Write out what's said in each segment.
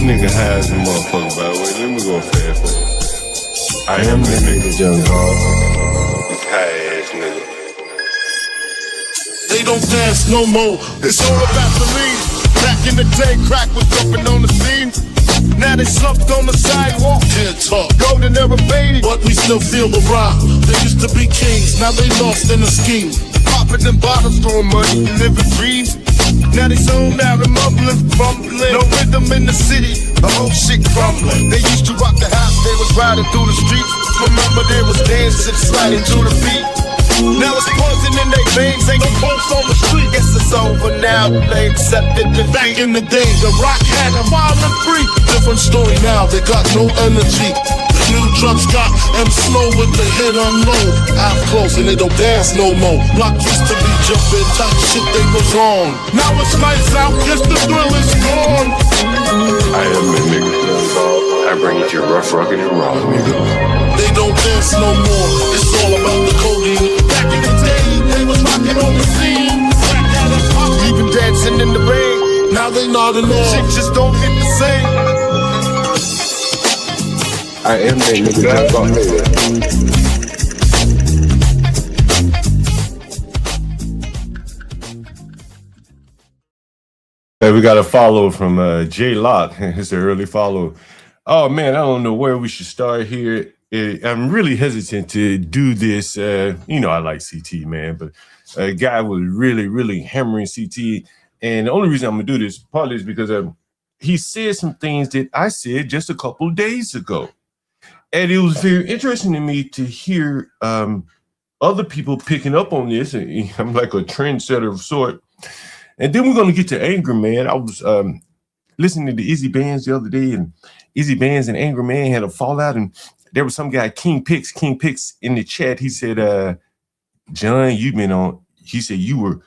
nigga high as a motherfucker, by the way. Let me go fast forward. I am the nigga, young dog. This high ass nigga. They don't dance no more. It's all about the lean. Back in the day, crack was jumping on the scene. Now they slumped on the sidewalk. Can't talk. Golden era baby, but we still feel the rock. They used to be kings, now they lost in the scheme. Popping them bottles, throwing money, living dreams. Now they zoned out and mumbling, fumbling. No rhythm in the city, the whole shit crumbling. They used to rock the house, they was riding through the streets. Remember there was dancing, sliding to the beat. Now it's poison in their veins, ain't no pulse on the street. Guess it's over now, they accepted the back in the day, the rock had a violent free. Different story now, they got no energy. The new drugs got them slow with the head unload. Eyes closed and they don't dance no more. Block used to be jumping, top shit they was on. Now it's lights out, guess the thrill is gone. I am the nigga, young dog. I bring it to your rough, rugged, and raw, nigga. They don't dance no more, it's all about the codeine. Back in the day, they was rocking on the scene. Even dancing in the rain. Now they nodding off. Shit just don't hit the same. I am that nigga, young dog. Hey, we got a follow from J Lock. It's an early follow. Oh man, I don't know where we should start here. I'm really hesitant to do this. I like CT, man, but a guy was really hammering CT. And the only reason I'm gonna do this partly is because he said some things that I said just a couple days ago. And it was very interesting to me to hear other people picking up on this. I'm like a trendsetter of sort. And then we're gonna get to Angry Man. I was listening to Izzy Bands the other day, and Izzy Bands and Angry Man had a fallout, and there was some guy, King Pix in the chat. He said, John, you've been on, he said you were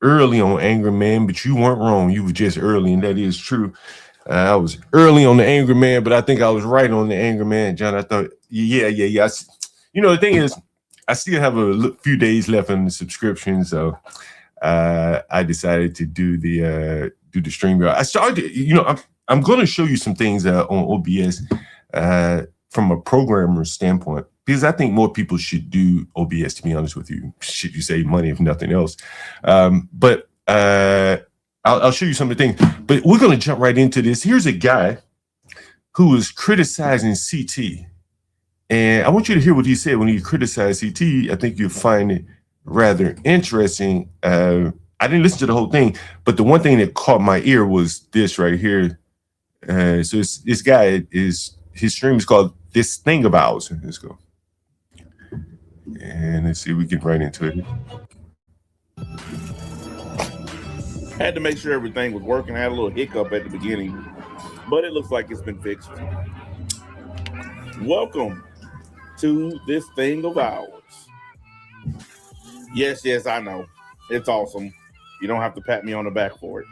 early on Angry Man, but you weren't wrong. You were just early, and that is true. I was early on the Angry Man, but I think I was right on the Angry Man, John. I thought, yeah. The thing is, I still have a few days left on the subscription, so I decided to do the stream. I started, I'm going to show you some things on OBS from a programmer standpoint, because I think more people should do OBS, to be honest with you. Should you save money, if nothing else? But I'll show you some of the things. But we're going to jump right into this. Here's a guy who was criticizing CT. And I want you to hear what he said when he criticized CT. I think you'll find it rather interesting. I didn't listen to the whole thing, but the one thing that caught my ear was this right here. So this guy his stream is called This Thing of Ours. Let's go. And let's see if we get right into it. Had to make sure everything was working. I had a little hiccup at the beginning, but it looks like it's been fixed. Welcome to This Thing of Ours. Yes, I know. It's awesome. You don't have to pat me on the back for it.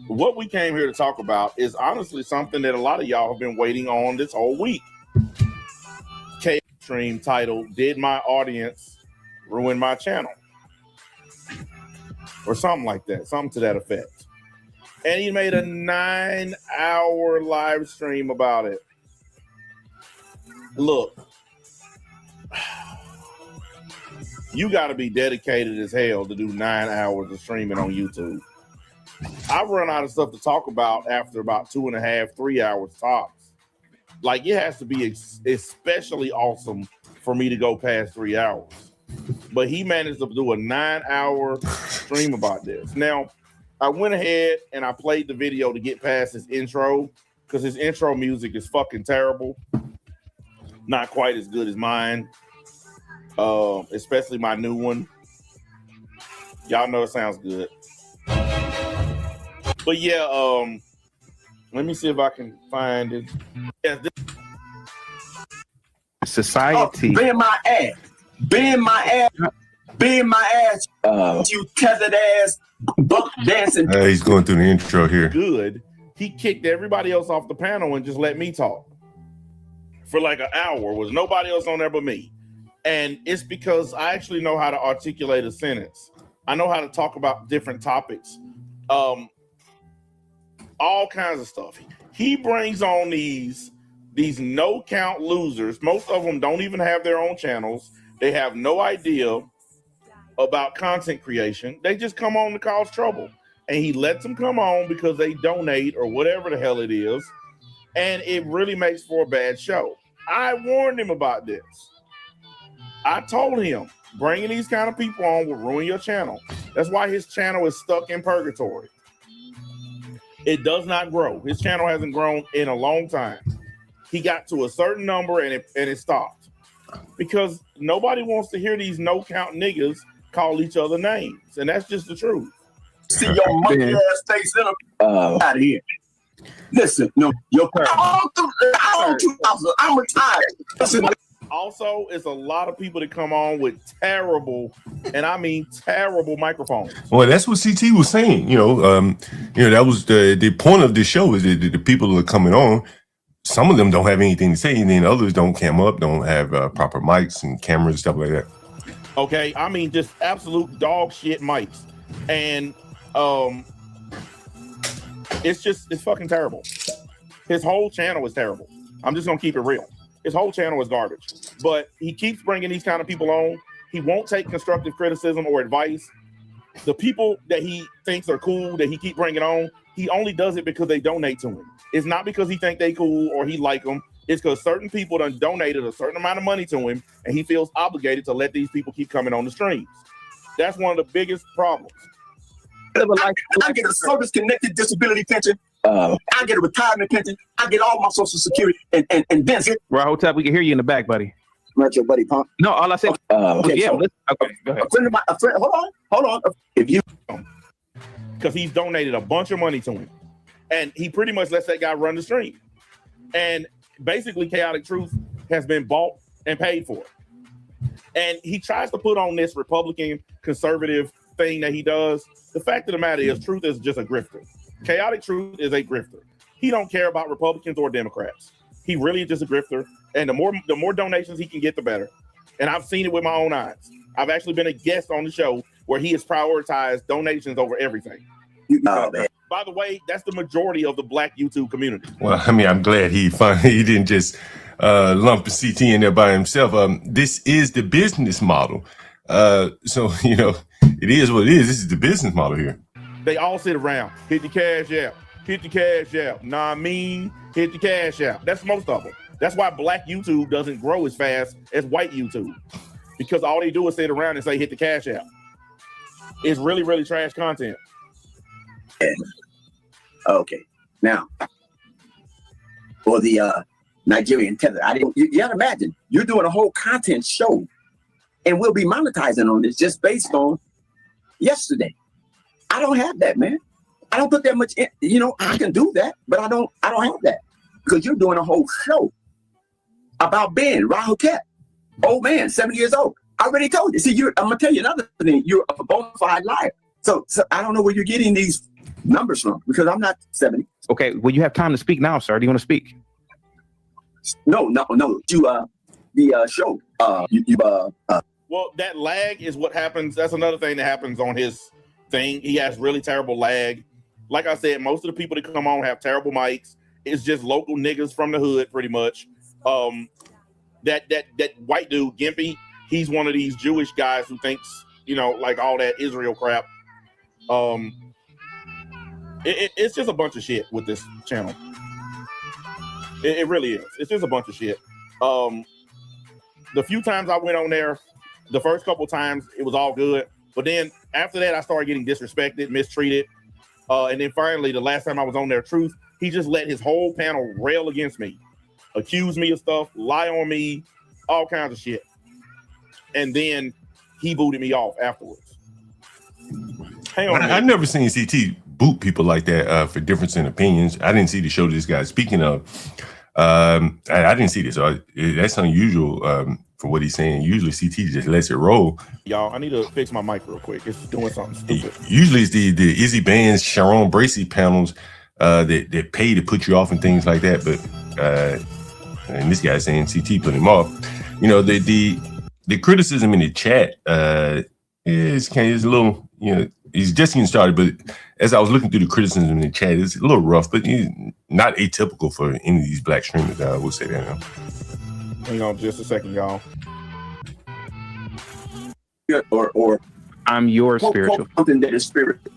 What we came here to talk about is honestly something that a lot of y'all have been waiting on this whole week. K stream titled, Did My Audience Ruin My Channel? Or something like that, something to that effect. And he made a 9-hour live stream about it. Look, you got to be dedicated as hell to do 9 hours of streaming on YouTube. I've run out of stuff to talk about after about 2.5, 3 hours tops. Like, it has to be especially awesome for me to go past 3 hours. But he managed to do a 9-hour stream about this. Now, I went ahead and I played the video to get past his intro, because his intro music is fucking terrible. Not quite as good as mine, especially my new one. Y'all know it sounds good. But yeah, let me see if I can find it. Yeah, Society. Bend my ass. You tethered ass, buck dancing. He's going through the intro here. Good. He kicked everybody else off the panel and just let me talk for like an hour. Was nobody else on there but me. And it's because I actually know how to articulate a sentence. I know how to talk about different topics. all kinds of stuff. He brings on these no count losers. Most of them don't even have their own channels. They have no idea about content creation. They just come on to cause trouble. And he lets them come on because they donate or whatever the hell it is. And it really makes for a bad show. I warned him about this. I told him, bringing these kind of people on will ruin your channel. That's why his channel is stuck in purgatory. It does not grow. His channel hasn't grown in a long time. He got to a certain number and it stopped. Because nobody wants to hear these no count niggas call each other names. And that's just the truth. See your monkey ass face in them out of here. Listen, no, your I'm retired. Listen, also, it's a lot of people that come on with terrible, and I mean terrible microphones. Well, that's what CT was saying. That was the point of the show is that the people that are coming on, some of them don't have anything to say, and then others don't cam up, don't have proper mics and cameras and stuff like that. Okay, I mean just absolute dog shit mics, and it's fucking terrible. His whole channel is terrible. I'm just gonna keep it real. His whole channel is garbage. But he keeps bringing these kind of people on. He won't take constructive criticism or advice. The people that he thinks are cool that he keep bringing on, he only does it because they donate to him. It's not because he think they cool or he like them. It's because certain people done donated a certain amount of money to him, and he feels obligated to let these people keep coming on the streams. That's one of the biggest problems. I get a service-connected disability pension. I get a retirement pension. I get all my Social Security and then. Right, Hotep, we can hear you in the back, buddy. Not your buddy, Punk. No, all I said. Okay, yeah, so, okay, go ahead. A friend. Hold on. If you, because he's donated a bunch of money to him, and he pretty much lets that guy run the stream. And basically, Chaotic Truth has been bought and paid for. And he tries to put on this Republican conservative thing that he does. The fact of the matter is, Truth is just a grifter. Chaotic Truth is a grifter. He don't care about Republicans or Democrats. He really is just a grifter. And the more donations he can get, the better. And I've seen it with my own eyes. I've actually been a guest on the show where he has prioritized donations over everything. By the way, that's the majority of the Black YouTube community. Well, I mean, I'm glad he didn't just lump CT in there by himself. This is the business model. So, it is what it is. This is the business model here. They all sit around, hit the cash out, hit the cash out. Nah, I mean, hit the cash out. That's most of them. That's why Black YouTube doesn't grow as fast as white YouTube, because all they do is sit around and say, hit the cash out. It's really, really trash content. okay. Now, for the Nigerian tether, you gotta imagine, you're doing a whole content show and we'll be monetizing on this just based on yesterday. I don't have that, man. I don't put that much in, I can do that, but I don't have that because you're doing a whole show about Ben Rahotep, old man, 70 years old. I already told you. See, I'm gonna tell you another thing. You're a bona fide liar. So I don't know where you're getting these numbers from because I'm not 70. Okay, well, you have time to speak now, sir. Do you want to speak? No. You the show. Well, that lag is what happens. That's another thing that happens on his thing. He has really terrible lag. Like I said, most of the people that come on have terrible mics. It's just local niggas from the hood, pretty much. That white dude, Gimpy, he's one of these Jewish guys who thinks, like all that Israel crap. It's just a bunch of shit with this channel. It really is. It's just a bunch of shit. The few times I went on there, the first couple times, it was all good. But then after that, I started getting disrespected, mistreated. And then finally, the last time I was on there, Truth, he just let his whole panel rail against me, accuse me of stuff, lie on me, all kinds of shit. And then he booted me off afterwards. Hang on. I've never seen CT boot people like that for difference in opinions. I didn't see the show this guy's speaking of. I didn't see this. So that's unusual for what he's saying. Usually CT just lets it roll. Y'all, I need to fix my mic real quick. It's doing something stupid. Usually it's the Izzy Band's Sharon Bracey panels that pay to put you off and things like that. But and this guy's saying CT put him off. The criticism in the chat is a little, he's just getting started. But as I was looking through the criticism in the chat, it's a little rough, but he's not atypical for any of these black streamers. I will say that now. Hang on just a second, y'all. Or I'm your spiritual. Something that is spiritual.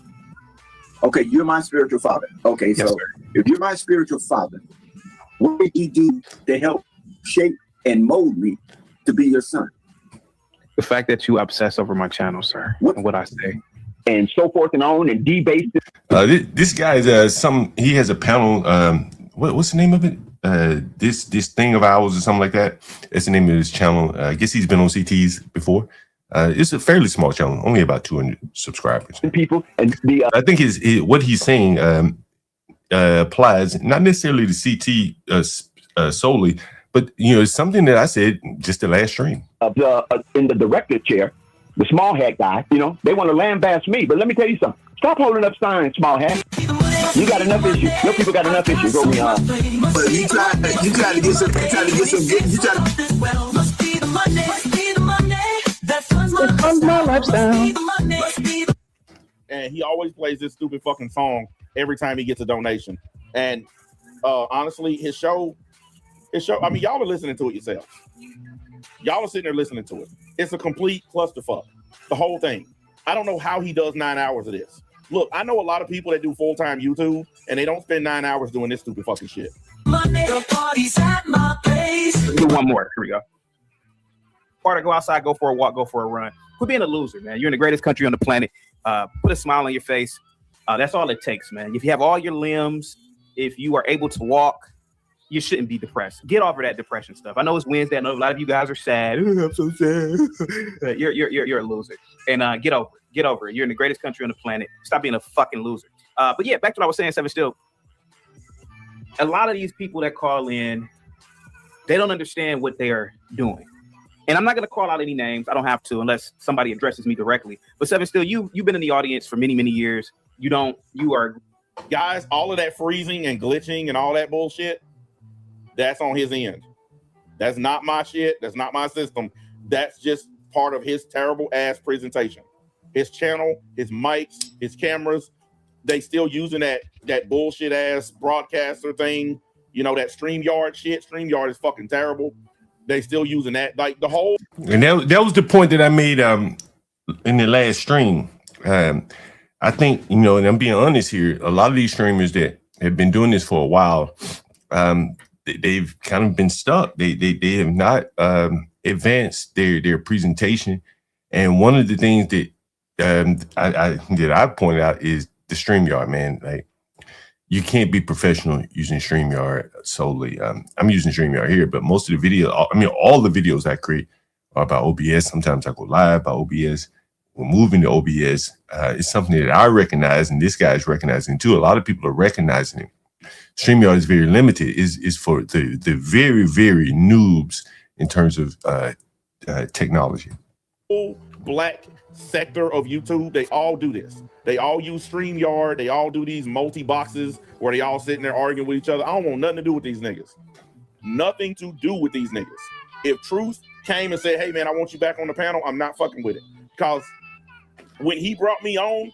Okay, you're my spiritual father. Okay, Yes, so sir. if you're my spiritual father, what did he do to help shape and mold me to be your son? The fact that you obsess over my channel, sir, and what I say. And so forth and on, and debase This guy is he has a panel. What's the name of it? This thing of ours or something like that. That's the name of his channel. I guess he's been on CTs before. It's a fairly small channel, only about 200 subscribers. people, and the I think what he's saying applies not necessarily to CT solely, but it's something that I said just the last stream. in the director chair, the small hat guy, they want to lambast me. But let me tell you something. Stop holding up signs, small hat. You got enough issues. Your people got enough issues. Go me on. But you try to get some. My lifestyle. And he always plays this stupid fucking song every time he gets a donation. And honestly, his show. I mean, y'all are listening to it yourself. Y'all are sitting there listening to it. It's a complete clusterfuck. The whole thing. I don't know how he does 9 hours of this. Look, I know a lot of people that do full-time YouTube, and they don't spend 9 hours doing this stupid fucking shit. Do one more. Here we go. Carter, go outside, go for a walk, go for a run. Quit being a loser, man. You're in the greatest country on the planet. Put a smile on your face. That's all it takes, man. If you have all your limbs, if you are able to walk, you shouldn't be depressed. Get over that depression stuff. I know it's Wednesday. I know a lot of you guys are sad. I'm so sad. You're a loser. And get over it. Get over it. You're in the greatest country on the planet. Stop being a fucking loser. But yeah, back to what I was saying, Seven Still. A lot of these people that call in, they don't understand what they are doing. And I'm not going to call out any names. I don't have to unless somebody addresses me directly. But Seven Still, you've been in the audience for many, many years. You are. Guys, all of that freezing and glitching and all that bullshit, that's on his end. That's not my shit. That's not my system. That's just part of his terrible ass presentation. His channel, his mics, his cameras, they still using that bullshit ass broadcaster thing. That StreamYard shit. StreamYard is fucking terrible. They still using that. Like the whole. And that was the point that I made in the last stream. I think, and I'm being honest here, a lot of these streamers that have been doing this for a while, they've kind of been stuck. They have not advanced their presentation. And one of the things that I pointed out is the StreamYard, man. Like, you can't be professional using StreamYard solely. I'm using StreamYard here, but most of the videos, all the videos I create are about OBS. Sometimes I go live by OBS. We're moving to OBS. It's something that I recognize, and this guy is recognizing too. A lot of people are recognizing it. StreamYard is very limited. Is for the very, very noobs in terms of technology. Whole black sector of YouTube, they all do this. They all use StreamYard. They all do these multi-boxes where they all sitting there arguing with each other. I don't want nothing to do with these niggas. Nothing to do with these niggas. If Truth came and said, hey, man, I want you back on the panel, I'm not fucking with it. Because when he brought me on,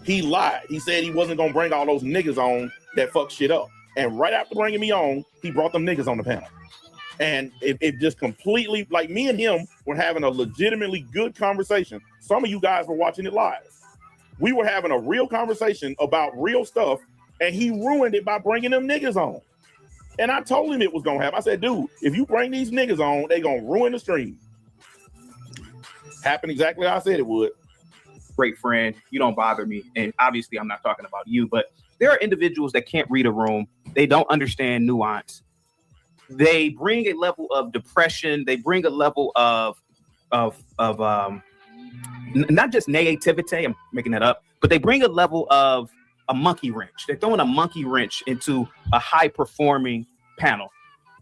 he lied. He said he wasn't going to bring all those niggas on that fuck shit up. And right after bringing me on, he brought them niggas on the panel. And it just completely, like, me and him were having a legitimately good conversation. Some of you guys were watching it live. We were having a real conversation about real stuff, and he ruined it by bringing them niggas on. And I told him it was going to happen. I said, dude, if you bring these niggas on, they going to ruin the stream. Happened exactly how I said it would. Great friend. You don't bother me. And obviously, I'm not talking about you, but there are individuals that can't read a room. They don't understand nuance. They bring a level of depression. They bring a level of not just negativity. I'm making that up, but they bring a level of a monkey wrench. They're throwing a monkey wrench into a high performing panel.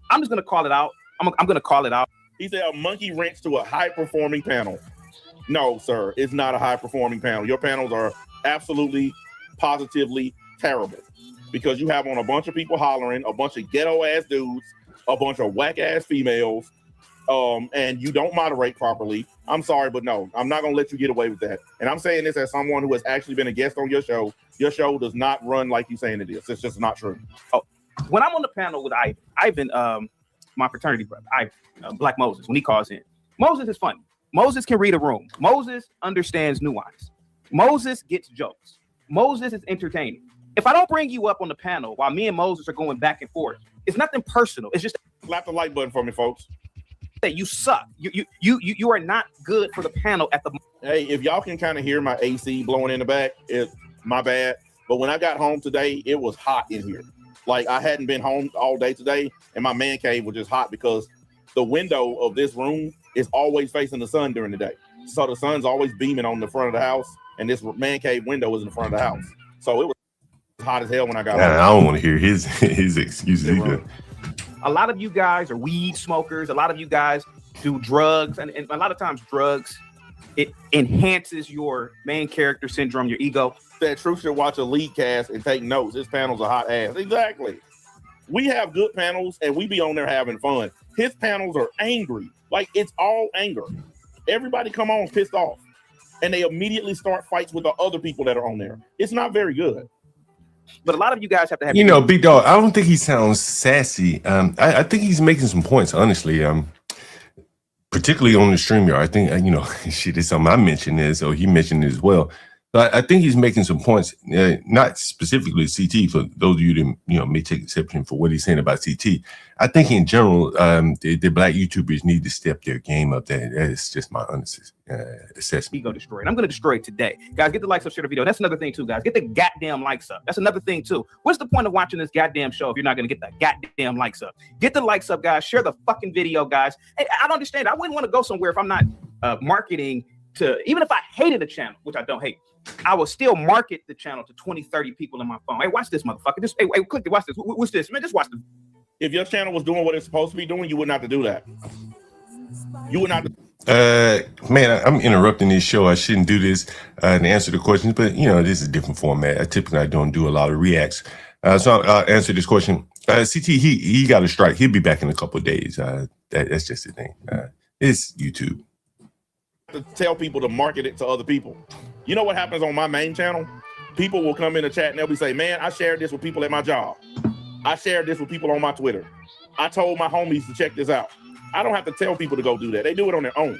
I'm just going to call it out. I'm going to call it out. He said a monkey wrench to a high performing panel. No, sir, it's not a high performing panel. Your panels are absolutely, positively terrible because you have on a bunch of people hollering, a bunch of ghetto ass dudes, a bunch of whack ass females, and you don't moderate properly, I'm sorry, but no, I'm not gonna let you get away with that. And I'm saying this as someone who has actually been a guest on your show. Your show does not run like you saying it is. It's just not true. Oh, when I'm on the panel with Ivan, my fraternity brother, Black Moses, when he calls in, Moses is funny. Moses can read a room. Moses understands nuance. Moses gets jokes. Moses is entertaining. If I don't bring you up on the panel while me and Moses are going back and forth, it's nothing personal. It's just Slap the like button for me, folks. That you suck. You are not good for the panel at the moment. Hey, if y'all can kind of hear my AC blowing in the back, it's my bad. But when I got home today, it was hot in here. Like I hadn't been home all day today, and my man cave was just hot because the window of this room is always facing the sun during the day. So the sun's always beaming on the front of the house, and this man cave window is in the front of the house. So it was hot as hell when I got home. I don't want to hear his excuses either. A lot of you guys are weed smokers. A lot of you guys do drugs, and a lot of times drugs, it enhances your main character syndrome, your ego. That Truth should watch a lead cast and take notes. His panel's a hot ass. Exactly. We have good panels, and we be on there having fun. His panels are angry. Like, it's all anger. Everybody come on pissed off, and they immediately start fights with the other people that are on there. It's not very good. But a lot of you guys have to have, Big Dog, I don't think he sounds sassy. I think he's making some points, honestly. Particularly on the StreamYard. I think, shit is something I mentioned this, or he mentioned it as well. But I think he's making some points, not specifically CT, for those of you that may take exception for what he's saying about CT. I think in general, the black YouTubers need to step their game up. That's just my honest assessment. Ego destroyed. I'm going to destroy it today. Guys, get the likes up, share the video. That's another thing too, guys. Get the goddamn likes up. That's another thing too. What's the point of watching this goddamn show if you're not going to get the goddamn likes up? Get the likes up, guys. Share the fucking video, guys. Hey, I don't understand. I wouldn't want to go somewhere if I'm not marketing to, even if I hated a channel, which I don't hate, I will still market the channel to 20, 30 people in my phone. Hey, watch this motherfucker. Hey, click it. Watch this. What's this? Man, just watch this. If your channel was doing what it's supposed to be doing, you wouldn't have to do that. You would not. Man, I'm interrupting this show. I shouldn't do this and answer the questions, but this is a different format. I don't do a lot of reacts. So I'll answer this question. CT, he got a strike. He'll be back in a couple of days. That's just the thing. It's YouTube. To tell people to market it to other people. You know what happens on my main channel? People will come in the chat and they'll be saying, man, I shared this with people at my job. I shared this with people on my Twitter. I told my homies to check this out. I don't have to tell people to go do that. They do it on their own.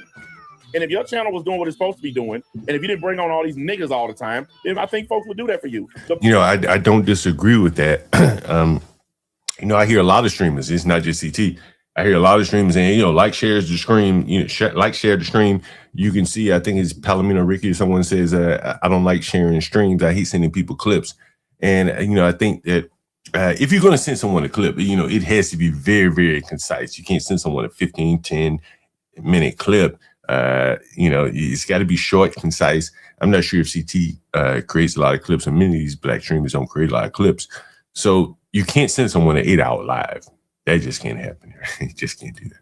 And if your channel was doing what it's supposed to be doing, and if you didn't bring on all these niggas all the time, then I think folks would do that for you. I don't disagree with that. I hear a lot of streamers. It's not just CT. I hear a lot of streamers saying, shares the stream, share the stream. You can see, I think it's Palomino Ricky or someone says, I don't like sharing streams. I hate sending people clips. And, I think that if you're going to send someone a clip, it has to be very, very concise. You can't send someone a 15, 10-minute clip. It's got to be short, concise. I'm not sure if CT creates a lot of clips, and many of these black streamers don't create a lot of clips. So you can't send someone an 8-hour live. That just can't happen. You just can't do that.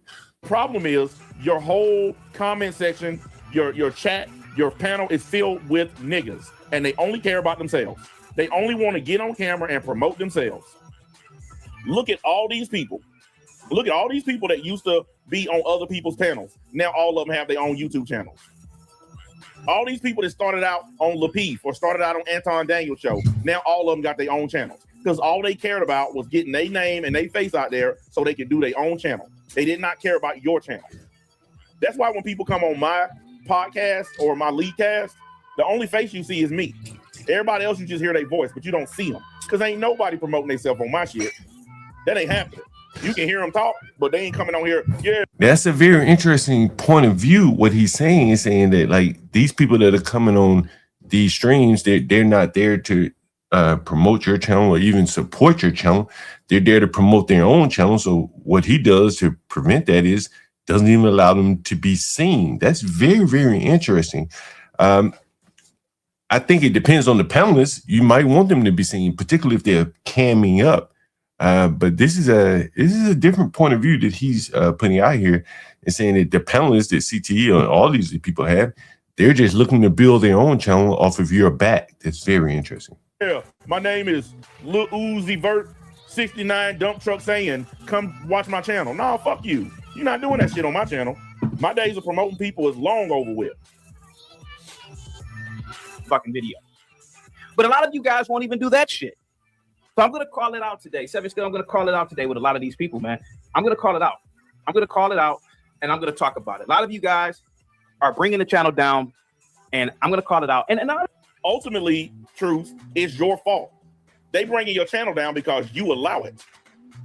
Problem is your whole comment section, your chat, your panel is filled with niggas, and they only care about themselves. They only want to get on camera and promote themselves. Look at all these people. Look at all these people that used to be on other people's panels. Now all of them have their own YouTube channels. All these people that started out on Lapeef or started out on Anton Daniel's show, now all of them got their own channels. Because all they cared about was getting their name and their face out there so they could do their own channel. They did not care about your channel. That's why when people come on my podcast or my lead cast, the only face you see is me. Everybody else, you just hear their voice, but you don't see them. Because ain't nobody promoting themselves on my shit. That ain't happening. You can hear them talk, but they ain't coming on here. Yeah. That's a very interesting point of view. What he's saying is saying that, like, these people that are coming on these streams, they're not there to promote your channel or even support your channel. They're there to promote their own channel. So what he does to prevent that is doesn't even allow them to be seen. That's very, very interesting. I think it depends on the panelists. You might want them to be seen, particularly if they're camming up. But this is a different point of view that he's putting out here and saying that the panelists that CTE and all these people have, they're just looking to build their own channel off of your back. That's very interesting. Yeah, my name is Lil Uzi Vert 69 Dump Truck saying, come watch my channel. No, fuck you. You're not doing that shit on my channel. My days of promoting people is long over with. Fucking video. But a lot of you guys won't even do that shit. So I'm going to call it out today. Seven Skill, I'm going to call it out today with a lot of these people, man. I'm going to call it out. I'm going to call it out, and I'm going to talk about it. A lot of you guys are bringing the channel down, and I'm going to call it out. And ultimately, truth, is your fault. They bringing your channel down because you allow it.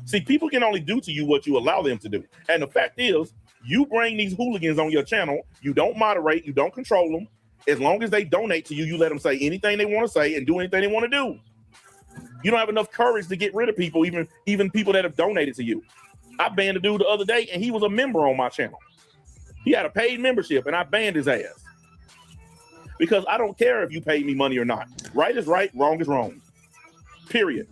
See, people can only do to you what you allow them to do. And the fact is, you bring these hooligans on your channel, you don't moderate, you don't control them. As long as they donate to you, you let them say anything they want to say and do anything they want to do. You don't have enough courage to get rid of people, even people that have donated to you. I banned a dude the other day, and he was a member on my channel. He had a paid membership, and I banned his ass. Because I don't care if you paid me money or not. Right is right, wrong is wrong. Period.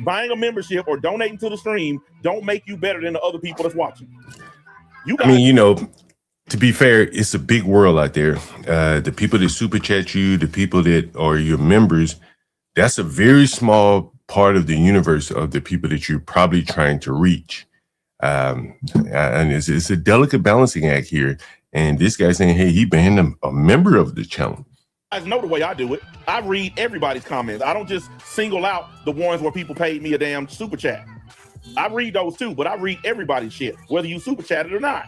Buying a membership or donating to the stream don't make you better than the other people that's watching. I mean, you know, to be fair, it's a big world out there. The people that super chat you, the people that are your members, that's a very small part of the universe of the people that you're probably trying to reach. And it's a delicate balancing act here. And this guy saying, hey, he banned a member of the channel. You guys know the way I do it. I read everybody's comments. I don't just single out the ones where people paid me a damn super chat. I read those too, but I read everybody's shit, whether you super chatted or not.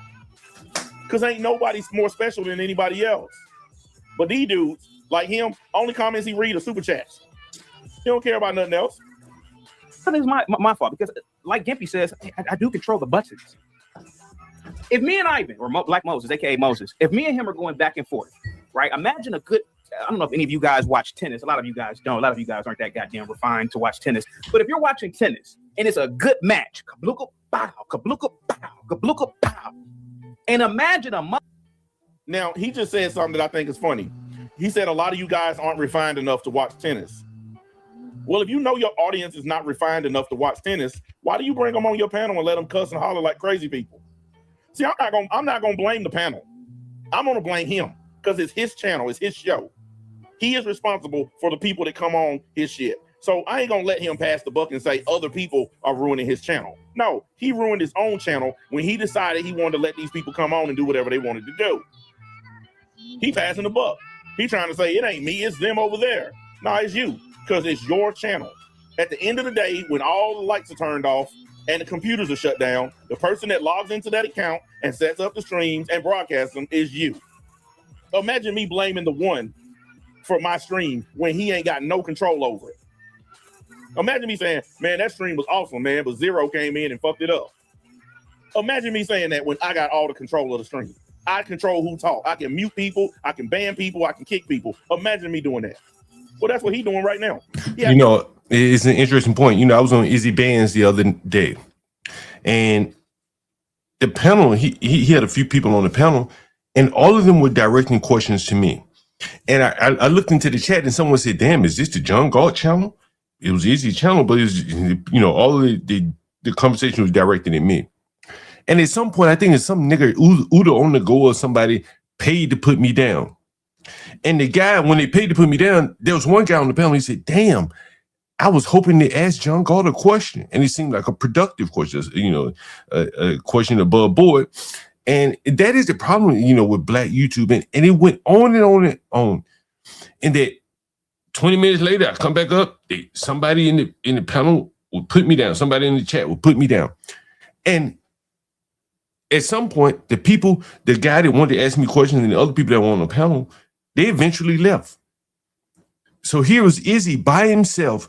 Because ain't nobody more special than anybody else. But these dudes, like him, only comments he read are super chats. He don't care about nothing else. It's my fault, because like Gimpy says, I do control the buttons. If me and Ivan, or Black Moses, aka Moses, if me and him are going back and forth, right? Imagine a good, I don't know if any of you guys watch tennis. A lot of you guys don't. A lot of you guys aren't that goddamn refined to watch tennis. But if you're watching tennis and it's a good match, kabluka pow, kabluka pow, kabluka pow, and imagine Now, he just said something that I think is funny. He said a lot of you guys aren't refined enough to watch tennis. Well, if you know your audience is not refined enough to watch tennis, why do you bring them on your panel and let them cuss and holler like crazy people? See, I'm not gonna blame the panel. I'm gonna blame him because it's his channel, it's his show. He is responsible for the people that come on his shit. So I ain't gonna let him pass the buck and say other people are ruining his channel. No, he ruined his own channel when he decided he wanted to let these people come on and do whatever they wanted to do. He passing the buck. He trying to say it ain't me, it's them over there. No, it's you, because it's your channel. At the end of the day, when all the lights are turned off and the computers are shut down, the person that logs into that account and sets up the streams and broadcasts them is you. Imagine me blaming the one for my stream when he ain't got no control over it. Imagine me saying, man, that stream was awesome, man, but Zero came in and fucked it up. Imagine me saying that when I got all the control of the stream. I control who talk. I can mute people, I can ban people, I can kick people. Imagine me doing that. Well, that's what he's doing right now. You know, it's an interesting point. You know, I was on Izzy Bands the other day, and the panel, he had a few people on the panel, and all of them were directing questions to me. And I looked into the chat, and someone said, damn, is this the John Galt channel? It was Izzy's channel, but it was, you know, all of the conversation was directed at me. And at some point, I think it's some nigga, Uda on the go or somebody paid to put me down. And the guy, when they paid to put me down, there was one guy on the panel, he said, damn, I was hoping to ask John Galt a question. And it seemed like a productive question, you know, a question above board. And that is the problem, you know, with Black YouTube. And it went on and on and on. And that 20 minutes later, I come back up, somebody in the panel would put me down. Somebody in the chat would put me down. And at some point, the guy that wanted to ask me questions and the other people that were on the panel, they eventually left. So here was Izzy by himself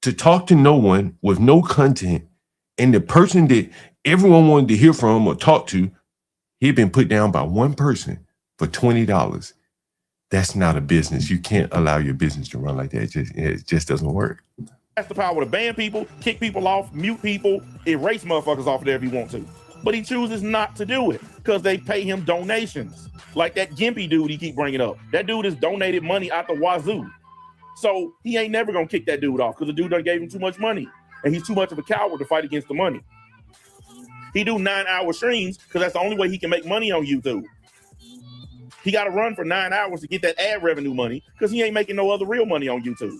to talk to no one with no content. And the person that everyone wanted to hear from or talk to, he had been put down by one person for $20. That's not a business. You can't allow your business to run like that. It just doesn't work. That's the power to ban people, kick people off, mute people, erase motherfuckers off of there if you want to. But he chooses not to do it because they pay him donations. Like that Gimpy dude he keep bringing up. That dude has donated money out the wazoo. So he ain't never going to kick that dude off because the dude done gave him too much money. And he's too much of a coward to fight against the money. He do 9-hour streams because that's the only way he can make money on YouTube. He got to run for 9 hours to get that ad revenue money because he ain't making no other real money on YouTube.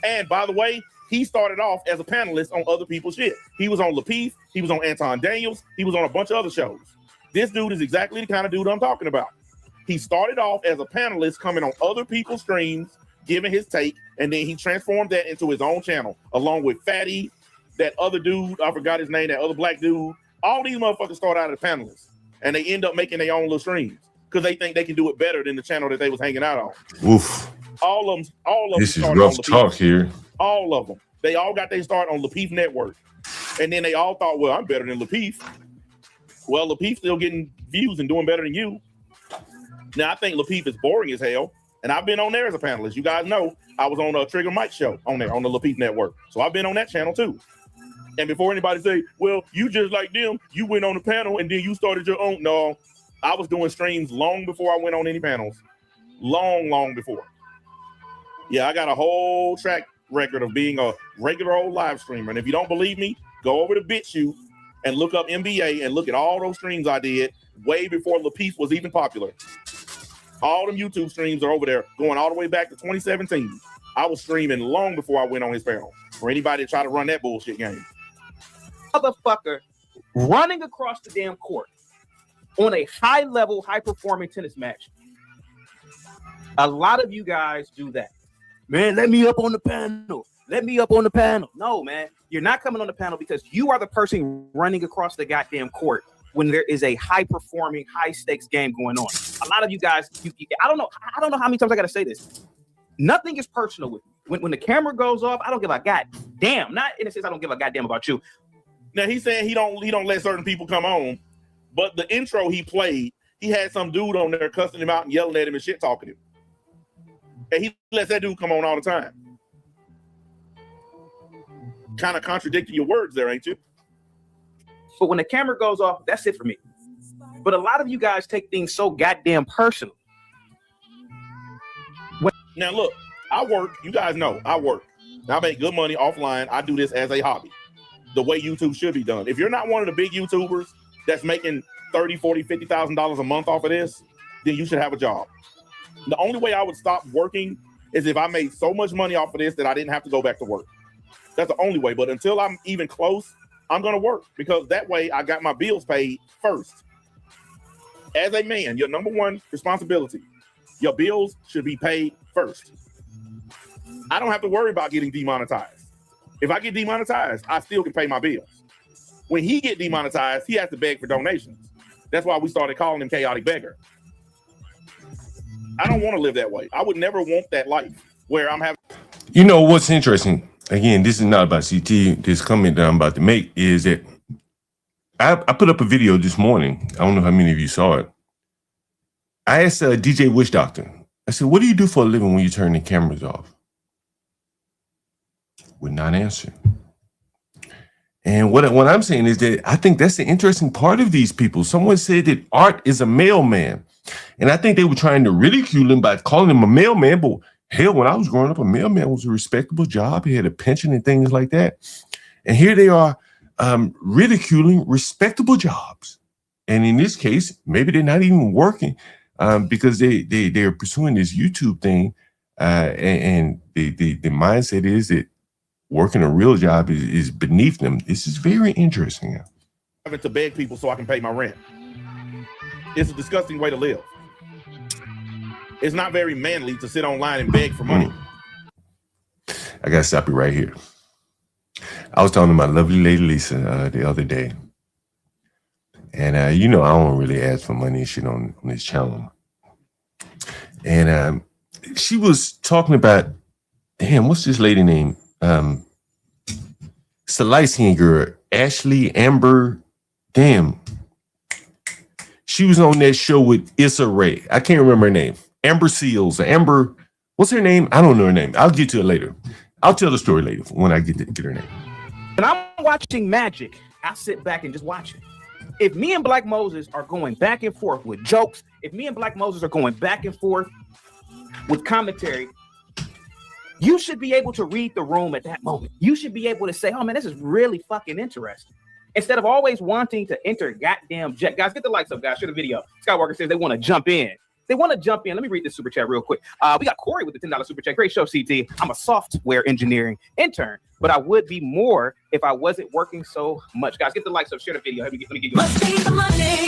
And by the way, he started off as a panelist on other people's shit. He was on Lapeef. He was on Anton Daniels. He was on a bunch of other shows. This dude is exactly the kind of dude I'm talking about. He started off as a panelist coming on other people's streams, giving his take, and then he transformed that into his own channel, along with Fatty, that other dude, I forgot his name, that other black dude. All these motherfuckers start out as panelists, and they end up making their own little streams because they think they can do it better than the channel that they was hanging out on. Oof. All of them. This is rough talk here. All of them. They all got their start on Lapeef Network. And then they all thought, well, I'm better than Lapeef. Well, Lapeef's still getting views and doing better than you. Now, I think Lapeef is boring as hell. And I've been on there as a panelist. You guys know I was on a Trigger Mike show on there on the Lapeef Network. So I've been on that channel too. And before anybody say, well, you just like them, you went on the panel and then you started your own. No, I was doing streams long before I went on any panels. Long before. Yeah, I got a whole track record of being a regular old live streamer. And if you don't believe me, go over to BitChute and look up NBA and look at all those streams I did way before Lapeef was even popular. All them YouTube streams are over there going all the way back to 2017. I was streaming long before I went on his panel. For anybody to try to run that bullshit game. Motherfucker running across the damn court on a high-level, high-performing tennis match. A lot of you guys do that. Man, let me up on the panel. Let me up on the panel. No, man. You're not coming on the panel because you are the person running across the goddamn court when there is a high-performing, high-stakes game going on. A lot of you guys, I don't know how many times I got to say this. Nothing is personal with me. When the camera goes off, I don't give a goddamn. Not in a sense I don't give a goddamn about you. Now, he's saying he don't let certain people come on, but the intro he played, he had some dude on there cussing him out and yelling at him and shit talking him. And he lets that dude come on all the time. Kind of contradicting your words there, ain't you? But when the camera goes off, that's it for me. But a lot of you guys take things so goddamn personal. Now, look, I work. You guys know I work. I make good money offline. I do this as a hobby, the way YouTube should be done. If you're not one of the big YouTubers that's making $30,000, $40,000, $50,000 a month off of this, then you should have a job. The only way I would stop working is if I made so much money off of this that I didn't have to go back to work. That's the only way. But until I'm even close, I'm going to work because that way I got my bills paid first. As a man, your number one responsibility, your bills should be paid first. I don't have to worry about getting demonetized. If I get demonetized, I still can pay my bills. When he get demonetized, he has to beg for donations. That's why we started calling him Chaotic Beggar. I don't want to live that way. I would never want that life where I'm having. You know what's interesting? Again, this is not about CT. This comment that I'm about to make is that I put up a video this morning. I don't know how many of you saw it. I asked DJ Witch Doctor. I said, "What do you do for a living when you turn the cameras off?" Would not answer. And what I'm saying is that I think that's the interesting part of these people. Someone said that Art is a mailman. And I think they were trying to ridicule him by calling him a mailman. But hell, when I was growing up, a mailman was a respectable job. He had a pension and things like that. And here they are ridiculing respectable jobs. And in this case, maybe they're not even working because they're pursuing this YouTube thing. And the mindset is that working a real job is beneath them. This is very interesting. Having to beg people so I can pay my rent. It's a disgusting way to live. It's not very manly to sit online and beg for money. I gotta stop you right here. I was talking to my lovely lady Lisa the other day. And you know, I don't really ask for money and shit on this channel. And she was talking about, damn, what's this lady name? It's a light-skinned girl, Ashley Amber. Damn. She was on that show with Issa Rae. I can't remember her name. Amber Seals. Amber, what's her name? I don't know her name. I'll get to it later. I'll tell the story later when I get her name. When I'm watching Magic, I sit back and just watch it. If me and Black Moses are going back and forth with jokes, if me and Black Moses are going back and forth with commentary, you should be able to read the room at that moment. You should be able to say, oh man, this is really fucking interesting. Instead of always wanting to enter goddamn jet. Guys, get the lights up, guys. Share the video. Skywalker says they want to jump in. They want to jump in. Let me read this super chat real quick. We got Corey with the $10 super chat. Great show, CT. I'm a software engineering intern, but I would be more if I wasn't working so much. Guys, get the likes up, share the video. Let me get you. Must be the money.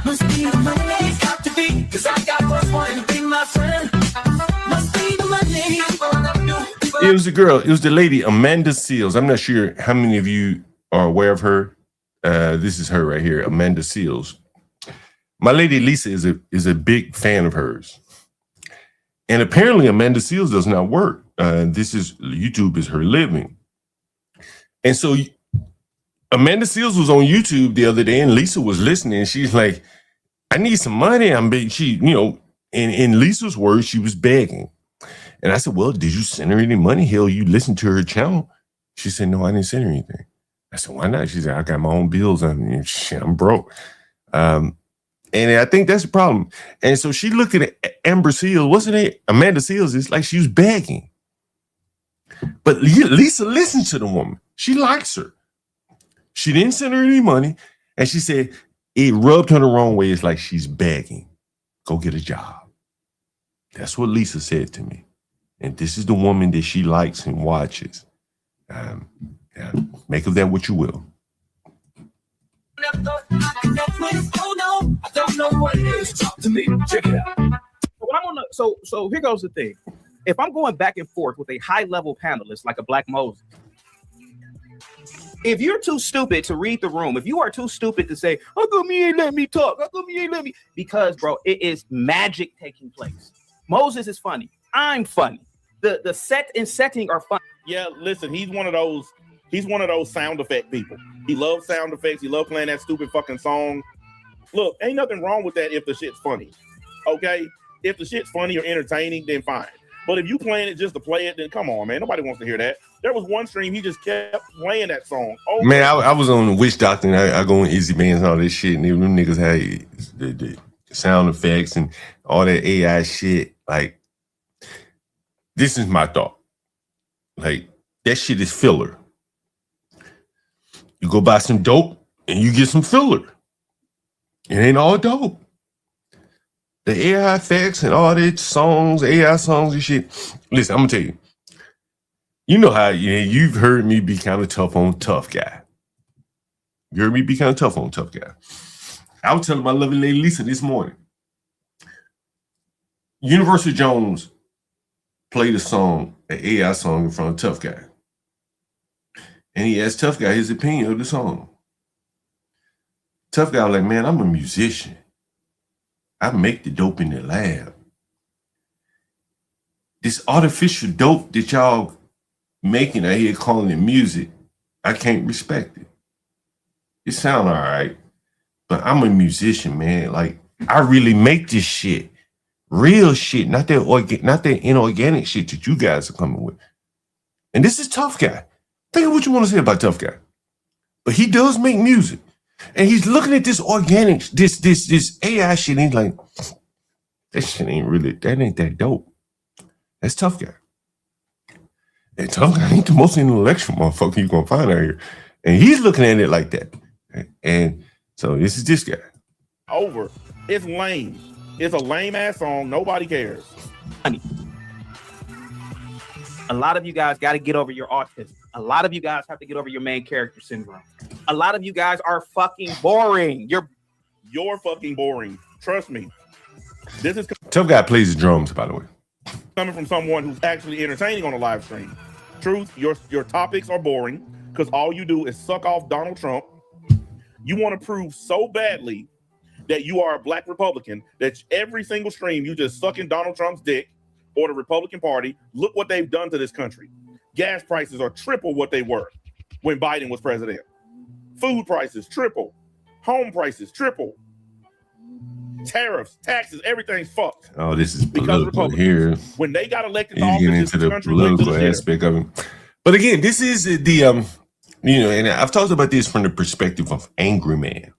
Must be the money. It's got to be, because I got first one to be my friend. Must be the money. It was the girl. It was the lady, Amanda Seals. I'm not sure how many of you are aware of her. This is her right here, Amanda Seals. My lady Lisa is a big fan of hers. And apparently Amanda Seals does not work. YouTube is her living. And so Amanda Seals was on YouTube the other day and Lisa was listening. She's like, I need some money. In Lisa's words, she was begging. And I said, well, did you send her any money? Hell, you listened to her channel. She said, no, I didn't send her anything. I said, why not? She said, I got my own bills. I'm broke. And I think that's the problem. And so she looked at Amber Seals, wasn't it? Amanda Seals, it's like she was begging. But Lisa listened to the woman. She likes her. She didn't send her any money. And she said, it rubbed her the wrong way. It's like she's begging. Go get a job. That's what Lisa said to me. And this is the woman that she likes and watches. Make of that what you will. I don't know what it is. Talk to me. Check it out. So here goes the thing. If I'm going back and forth with a high-level panelist like a Black Moses, if you're too stupid to read the room, if you are too stupid to say, how come you ain't let me talk? How come you ain't let me? Because, bro, it is magic taking place. Moses is funny. I'm funny. The set and setting are fun. Yeah, listen, he's one of those sound effect people. He loves sound effects. He loves playing that stupid fucking song. Look, ain't nothing wrong with that if the shit's funny. Okay? If the shit's funny or entertaining, then fine. But if you playing it just to play it, then come on, man. Nobody wants to hear that. There was one stream, he just kept playing that song. Man, I was on the Witch Doctor and I go on Easy Bands and all this shit. And them niggas had the sound effects and all that AI shit. Like, this is my thought. Like, that shit is filler. You go buy some dope and you get some filler. It ain't all dope. The AI effects and all that songs, AI songs and shit. Listen, I'm gonna tell you. You know how you've heard me be kind of tough on tough guy. You heard me be kind of tough on tough guy. I was telling my lovely lady Lisa this morning. Universal Jones played a song, an AI song in front of Tough Guy. And he asked Tough Guy his opinion of the song. Tough Guy was like, man, I'm a musician. I make the dope in the lab. This artificial dope that y'all making out here calling it music, I can't respect it. It sound all right, but I'm a musician, man. Like, I really make this shit. Real shit, not that inorganic shit that you guys are coming with. And this is Tough Guy. Think of what you want to say about Tough Guy. But he does make music. And he's looking at this organic, this AI shit, and he's like, that shit ain't that dope. That's Tough Guy. And Tough Guy ain't the most intellectual motherfucker you're gonna find out here. And he's looking at it like that. And so this is this guy. Over. It's lame. It's a lame ass song. Nobody cares. A lot of you guys got to get over your autism. A lot of you guys have to get over your main character syndrome. A lot of you guys are fucking boring. You're fucking boring. Trust me. This is Tough Guy plays the drums, by the way. Coming from someone who's actually entertaining on a live stream. Truth, your topics are boring because all you do is suck off Donald Trump. You want to prove so badly that you are a black Republican that every single stream you just sucking Donald Trump's dick or the Republican Party. Look what they've done to this country. Gas prices are triple what they were when Biden was president. Food prices triple. Home prices triple. Tariffs, taxes, everything's fucked. Oh, this is political here. When they got elected to office, into the political aspect of it. But again, this is the and I've talked about this from the perspective of Angry Man.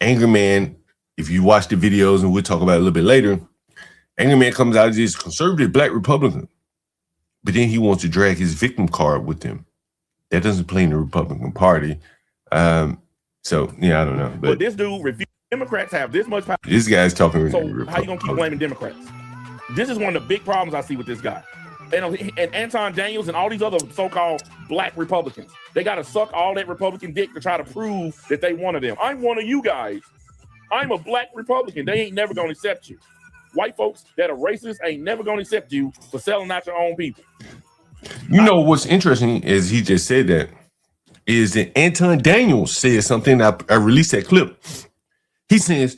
Angry Man, if you watch the videos, and we'll talk about it a little bit later, Angry Man comes out as this conservative black Republican, but then he wants to drag his victim card with him. That doesn't play in the Republican Party. So yeah, I don't know. But this dude refused Democrats have this much power. This guy's talking. So how you gonna keep blaming Democrats? This is one of the big problems I see with this guy. And Anton Daniels and all these other so-called black Republicans, they got to suck all that Republican dick to try to prove that they one of them. I'm one of you guys. I'm a black Republican. They ain't never going to accept you. White folks that are racist ain't never going to accept you for selling out your own people. You know what's interesting is he just said that is that Anton Daniels said something. I released that clip. He says,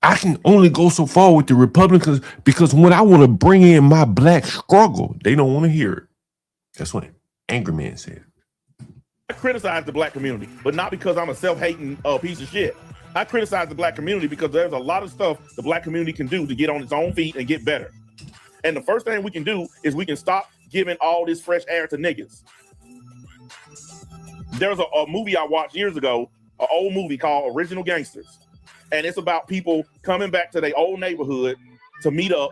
I can only go so far with the Republicans because when I want to bring in my black struggle, they don't want to hear it. That's what Angry Man said. I criticize the black community, but not because I'm a self-hating piece of shit. I criticize the black community because there's a lot of stuff the black community can do to get on its own feet and get better. And the first thing we can do is we can stop giving all this fresh air to niggas. There's a movie I watched years ago, an old movie called Original Gangsters. And it's about people coming back to their old neighborhood to meet up,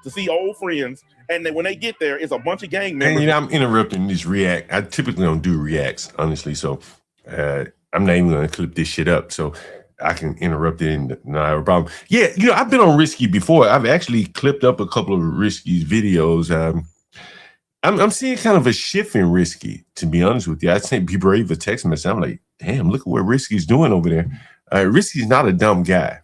to see old friends. And then when they get there, it's a bunch of gang members. And you know, I'm interrupting this react. I typically don't do reacts, honestly. So I'm not even going to clip this shit up. So I can interrupt it and not have a problem. Yeah, you know, I've been on Risky before. I've actually clipped up a couple of Risky's videos. I'm seeing kind of a shift in Risky, to be honest with you. I sent Be Brave a text message. I'm like, damn, look at what Risky's doing over there. Risky's not a dumb guy.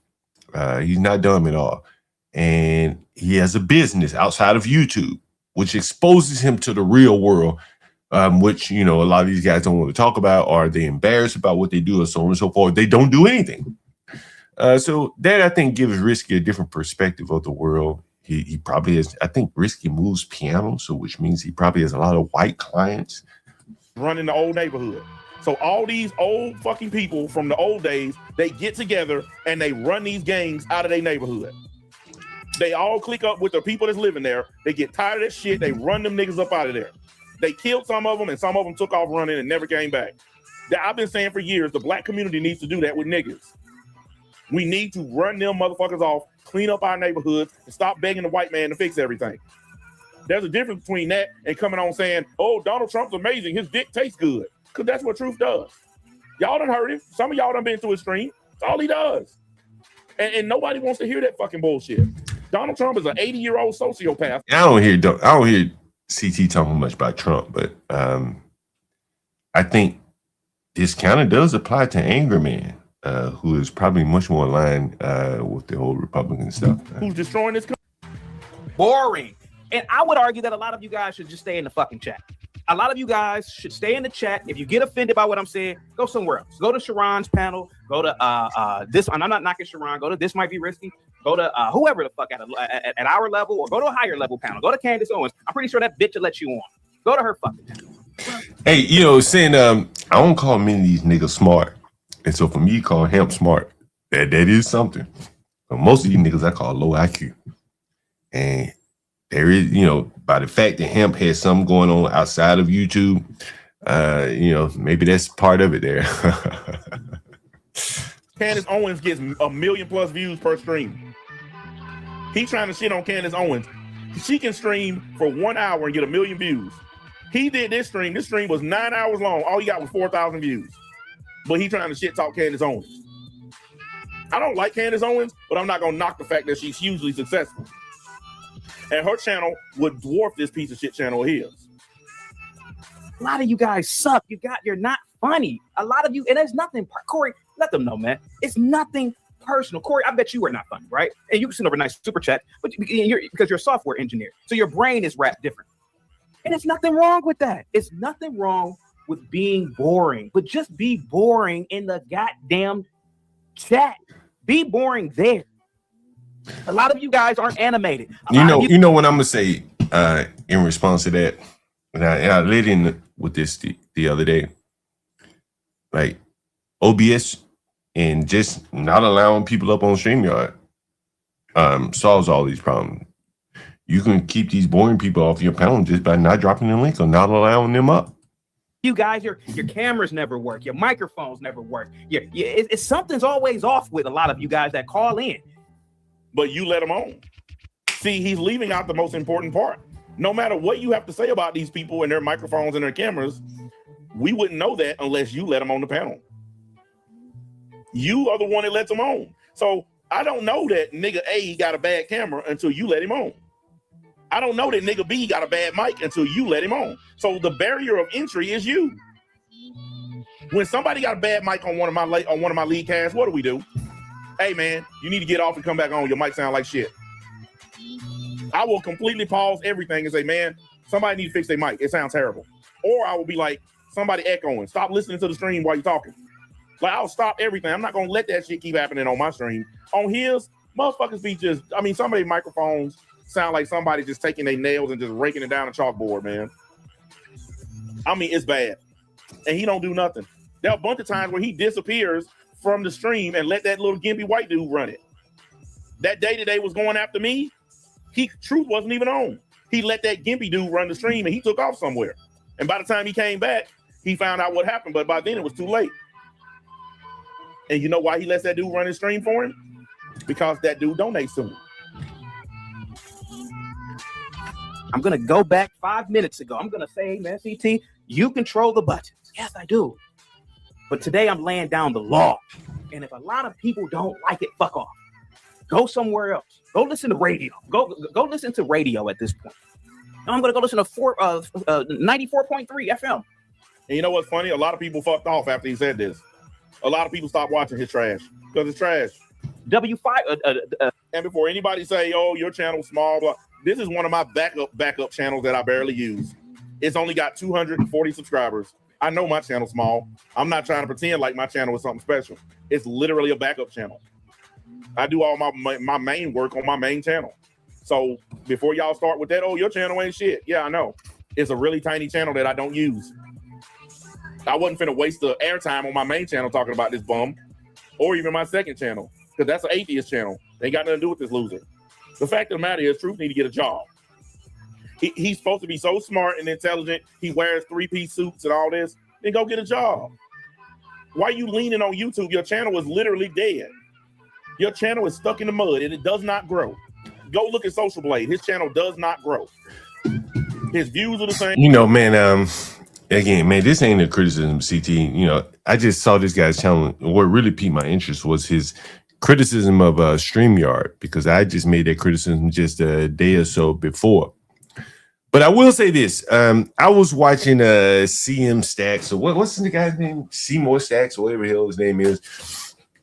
He's not dumb at all. And he has a business outside of YouTube, which exposes him to the real world, which, you know, a lot of these guys don't want to talk about, or they embarrassed about what they do and so on and so forth. They don't do anything. So that, I think, gives Risky a different perspective of the world. He probably has, I think Risky moves piano, so which means he probably has a lot of white clients. Running the old neighborhood. So all these old fucking people from the old days, they get together and they run these gangs out of their neighborhood. They all click up with the people that's living there. They get tired of that shit. They run them niggas up out of there. They killed some of them and some of them took off running and never came back. I've been saying for years, the black community needs to do that with niggas. We need to run them motherfuckers off, clean up our neighborhoods, and stop begging the white man to fix everything. There's a difference between that and coming on saying, oh, Donald Trump's amazing. His dick tastes good. Because that's what truth does. Y'all done heard him. Some of y'all done been to his stream. That's all he does. And nobody wants to hear that fucking bullshit. Donald Trump is an 80-year-old sociopath. I don't hear CT talking much about Trump, but I think this kind of does apply to Angry Man, who is probably much more aligned with the whole Republican stuff. Who's destroying this country? Boring. And I would argue that a lot of you guys should just stay in the fucking chat. A lot of you guys should stay in the chat. If you get offended by what I'm saying, go somewhere else. Go to Sharon's panel. Go to this. And I'm not knocking Sharon. Go to This Might Be Risky. Go to whoever the fuck at our level, or go to a higher level panel. Go to Candace Owens. I'm pretty sure that bitch will let you on. Go to her fucking panel. Hey, you know, saying I don't call many of these niggas smart, and so for me, call him smart. That is something. But most of these niggas I call low IQ, and there is, you know, by the fact that Hemp has something going on outside of YouTube, you know, maybe that's part of it there. Candace Owens gets 1 million plus views per stream. He's trying to shit on Candace Owens. She can stream for 1 hour and get 1 million views. He did this stream. This stream was 9 hours long. All he got was 4,000 views. But he trying to shit talk Candace Owens. I don't like Candace Owens, but I'm not going to knock the fact that she's hugely successful. And her channel would dwarf this piece of shit channel of his. A lot of you guys suck. You're not funny. A lot of you, and there's nothing, Corey, let them know, man. It's nothing personal. Corey, I bet you were not funny, right? And you send over a nice super chat, but because you're a software engineer. So your brain is wrapped different. And there's nothing wrong with that. It's nothing wrong with being boring, but just be boring in the goddamn chat. Be boring there. A lot of you guys aren't animated. You know what I'm gonna say in response to that, and I lit in with this the other day, like OBS and just not allowing people up on StreamYard solves all these problems. You can keep these boring people off your panel just by not dropping the link or not allowing them up. You guys, your cameras never work. Your microphones never work. It's something's always off with a lot of you guys that call in. But you let him on. See, he's leaving out the most important part. No matter what you have to say about these people and their microphones and their cameras, we wouldn't know that unless you let them on the panel. You are the one that lets them on. So I don't know that nigga A got a bad camera until you let him on. I don't know that nigga B got a bad mic until you let him on. So the barrier of entry is you. When somebody got a bad mic on one of my lead casts, what do? Hey man, you need to get off and come back on. Your mic sound like shit. I will completely pause everything and say, man, somebody need to fix their mic. It sounds terrible. Or I will be like, somebody echoing. Stop listening to the stream while you're talking. Like, I'll stop everything. I'm not going to let that shit keep happening on my stream. On his, motherfuckers be just, I mean, some of their microphones sound like somebody just taking their nails and just raking it down a chalkboard, man. I mean, it's bad. And he don't do nothing. There are a bunch of times where he disappears from the stream and let that little gimpy white dude run it. That day that they was going after me, Truth wasn't even on. He let that gimpy dude run the stream and he took off somewhere. And by the time he came back, he found out what happened, but by then it was too late. And you know why he lets that dude run his stream for him? Because that dude donates to him. I'm going to go back 5 minutes ago. I'm going to say, man, CT, you control the buttons. Yes, I do. But today I'm laying down the law. And if a lot of people don't like it, fuck off. Go somewhere else. Go listen to radio. Go listen to radio at this point. And I'm going to go listen to 94.3 FM. And you know what's funny? A lot of people fucked off after he said this. A lot of people stopped watching his trash because it's trash. W5. And before anybody say, oh, your channel's small, blah, this is one of my backup channels that I barely use. It's only got 240 subscribers. I know my channel's small. I'm not trying to pretend like my channel is something special. It's literally a backup channel. I do all my main work on my main channel. So before y'all start with that, oh, your channel ain't shit. Yeah, I know. It's a really tiny channel that I don't use. I wasn't finna waste the airtime on my main channel talking about this bum, or even my second channel, because that's an atheist channel. They ain't got nothing to do with this loser. The fact of the matter is, Truth need to get a job. He's supposed to be so smart and intelligent. He wears 3-piece suits and all this. Then go get a job. Why are you leaning on YouTube? Your channel is literally dead. Your channel is stuck in the mud and it does not grow. Go look at Social Blade. His channel does not grow. His views are the same. You know, man, again, man, this ain't a criticism, CT. You know, I just saw this guy's channel. What really piqued my interest was his criticism of StreamYard, because I just made that criticism just a day or so before. But I will say this. I was watching CM Stacks, or what's the guy's name? Seymour Stacks, or whatever the hell his name is.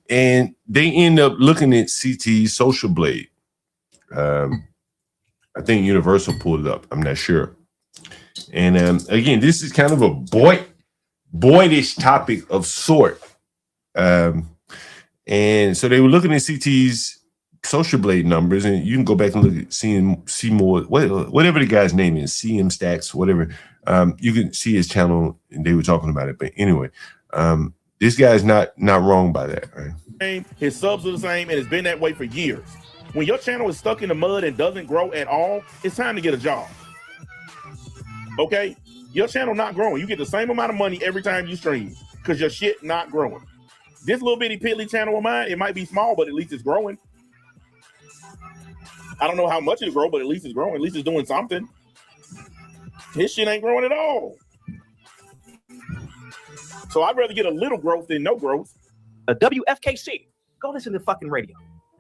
And they end up looking at CT's Social Blade. I think Universal pulled it up. I'm not sure. And again, this is kind of a boyish topic of sort. And so they were looking at CT's Social Blade numbers, and you can go back and look at Seymour, whatever the guy's name is, CM Stacks, whatever. You can see his channel, and they were talking about it. But anyway, this guy's not wrong by that, right? His subs are the same, and it's been that way for years. When your channel is stuck in the mud and doesn't grow at all, it's time to get a job. Okay? Your channel not growing. You get the same amount of money every time you stream because your shit not growing. This little bitty piddly channel of mine, it might be small, but at least it's growing. I don't know how much it'll grow, but at least it's growing. At least it's doing something. His shit ain't growing at all. So I'd rather get a little growth than no growth. A WFKC. Go listen to fucking radio.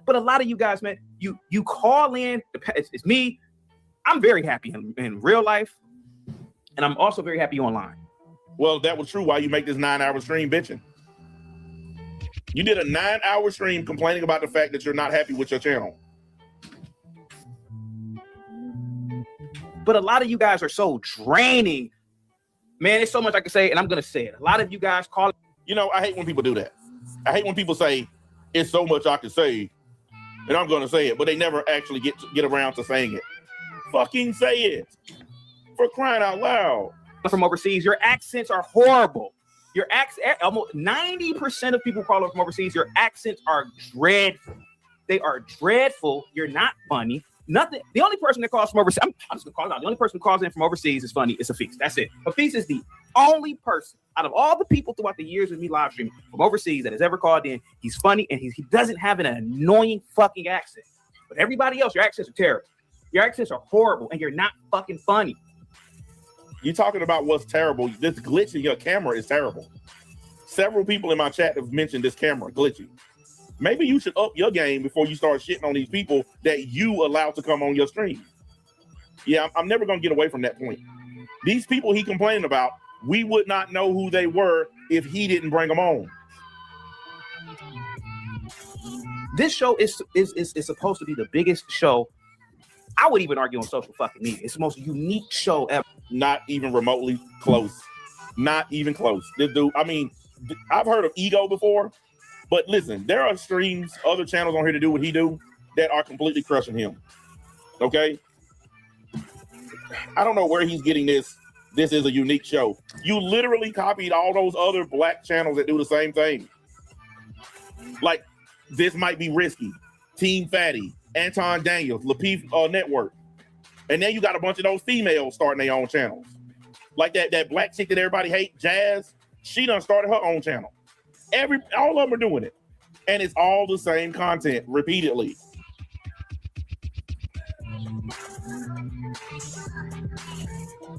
But a lot of you guys, man, you call in. It's me. I'm very happy in real life, and I'm also very happy online. Well, that was true. Why you make this 9-hour stream bitching? You did a 9-hour stream complaining about the fact that you're not happy with your channel. But a lot of you guys are so draining. Man, there's so much I can say, and I'm going to say it. A lot of you guys call it. You know, I hate when people do that. I hate when people say, it's so much I can say, and I'm going to say it, but they never actually get around to saying it. Fucking say it. For crying out loud. From overseas, your accents are horrible. Your accent, almost 90% of people call from overseas, your accents are dreadful. They are dreadful. You're not funny. Nothing. The only person that calls from overseas, I'm just gonna call it out. The only person who calls in from overseas is funny. It's Hafiz. That's it. Hafiz is the only person out of all the people throughout the years of me live streaming from overseas that has ever called in. He's funny and he doesn't have an annoying fucking accent. But everybody else, your accents are terrible. Your accents are horrible, and you're not fucking funny. You're talking about what's terrible. This glitch in your camera is terrible. Several people in my chat have mentioned this camera glitchy. Maybe you should up your game before you start shitting on these people that you allow to come on your stream. Yeah, I'm never going to get away from that point. These people he complaining about, we would not know who they were if he didn't bring them on. This show is supposed to be the biggest show. I would even argue on social fucking media. It's the most unique show ever. Not even remotely close. Not even close. This dude, I mean, I've heard of Ego before, but listen, there are streams, other channels on here to do what he do that are completely crushing him. Okay? I don't know where he's getting this. This is a unique show. You literally copied all those other black channels that do the same thing. Like, this might be risky. Team Fatty, Anton Daniels, Lapeef Network. And then you got a bunch of those females starting their own channels. Like that black chick that everybody hates, Jazz, she done started her own channel. All of them are doing it. And it's all the same content repeatedly.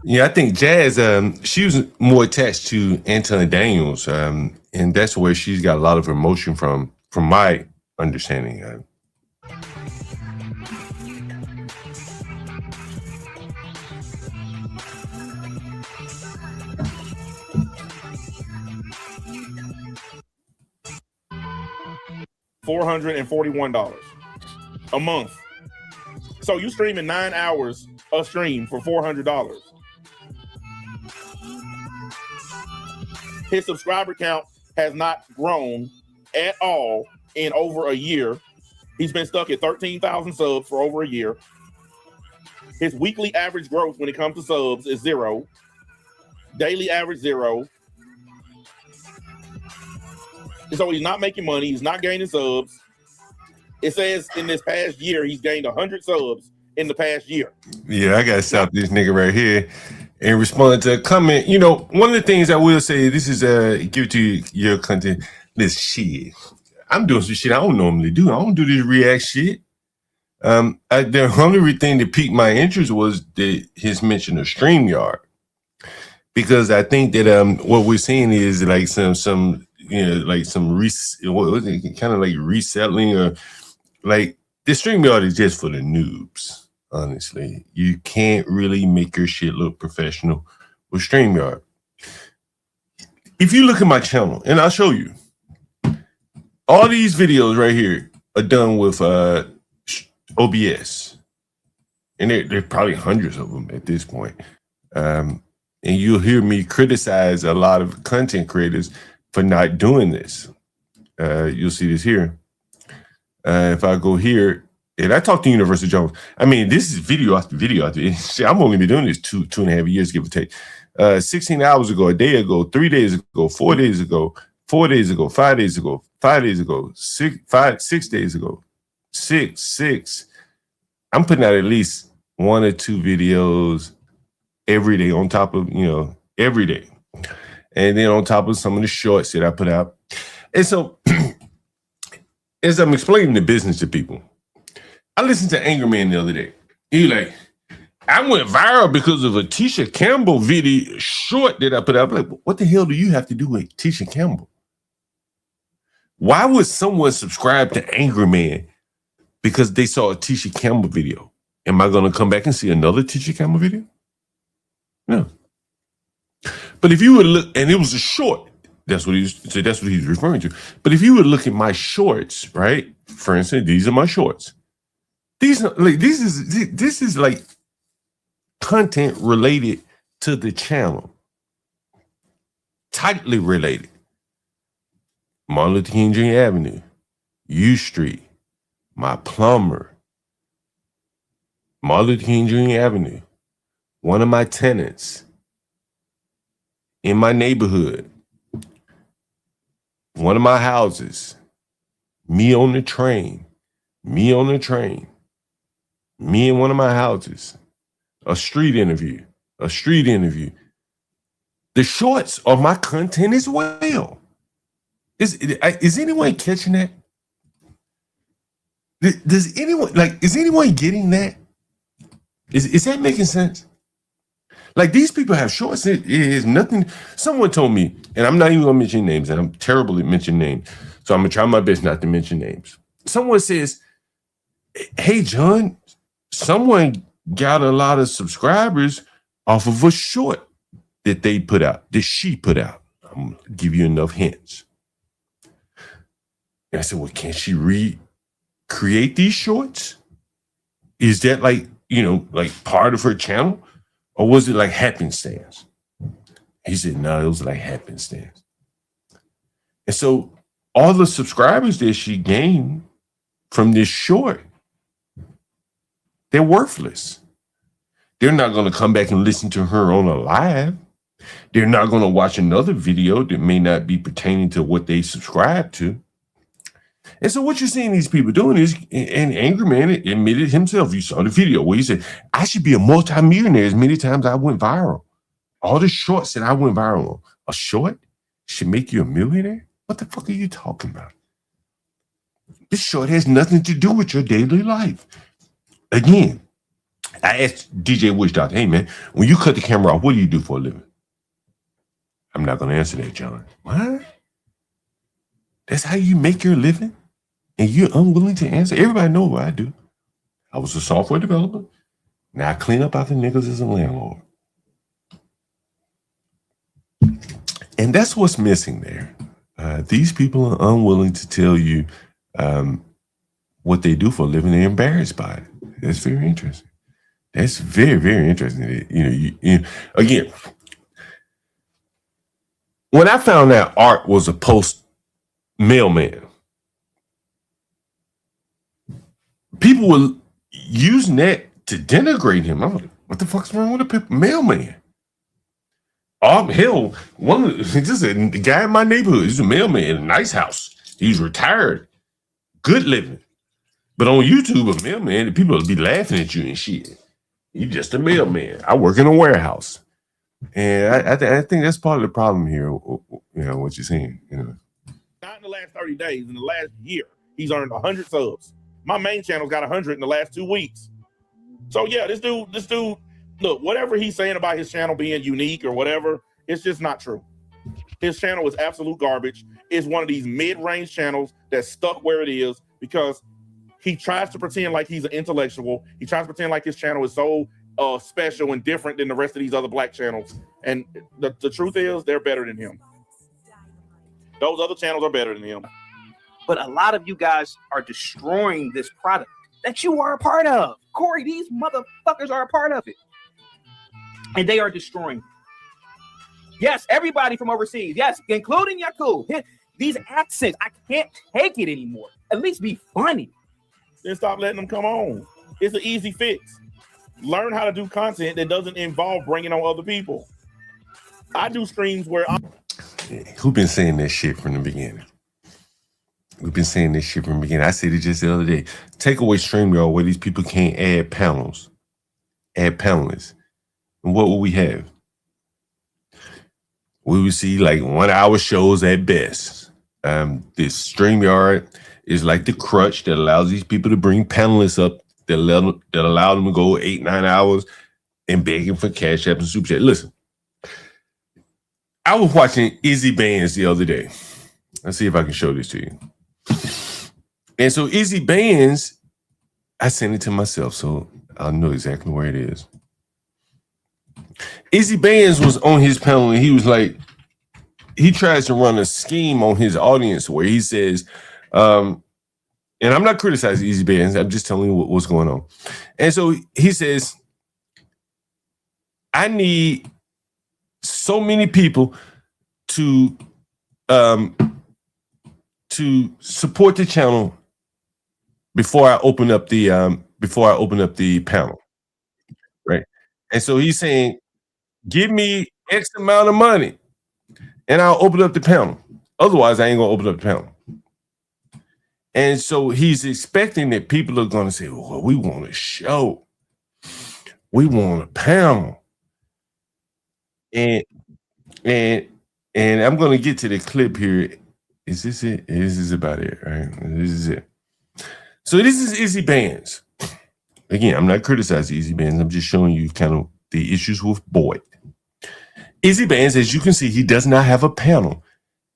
Yeah, I think Jazz, she was more attached to Anton Daniels, and that's where she's got a lot of her emotion from my understanding. $441 a month. So you streaming 9 hours a stream for $400. His subscriber count has not grown at all in over a year. He's been stuck at 13,000 subs for over a year. His weekly average growth when it comes to subs is 0. Daily average 0. So he's not making money. He's not gaining subs. It says in this past year, he's gained 100 subs in the past year. Yeah, I got to stop this nigga right here and respond to a comment. You know, one of the things I will say, this is give to your content. This shit. I'm doing some shit I don't normally do. I don't do this react shit. The only thing that piqued my interest was his mention of StreamYard. Because I think that what we're seeing is like some you know, like some kind of like resettling, or like the StreamYard is just for the noobs. Honestly, you can't really make your shit look professional with StreamYard. If you look at my channel, and I'll show you, all these videos right here are done with OBS, and there are probably hundreds of them at this point. And you'll hear me criticize a lot of content creators for not doing this. You'll see this here. If I go here, and I talk to Universal Jones. I mean, this is video after video after video. Shit, I'm only been doing this 2.5 years, give or take. 16 hours ago, a day ago, 3 days ago, 4 days ago, 4 days ago, 5 days ago, 5 days ago, 6 days ago, six. I'm putting out at least 1 or 2 videos every day on top of, every day. And then on top of some of the shorts that I put out. And so as I'm explaining the business to people, I listened to Angry Man the other day. He like, I went viral because of a Tisha Campbell video short that I put out. I'm like, what the hell do you have to do with Tisha Campbell? Why would someone subscribe to Angry Man because they saw a Tisha Campbell video? Am I going to come back and see another Tisha Campbell video? No. But if you would look, and it was a short, that's what he's referring to. But if you would look at my shorts, right? For instance, these are my shorts. This is like content related to the channel. Tightly related. Martin Luther King Jr. Avenue, U Street, my plumber, Martin Luther King Jr. Avenue, one of my tenants in my neighborhood, one of my houses, me on the train, me in one of my houses, a street interview. The shorts are my content as well. Is anyone catching that? Is anyone getting that? Is that making sense? Like these people have shorts. It is nothing. Someone told me, and I'm not even gonna mention names, and I'm terrible at mentioning names. So I'm gonna try my best not to mention names. Someone says, "Hey, John, someone got a lot of subscribers off of a short that they put out, that she put out." I'm gonna give you enough hints. And I said, "Well, can she recreate these shorts? Is that like, like part of her channel? Or was it like happenstance?" He said, "No, it was like happenstance." And so all the subscribers that she gained from this short, they're worthless. They're not going to come back and listen to her on a live. They're not going to watch another video that may not be pertaining to what they subscribe to. And so what you're seeing these people doing is, and Angry Man admitted himself, you saw the video where he said, "I should be a multimillionaire as many times I went viral." All the shorts that I went viral on, a short should make you a millionaire? What the fuck are you talking about? This short has nothing to do with your daily life. Again, I asked DJ Witch Doctor, "Hey man, when you cut the camera off, what do you do for a living?" I'm not going to answer that, John. What? That's how you make your living? And you're unwilling to answer? Everybody knows what I do. I was a software developer. Now I clean up after niggas as a landlord. And that's what's missing there. These people are unwilling to tell you what they do for a living. They're embarrassed by it. That's very interesting. That's very, very interesting. Again, when I found out Art was a post mailman, people were using that to denigrate him. I'm like, what the fuck's wrong with a mailman? Hell, just a guy in my neighborhood. He's a mailman in a nice house. He's retired, good living. But on YouTube, a mailman, people will be laughing at you and shit. You just a mailman. I work in a warehouse. And I think that's part of the problem here, what you're saying. Not in the last 30 days. In the last year, he's earned 100 subs. My main channel's got 100 in the last 2 weeks. So yeah, this dude, look, whatever he's saying about his channel being unique or whatever, it's just not true. His channel is absolute garbage. It's one of these mid-range channels that's stuck where it is because he tries to pretend like he's an intellectual. He tries to pretend like his channel is so special and different than the rest of these other black channels. And the truth is, they're better than him. Those other channels are better than him. But a lot of you guys are destroying this product that you are a part of. Corey, these motherfuckers are a part of it. And they are destroying it. Yes, everybody from overseas. Yes, including Yaku. These accents, I can't take it anymore. At least be funny. Then stop letting them come on. It's an easy fix. Learn how to do content that doesn't involve bringing on other people. I do streams where Who been saying that shit from the beginning? We've been saying this shit from the beginning. I said it just the other day. Take away StreamYard where these people can't add panels, add panelists. And what will we have? We would see like 1 hour shows at best. This StreamYard is like the crutch that allows these people to bring panelists up that allow them to go 8-9 hours and begging for Cash App and Super Chat. Listen, I was watching Izzy Bands the other day. Let's see if I can show this to you. And so Izzy Bands, I sent it to myself, so I'll know exactly where it is. Izzy Bands was on his panel, and he was like, he tries to run a scheme on his audience where he says, and I'm not criticizing Izzy Bands, I'm just telling you what's going on. And so he says, I need so many people to support the channel before I open up the panel, right? And so he's saying, give me X amount of money, and I'll open up the panel. Otherwise, I ain't gonna open up the panel. And so he's expecting that people are gonna say, "Well, we want a show, we want a panel," and I'm gonna get to the clip here. Is this it? This is about it, right? This is it. So this is Izzy Bands. Again, I'm not criticizing Izzy Bands. I'm just showing you kind of the issues with Boyd. Izzy Bands, as you can see, he does not have a panel,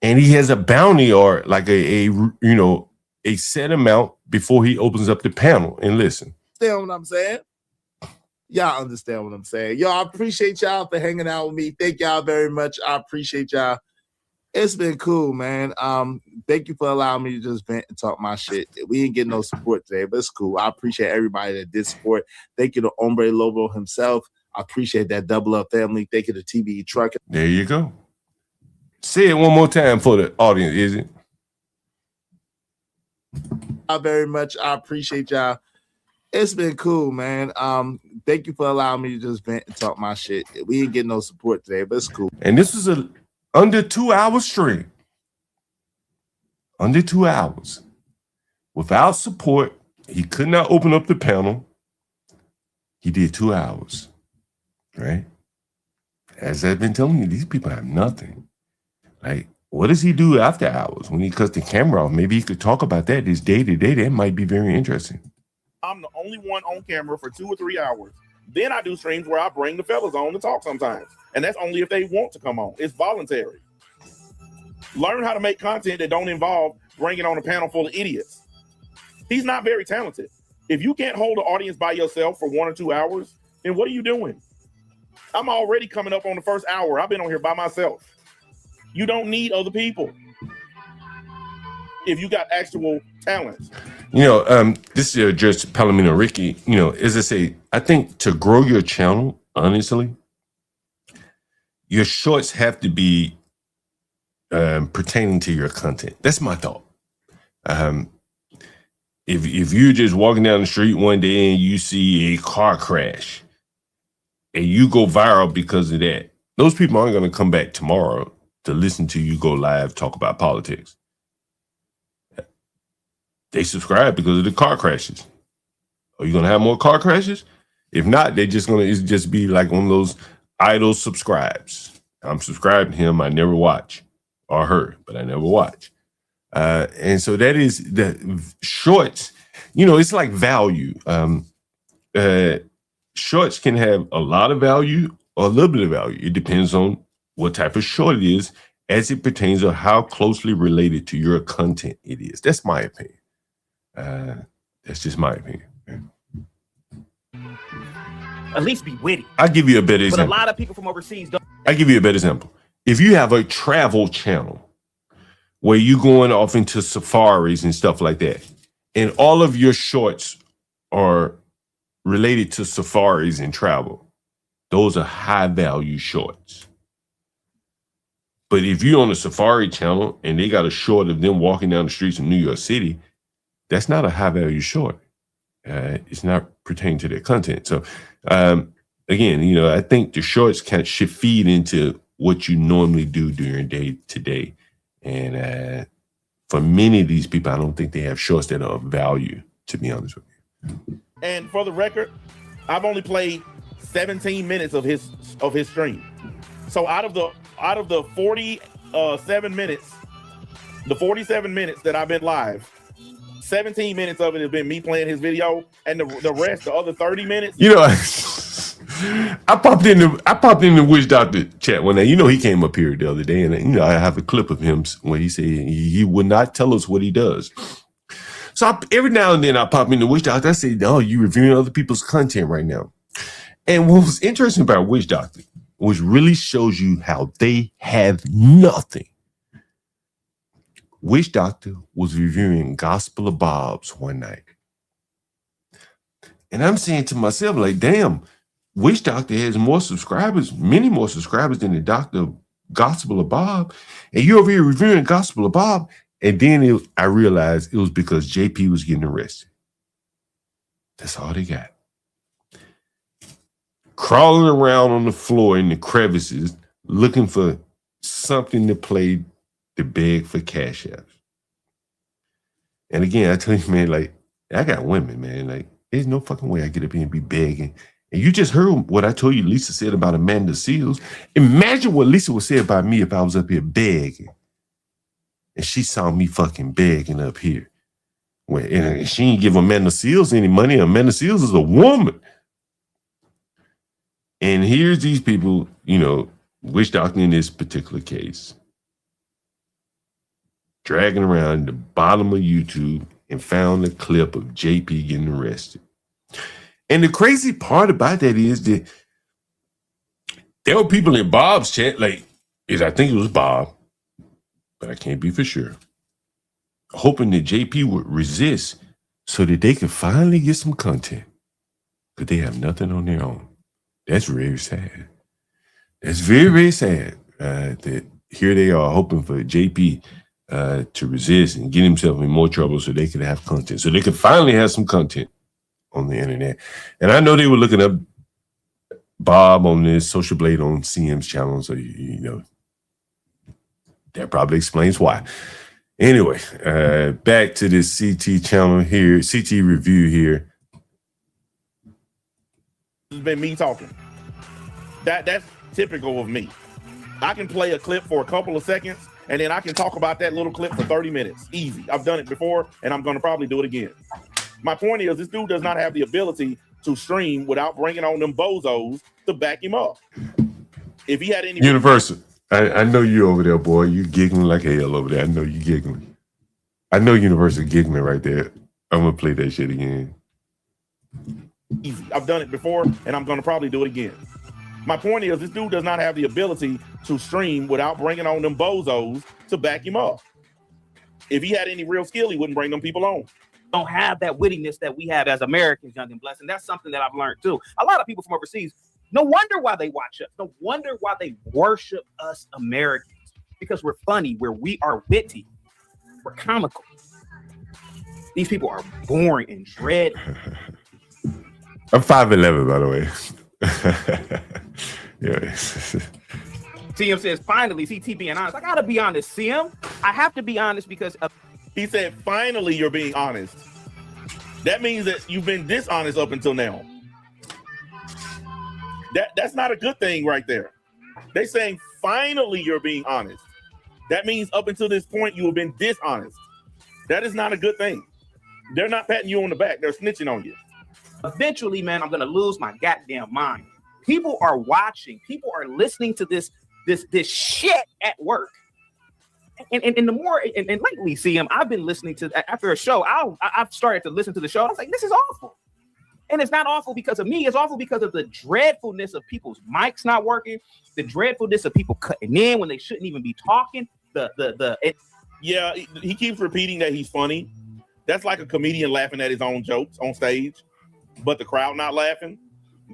and he has a bounty or like a set amount before he opens up the panel and listen. Understand what I'm saying? Y'all understand what I'm saying? Y'all, I appreciate y'all for hanging out with me. Thank y'all very much. I appreciate y'all. It's been cool, man. Thank you for allowing me to just vent and talk my shit. We didn't get no support today, but it's cool. I appreciate everybody that did support. Thank you to Hombre Lobo himself. I appreciate that Double Up family. Thank you to TBE Truck. There you go. Say it one more time for the audience, is it? Very much. I appreciate y'all. It's been cool, man. Thank you for allowing me to just vent and talk my shit. We didn't get no support today, but it's cool. And this was a under 2 hour stream. Under 2 hours. Without support, he could not open up the panel. He did 2 hours. Right? As I've been telling you, these people have nothing. Like, what does he do after hours when he cuts the camera off? Maybe he could talk about that his day to day. That might be very interesting. I'm the only one on camera for 2 or 3 hours. Then I do streams where I bring the fellas on to talk sometimes. And that's only if they want to come on. It's voluntary. Learn how to make content that don't involve bringing on a panel full of idiots. He's not very talented. If you can't hold the audience by yourself for 1 or 2 hours, then what are you doing? I'm already coming up on the first hour. I've been on here by myself. You don't need other people if you got actual talent. You know, this is just Palomino Ricky. You know, as I say, I think to grow your channel, honestly, your shorts have to be pertaining to your content. That's my thought. If you're just walking down the street one day and you see a car crash and you go viral because of that, those people aren't going to come back tomorrow to listen to you go live talk about politics. They subscribe because of the car crashes. Are you going to have more car crashes? If not, they're just going to just be like one of those idle subscribes. I'm subscribed to him. I never watch, or her, but I never watch. And so that is the shorts. You know, it's like value. Shorts can have a lot of value or a little bit of value. It depends on what type of short it is as it pertains to how closely related to your content it is. That's my opinion. That's just my opinion. At least be witty. I'll give you a better But example. a lot of people from overseas don't. I'll give you a better example. If you have a travel channel where you're going off into safaris and stuff like that, and all of your shorts are related to safaris and travel, those are high value shorts. But if you're on a safari channel and they got a short of them walking down the streets of New York City, that's not a high value short. It's not pertaining to their content. So again, you know, I think the shorts should feed into what you normally do during day to day. And for many of these people, I don't think they have shorts that are of value, to be honest with you. And for the record, I've only played 17 minutes of his stream. So out of the 47 minutes, the 47 minutes that I've been live, 17 minutes of it has been me playing his video, and the rest, the other 30 minutes. You know, I popped in the Witch Doctor chat one day. You know, he came up here the other day, and you know, I have a clip of him when he said he would not tell us what he does. So every now and then I pop in the Witch Doctor. I say, "Oh, you reviewing other people's content right now?" And what was interesting about Witch Doctor, which really shows you how they have nothing. Witch Doctor was reviewing Gospel of Bob's one night. And I'm saying to myself, like, damn, Witch Doctor has more subscribers, many more subscribers than the Doctor Gospel of Bob. And you're over here reviewing Gospel of Bob. And then I realized it was because JP was getting arrested. That's all they got. Crawling around on the floor in the crevices, looking for something to play to beg for cash apps. And again, I tell you, man, like, I got women, man. Like, there's no fucking way I get up here and be begging. And you just heard what I told you Lisa said about Amanda Seals. Imagine what Lisa would say about me if I was up here begging. And she saw me fucking begging up here. And she didn't give Amanda Seals any money. Amanda Seals is a woman. And here's these people, you know, witch doctor in this particular case, dragging around the bottom of YouTube and found a clip of JP getting arrested. And the crazy part about that is that there were people in Bob's chat, I think it was Bob, but I can't be for sure, hoping that JP would resist so that they could finally get some content, because they have nothing on their own. That's very sad. That's very, very sad that here they are hoping for JP to resist and get himself in more trouble so they could have content, so they could finally have some content on the internet. And I know they were looking up Bob on this Social Blade on CM's channel, so you know that probably explains why. Anyway, back to this CT channel here, CT review here. This has been me talking. That's typical of me. I can play a clip for a couple of seconds, and then I can talk about that little clip for 30 minutes. Easy. I've done it before, and I'm going to probably do it again. My point is, this dude does not have the ability to stream without bringing on them bozos to back him up. If he had any... Universal, I know you over there, boy. You giggling like hell over there. I know you giggling. I know Universal giggling right there. I'm going to play that shit again. Easy. I've done it before, and I'm going to probably do it again. My point is, this dude does not have the ability to stream without bringing on them bozos to back him up. If he had any real skill, he wouldn't bring them people on. Don't have that wittiness that we have as Americans, Young and Blessed. And that's something that I've learned too. A lot of people from overseas, no wonder why they watch us. No wonder why they worship us Americans. Because we're funny, we are witty, we're comical. These people are boring and dread. I'm 5'11", by the way. Yeah. CM says, finally, CT being honest. I gotta be honest, CM. I have to be honest because he said, finally, you're being honest. That means that you've been dishonest up until now. That's not a good thing right there. They're saying, finally, you're being honest. That means up until this point, you have been dishonest. That is not a good thing. They're not patting you on the back. They're snitching on you. Eventually, man, I'm gonna lose my goddamn mind. People are watching. People are listening to this shit at work. And the more and lately, CM, I've been listening to after a show. I've started to listen to the show. I was like, this is awful. And it's not awful because of me. It's awful because of the dreadfulness of people's mics not working, the dreadfulness of people cutting in when they shouldn't even be talking. Yeah, he keeps repeating that he's funny. That's like a comedian laughing at his own jokes on stage, but the crowd not laughing.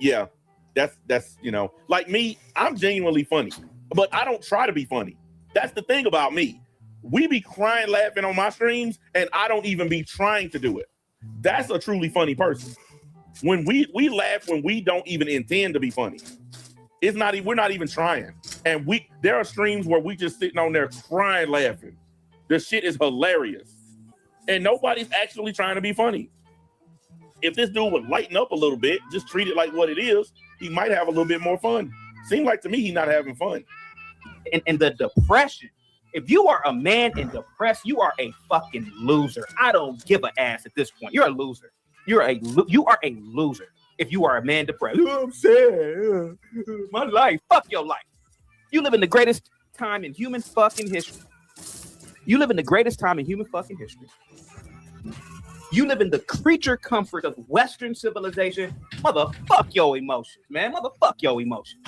Yeah, that's you know, like me, I'm genuinely funny, but I don't try to be funny. That's the thing about me. We be crying laughing on my streams, and I don't even be trying to do it. That's a truly funny person. When we laugh when we don't even intend to be funny. It's not we're not even trying. And there are streams where we just sitting on there crying laughing. The shit is hilarious. And nobody's actually trying to be funny. If this dude would lighten up a little bit, just treat it like what it is, he might have a little bit more fun. Seems like to me he's not having fun. And the depression. If you are a man and depressed, you are a fucking loser. I don't give a ass at this point. You're a loser. You are a loser. If you are a man depressed, oh, I'm sad. My life. Fuck your life. You live in the greatest time in human fucking history. You live in the greatest time in human fucking history. You live in the creature comfort of Western civilization. Motherfuck your emotions, man. Motherfuck your emotions.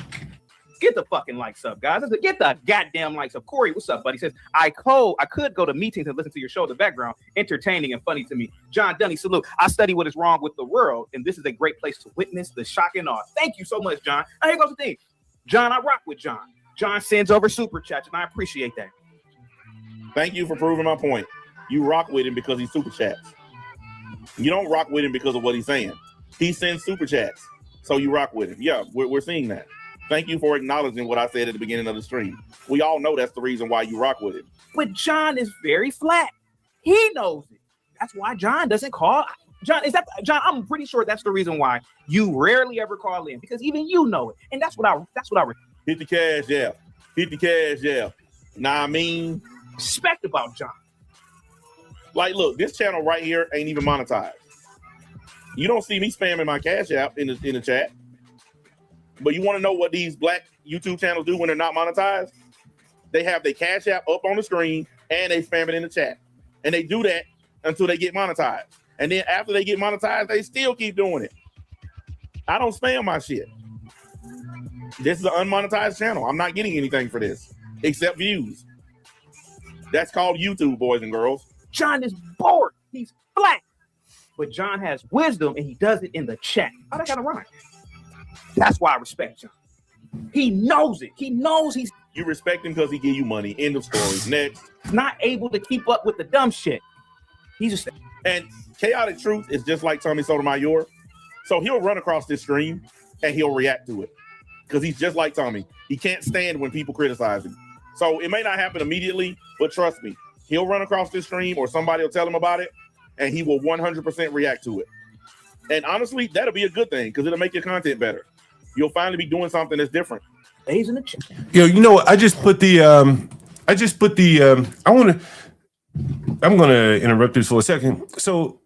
Get the fucking likes up, guys. Get the goddamn likes up. Corey, what's up, buddy? Says, I could go to meetings and listen to your show in the background. Entertaining and funny to me. John Dunny, salute. I study what is wrong with the world, and this is a great place to witness the shock and awe. Thank you so much, John. Now, here goes the thing. John, I rock with John. John sends over super chats, and I appreciate that. Thank you for proving my point. You rock with him because he super chats. You don't rock with him because of what he's saying. He sends super chats, so you rock with him. Yeah, we're seeing that. Thank you for acknowledging what I said at the beginning of the stream. We all know that's the reason why you rock with him. But John is very flat. He knows it. That's why John doesn't call. John, I'm pretty sure that's the reason why you rarely ever call in, because even you know it. And that's what I hit the cash, yeah. Hit the cash, yeah. Nah, I mean, respect about John. Like, look, this channel right here ain't even monetized. You don't see me spamming my cash app in the chat. But you want to know what these black YouTube channels do when they're not monetized? They have their Cash App up on the screen and they spam it in the chat. And they do that until they get monetized. And then after they get monetized, they still keep doing it. I don't spam my shit. This is an unmonetized channel. I'm not getting anything for this except views. That's called YouTube, boys and girls. John is bored. He's black. But John has wisdom and he does it in the chat. How that gotta rhyme? That's why I respect John. He knows it. He knows he's You respect him because he give you money. End of story. Next. not able to keep up with the dumb shit. He's just And Chaotic Truth is just like Tommy Sotomayor. So he'll run across this stream and he'll react to it. Because he's just like Tommy. He can't stand when people criticize him. So it may not happen immediately, but trust me, he'll run across this stream or somebody will tell him about it and he will 100% react to it. And honestly, that'll be a good thing because it'll make your content better. You'll finally be doing something that's different. stays in the chat. Yo, you know what? I'm gonna interrupt this for a second. So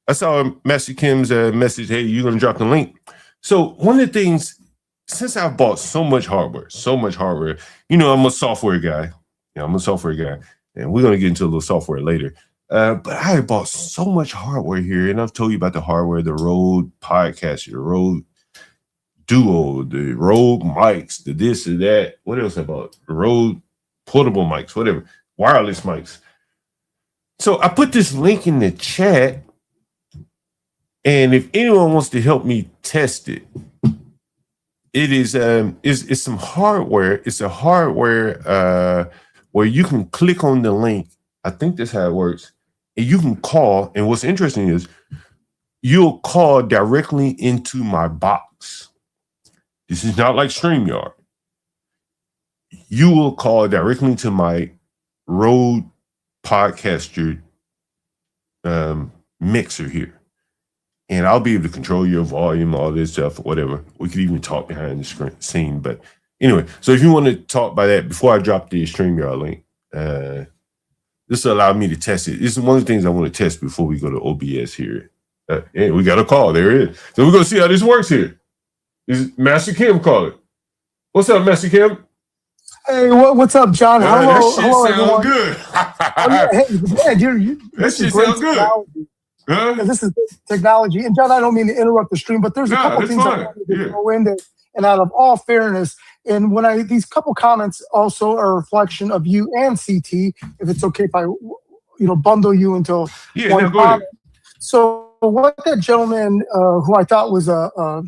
I saw Master Kim's message, hey, you're gonna drop the link. So one of the things, since I've bought so much hardware, you know, I'm a software guy. Yeah, I'm a software guy. And we're gonna get into a little software later. But I bought so much hardware here, and I've told you about the hardware, the Rode Podcaster, the Rode Duo, the Rode mics, the this and that. What else about? The Rode portable mics, whatever, wireless mics. So I put this link in the chat, and if anyone wants to help me test it, it is it's some hardware. It's a hardware where you can click on the link. I think that's how it works. And you can call. And what's interesting is you'll call directly into my box. This is not like StreamYard. You will call directly to my Rode Podcaster mixer here. And I'll be able to control your volume, all this stuff, whatever. We could even talk behind the scene. But anyway, so if you want to talk by that, before I drop the StreamYard link, this will allow me to test it. This is one of the things I want to test before we go to OBS here. Hey, we got a call. There it is. So we're going to see how this works here. Is Master Kim calling? What's up, Master Kim? Hey, what's up, John? That Hello, shit hello, sound everyone. good. Hey, man, That shit sound good. Huh? This is technology. And John, I don't mean to interrupt the stream, but there's a couple that's things fine. I wanted to Yeah. go into. And out of all fairness, and when these couple comments also are a reflection of you and CT, if it's okay if I, bundle you into one Go ahead. comment. So what that gentleman, who I thought was a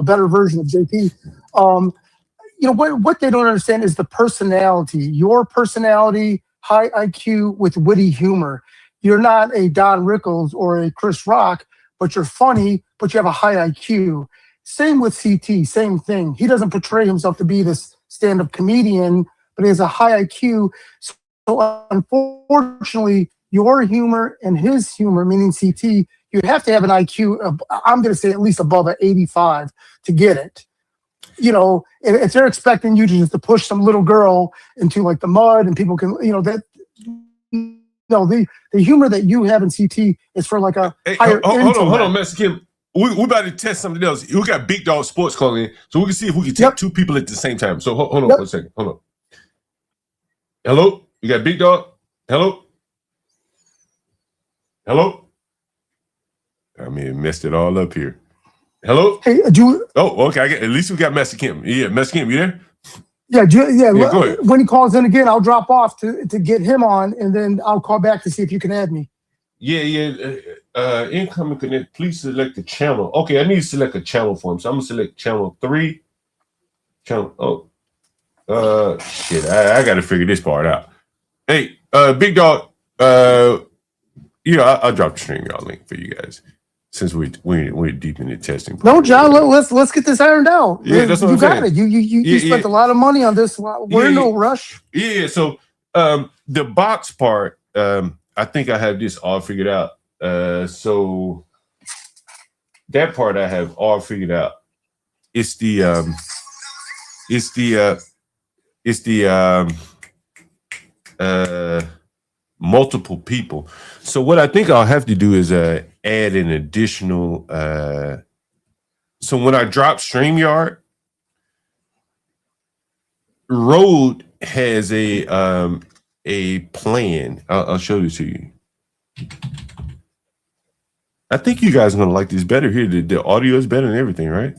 better version of JP, what they don't understand is the personality. Your personality, high IQ with witty humor. You're not a Don Rickles or a Chris Rock, but you're funny, but you have a high IQ. Same with CT, same thing. He doesn't portray himself to be this stand-up comedian, but he has a high IQ. So unfortunately, your humor and his humor, meaning CT, you have to have an IQ of, I'm going to say at least above an 85 to get it. If they're expecting you to push some little girl into like the mud and people can, the humor that you have in CT is for like a higher hold on, Master Kim. We about to test something else. We got Big Dog Sports calling in, so we can see if we can take two people at the same time. So hold on for a second. Hold on. Hello? You got Big Dog? Hello? I mean, messed it all up here. Hello? Hey, okay. At least we got Master Kim. Yeah, Master Kim, you there? Yeah, go ahead. When he calls in again, I'll drop off to get him on, and then I'll call back to see if you can add me. Incoming connect. Please select the channel. Okay, I need to select a channel for him, so I'm gonna select channel 3. Shit, I got to figure this part out. Hey, Big Dog. I'll drop the StreamYard link for you guys since we're deep in the testing. No, John, let's get this ironed out. Yeah, that's what you I'm got saying. it. You spent a lot of money on this. We're in no rush. Yeah. So the box part, I think I have this all figured out. So that part I have all figured out. It's the multiple people. So what I think I'll have to do is add an additional So when I drop StreamYard, Rode has a plan. I'll show this to you. I think you guys are gonna like this better here. The audio is better than everything, right?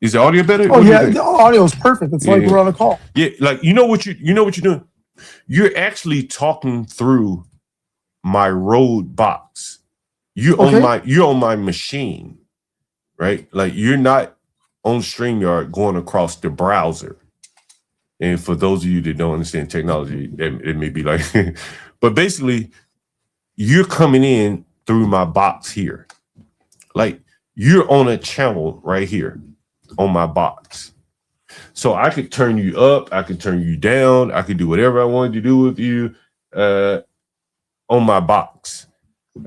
Is the audio better? Oh yeah, the audio is perfect. It's like we're on a call. Yeah, like you know what you're doing. You're actually talking through my Rode box. You're on my machine, right? Like you're not on StreamYard going across the browser. And for those of you that don't understand technology, it may be like, but basically, you're coming in through my box here. Like you're on a channel right here on my box. So I could turn you up, I could turn you down, I could do whatever I wanted to do with you on my box,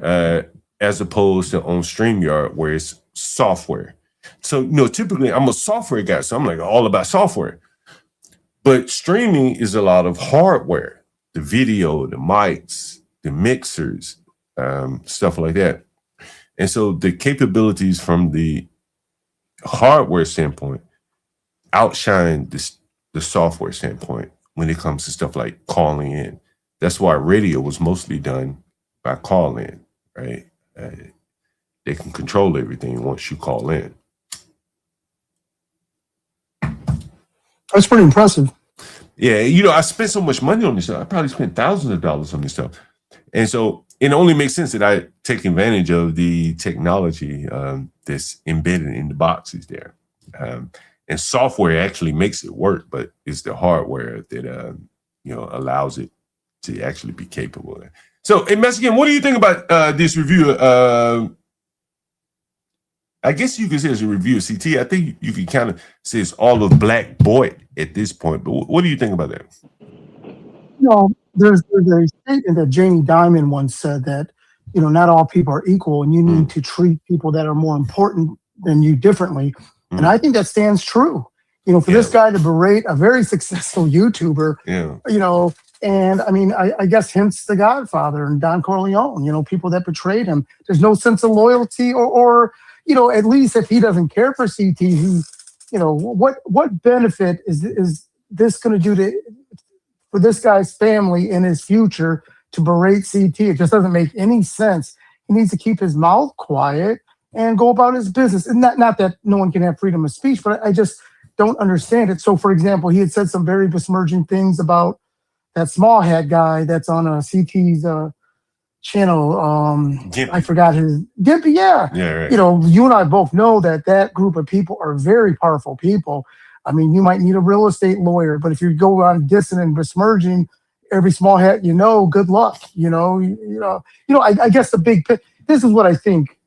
as opposed to on StreamYard where it's software. So, typically I'm a software guy, so I'm like all about software. But streaming is a lot of hardware, the video, the mics, the mixers, stuff like that. And so the capabilities from the hardware standpoint outshine the software standpoint when it comes to stuff like calling in. That's why radio was mostly done by call in, right? They can control everything once you call in. That's pretty impressive. Yeah, I spent so much money on this stuff. I probably spent thousands of dollars on this stuff. And so it only makes sense that I take advantage of the technology that's embedded in the boxes there. And software actually makes it work, but it's the hardware that allows it to actually be capable. So, hey, Mexican, what do you think about this review? I guess you could say it's a review of CT. I think you can kind of say it's all of Black Boy at this point. But what do you think about that? There's a statement that Jamie Dimon once said that, not all people are equal and you need to treat people that are more important than you differently. And I think that stands true. For this guy to berate a very successful YouTuber, and I mean, I guess hence The Godfather and Don Corleone, people that betrayed him. There's no sense of loyalty or at least if he doesn't care for CT, what benefit is this going to do for this guy's family in his future to berate CT? It just doesn't make any sense. He needs to keep his mouth quiet and go about his business. And not that no one can have freedom of speech, but I just don't understand it. So, for example, he had said some very besmirching things about that small hat guy that's on CT's channel. Gimpy. I forgot his Gimpy. Yeah. Right. You and I both know that group of people are very powerful people. I mean, you might need a real estate lawyer, but if you go around dissing and besmirching every small hat, good luck. I guess this is what I think,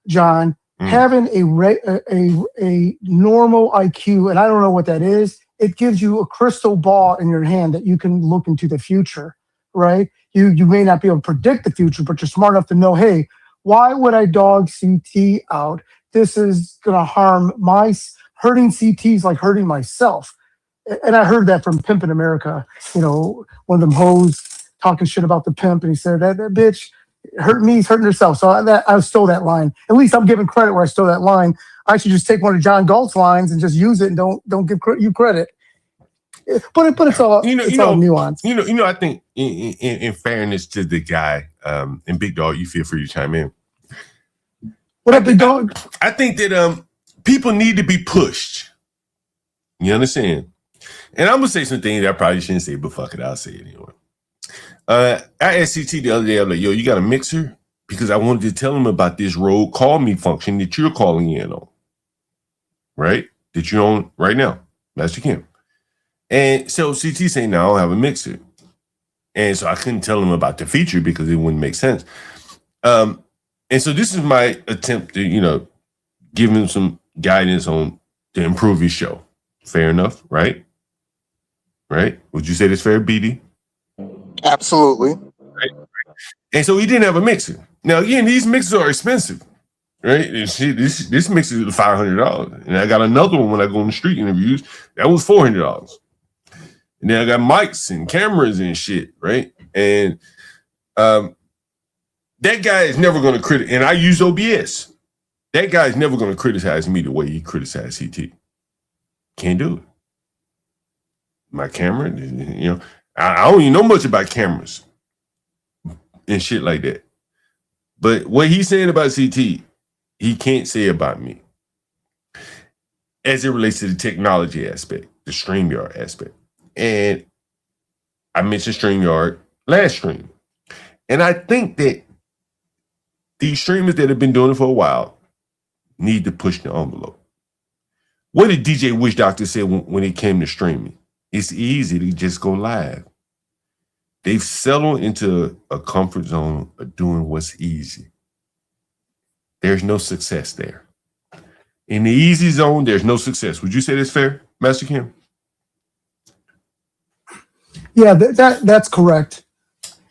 John. Having a normal IQ, and I don't know what that is. It gives you a crystal ball in your hand that you can look into the future, right? You may not be able to predict the future, but you're smart enough to know, hey, why would I dog CT out? This is going to hurting CTs like hurting myself. And I heard that from Pimp in America, one of them hoes talking shit about the pimp. And he said, that bitch hurt me, he's hurting herself. So I stole that line. At least I'm giving credit where I stole that line. I should just take one of John Galt's lines and just use it and don't give you credit. But it's all all nuance. I think in fairness to the guy, and Big Dog, you feel free to chime in. What up, Big Dog? I think that people need to be pushed. You understand? And I'm gonna say some things that I probably shouldn't say, but fuck it, I'll say it anyway. I asked CT the other day, I'm like, yo, you got a mixer? Because I wanted to tell him about this Rode call me function that you're calling in on. Right? That you're on right now. Master Kim. And so CT saying, no, I don't have a mixer. And so I couldn't tell him about the feature because it wouldn't make sense. And so this is my attempt to, give him some guidance on to improve his show. Fair enough, right? Right? Would you say that's fair, BD? Absolutely. Right. And so he didn't have a mixer. Now, again, these mixers are expensive, right? This mixer is $500. And I got another one when I go on the street interviews. That was $400. And then I got mics and cameras and shit, right? And that guy is never going to critic. And I use OBS. That guy's never going to criticize me the way he criticized CT. Can't do it. My camera, you know, I don't even know much about cameras and shit like that. But what he's saying about CT, he can't say about me as it relates to the technology aspect, the StreamYard aspect. And I mentioned StreamYard last stream. And I think that these streamers that have been doing it for a while need to push the envelope. What did DJ Wish Doctor say when it came to streaming? It's easy to just go live. They've settled into a comfort zone of doing what's easy. There's no success there. In the easy zone, there's no success. Would you say that's fair, Master Kim? Yeah, that's correct.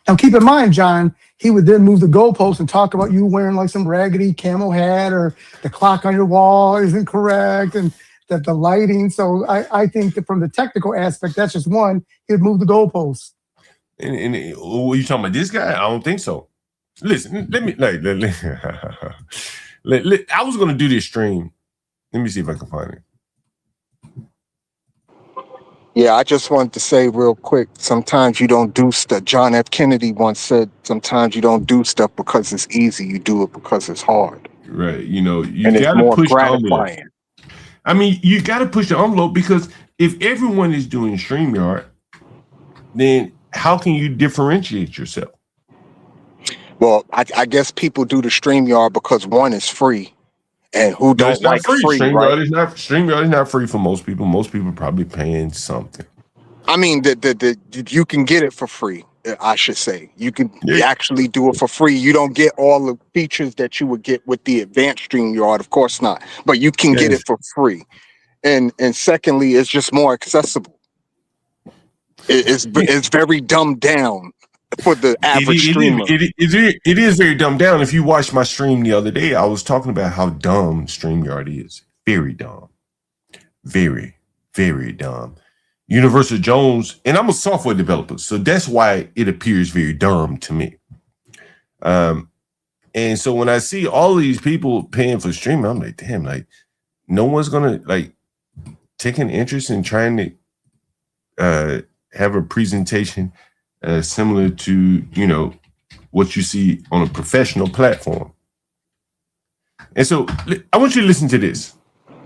Now, keep in mind, John, he would then move the goalpost and talk about you wearing like some raggedy camo hat or the clock on your wall isn't correct and that the lighting. So I think that from the technical aspect, that's just one. He would move the goalposts. And what are you talking about? This guy? I don't think so. Listen, let me I was going to do this stream. Let me see if I can find it. Yeah, I just wanted to say real quick, sometimes you don't do stuff. John F. Kennedy once said, sometimes you don't do stuff because it's easy. You do it because it's hard. Right. You know, you And it's got to more push the envelope. gratifying. I mean, you got to push the envelope because if everyone is doing StreamYard, then how can you differentiate yourself? Well, I guess people do the StreamYard because one is free. And who No, don't it's not like free. free, StreamYard right? StreamYard is not free for most people. Most people probably paying something. I mean, you can get it for free, I should say. You can actually do it for free. You don't get all the features that you would get with the advanced StreamYard, of course not. But you can get it for free. And secondly, it's just more accessible. It's very dumbed down for the average streamer. It is very dumbed down. If you watched my stream the other day, I was talking about how dumb StreamYard is. Very dumb. Very, very dumb. Universal Jones, and I'm a software developer, so that's why it appears very dumb to me. And so when I see all these people paying for streaming, I'm like, damn, like no one's gonna like take an interest in trying to have a presentation similar to, you know, what you see on a professional platform. And so I want you to listen to this.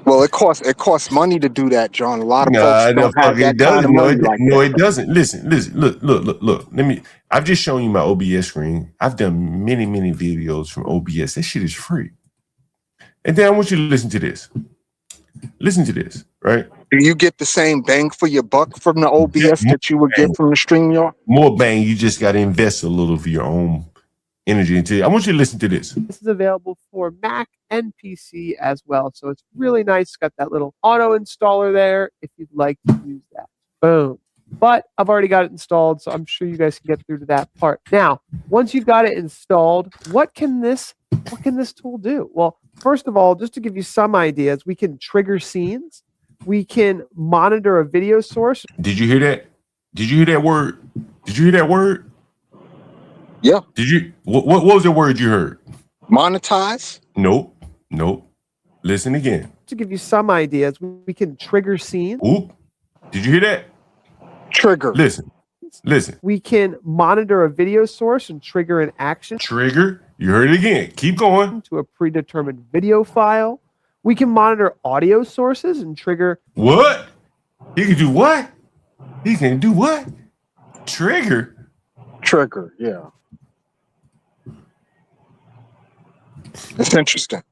Well, it costs money to do that, John. A lot of folks don't have that kind of money like that. No, it doesn't. Listen, look. I've just shown you my OBS screen. I've done many videos from OBS. That shit is free. And then I want you to listen to this. Listen to this, right? Do you get the same bang for your buck from the OBS that you would get from the StreamYard? More bang. You just got to invest a little of your own energy into it. I want you to listen to this. This is available for Mac and PC as well. So it's really nice. It's got that little auto installer there if you'd like to use that. Boom. But I've already got it installed, so I'm sure you guys can get through to that part. Now, once you've got it installed, what can this tool do? Well, first of all, just to give you some ideas, we can trigger scenes. We can monitor a video source. Did you hear that? Did you hear that word? Did you hear that word? Yeah. Did you? What was the word you heard? Monetize? Nope. Listen again. To give you some ideas, we can trigger scenes. Oop. Did you hear that? Trigger. Listen. We can monitor a video source and trigger an action. Trigger. You heard it again. Keep going. To a predetermined video file. We can monitor audio sources and trigger. What? He can do what? He can do what? Trigger. Yeah. It's interesting.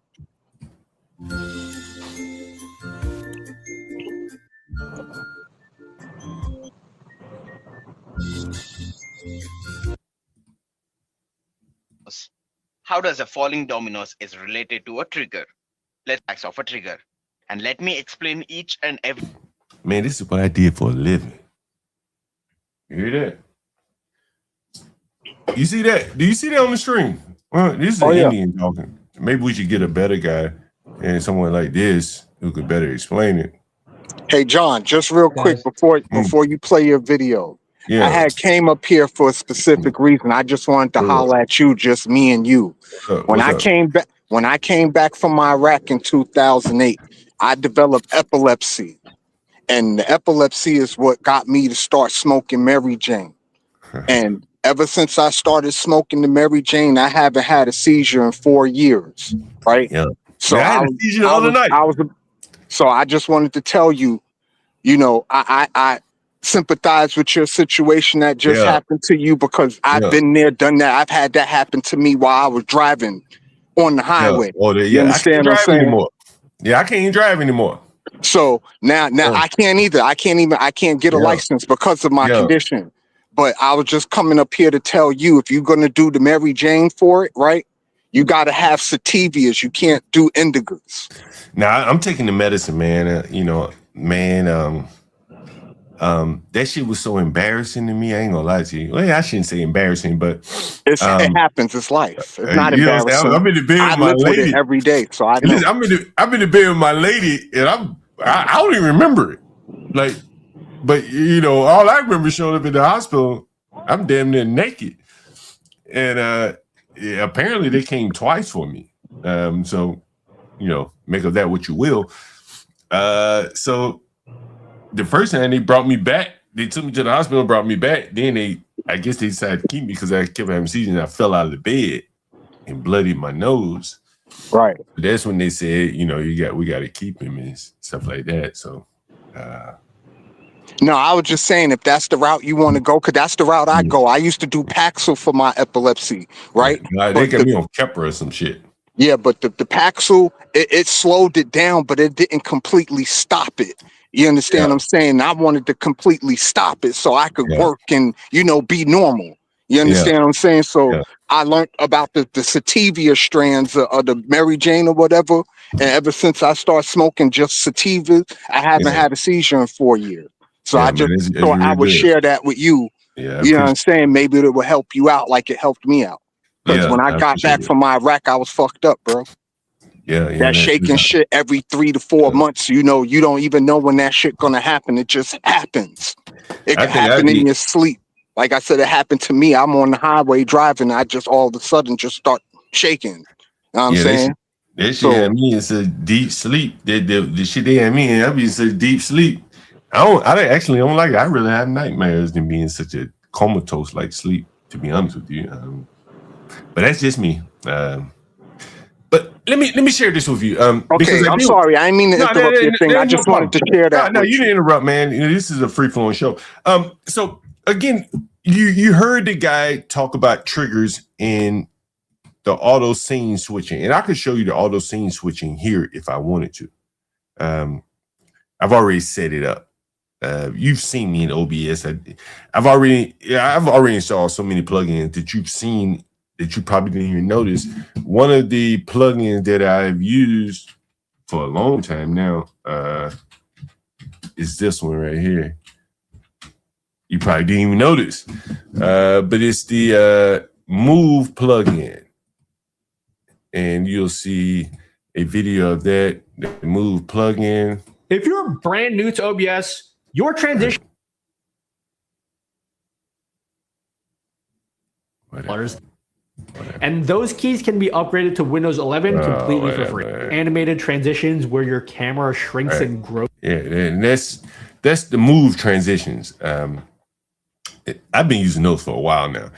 How does a falling dominoes is related to a trigger? Let's act off a trigger. And let me explain each and every. Man, this is what I did for a living. You hear that? You see that? Do you see that on the stream? Well, this is an Indian talking. Maybe we should get a better guy and someone like this who could better explain it. Hey, John, just real quick before you play your video. Yeah. I had came up here for a specific reason. I just wanted to holler at you, just me and you. When I came When I came back from Iraq in 2008, I developed epilepsy. And the epilepsy is what got me to start smoking Mary Jane. And ever since I started smoking the Mary Jane, I haven't had a seizure in 4 years. Right. Yeah. So Man, I had a seizure the other night. So I just wanted to tell you, you know, I sympathize with your situation that just happened to you, because I've been there, done that. I've had that happen to me while I was driving on the highway. You I can't understand what I'm drive saying? anymore. Yeah, I can't even drive anymore. So now I can't either. I can't get a license because of my condition. But I was just coming up here to tell you, if you're gonna do the Mary Jane for it, right? You got to have sativias. You can't do indigos. Now I'm taking the medicine, man. You know, man. That shit was so embarrassing to me. I ain't gonna lie to you. Well, I shouldn't say embarrassing, but it happens. It's life. It's not you know embarrassing. I'm in the bed with my live lady with it every day, so I know. Listen, I'm in the bed with my lady, and I don't even remember it. Like, but you know, all I remember showing up at the hospital, I'm damn near naked, and apparently they came twice for me. So you know, make of that what you will. So the first time they brought me back, they took me to the hospital and brought me back. Then I guess they decided to keep me because I kept having seizures and I fell out of the bed and bloodied my nose. Right. That's when they said, you know, we got to keep him and stuff like that. So, no, I was just saying, if that's the route you want to go, because that's the route I go. I used to do Paxil for my epilepsy, right? They got me on Keppra or some shit. Yeah, but the Paxil, it slowed it down, but it didn't completely stop it. You understand what I'm saying? I wanted to completely stop it so I could work and, you know, be normal. You understand what I'm saying? So I learned about the sativia strands of the Mary Jane or whatever. And ever since I started smoking just sativa, I haven't had a seizure in 4 years. So I just thought I would share that with you. Yeah, you know what I'm saying? Maybe it will help you out like it helped me out. Because when I got back from Iraq, I was fucked up, bro. That shaking shit every 3 to 4 months, you know, you don't even know when that shit gonna happen. It just happens. It can happen in your sleep. Like I said, it happened to me. I'm on the highway driving. I just all of a sudden just start shaking. You know what I'm saying? That shit had me in such deep sleep. The shit they had me in, I'd be in such deep sleep. I actually don't like it. I really have nightmares than being such a comatose like sleep, to be honest with you. But that's just me. But let me share this with you. Okay, I'm sorry. I didn't mean to interrupt your thing. I just wanted to share that. No, you didn't interrupt, man. You know, this is a free-flowing show. So again, you heard the guy talk about triggers in the auto scene switching, and I could show you the auto scene switching here if I wanted to. I've already set it up. You've seen me in OBS. I've already installed so many plugins that you've seen that you probably didn't even notice. One of the plugins that I've used for a long time now is this one right here. You probably didn't even notice, but it's the Move plugin, and you'll see a video of that, the Move plugin. If you're brand new to OBS, your transition and those keys can be upgraded to Windows 11 completely for free. Animated transitions where your camera shrinks and grows. Yeah, and that's the Move transitions. I've been using those for a while now,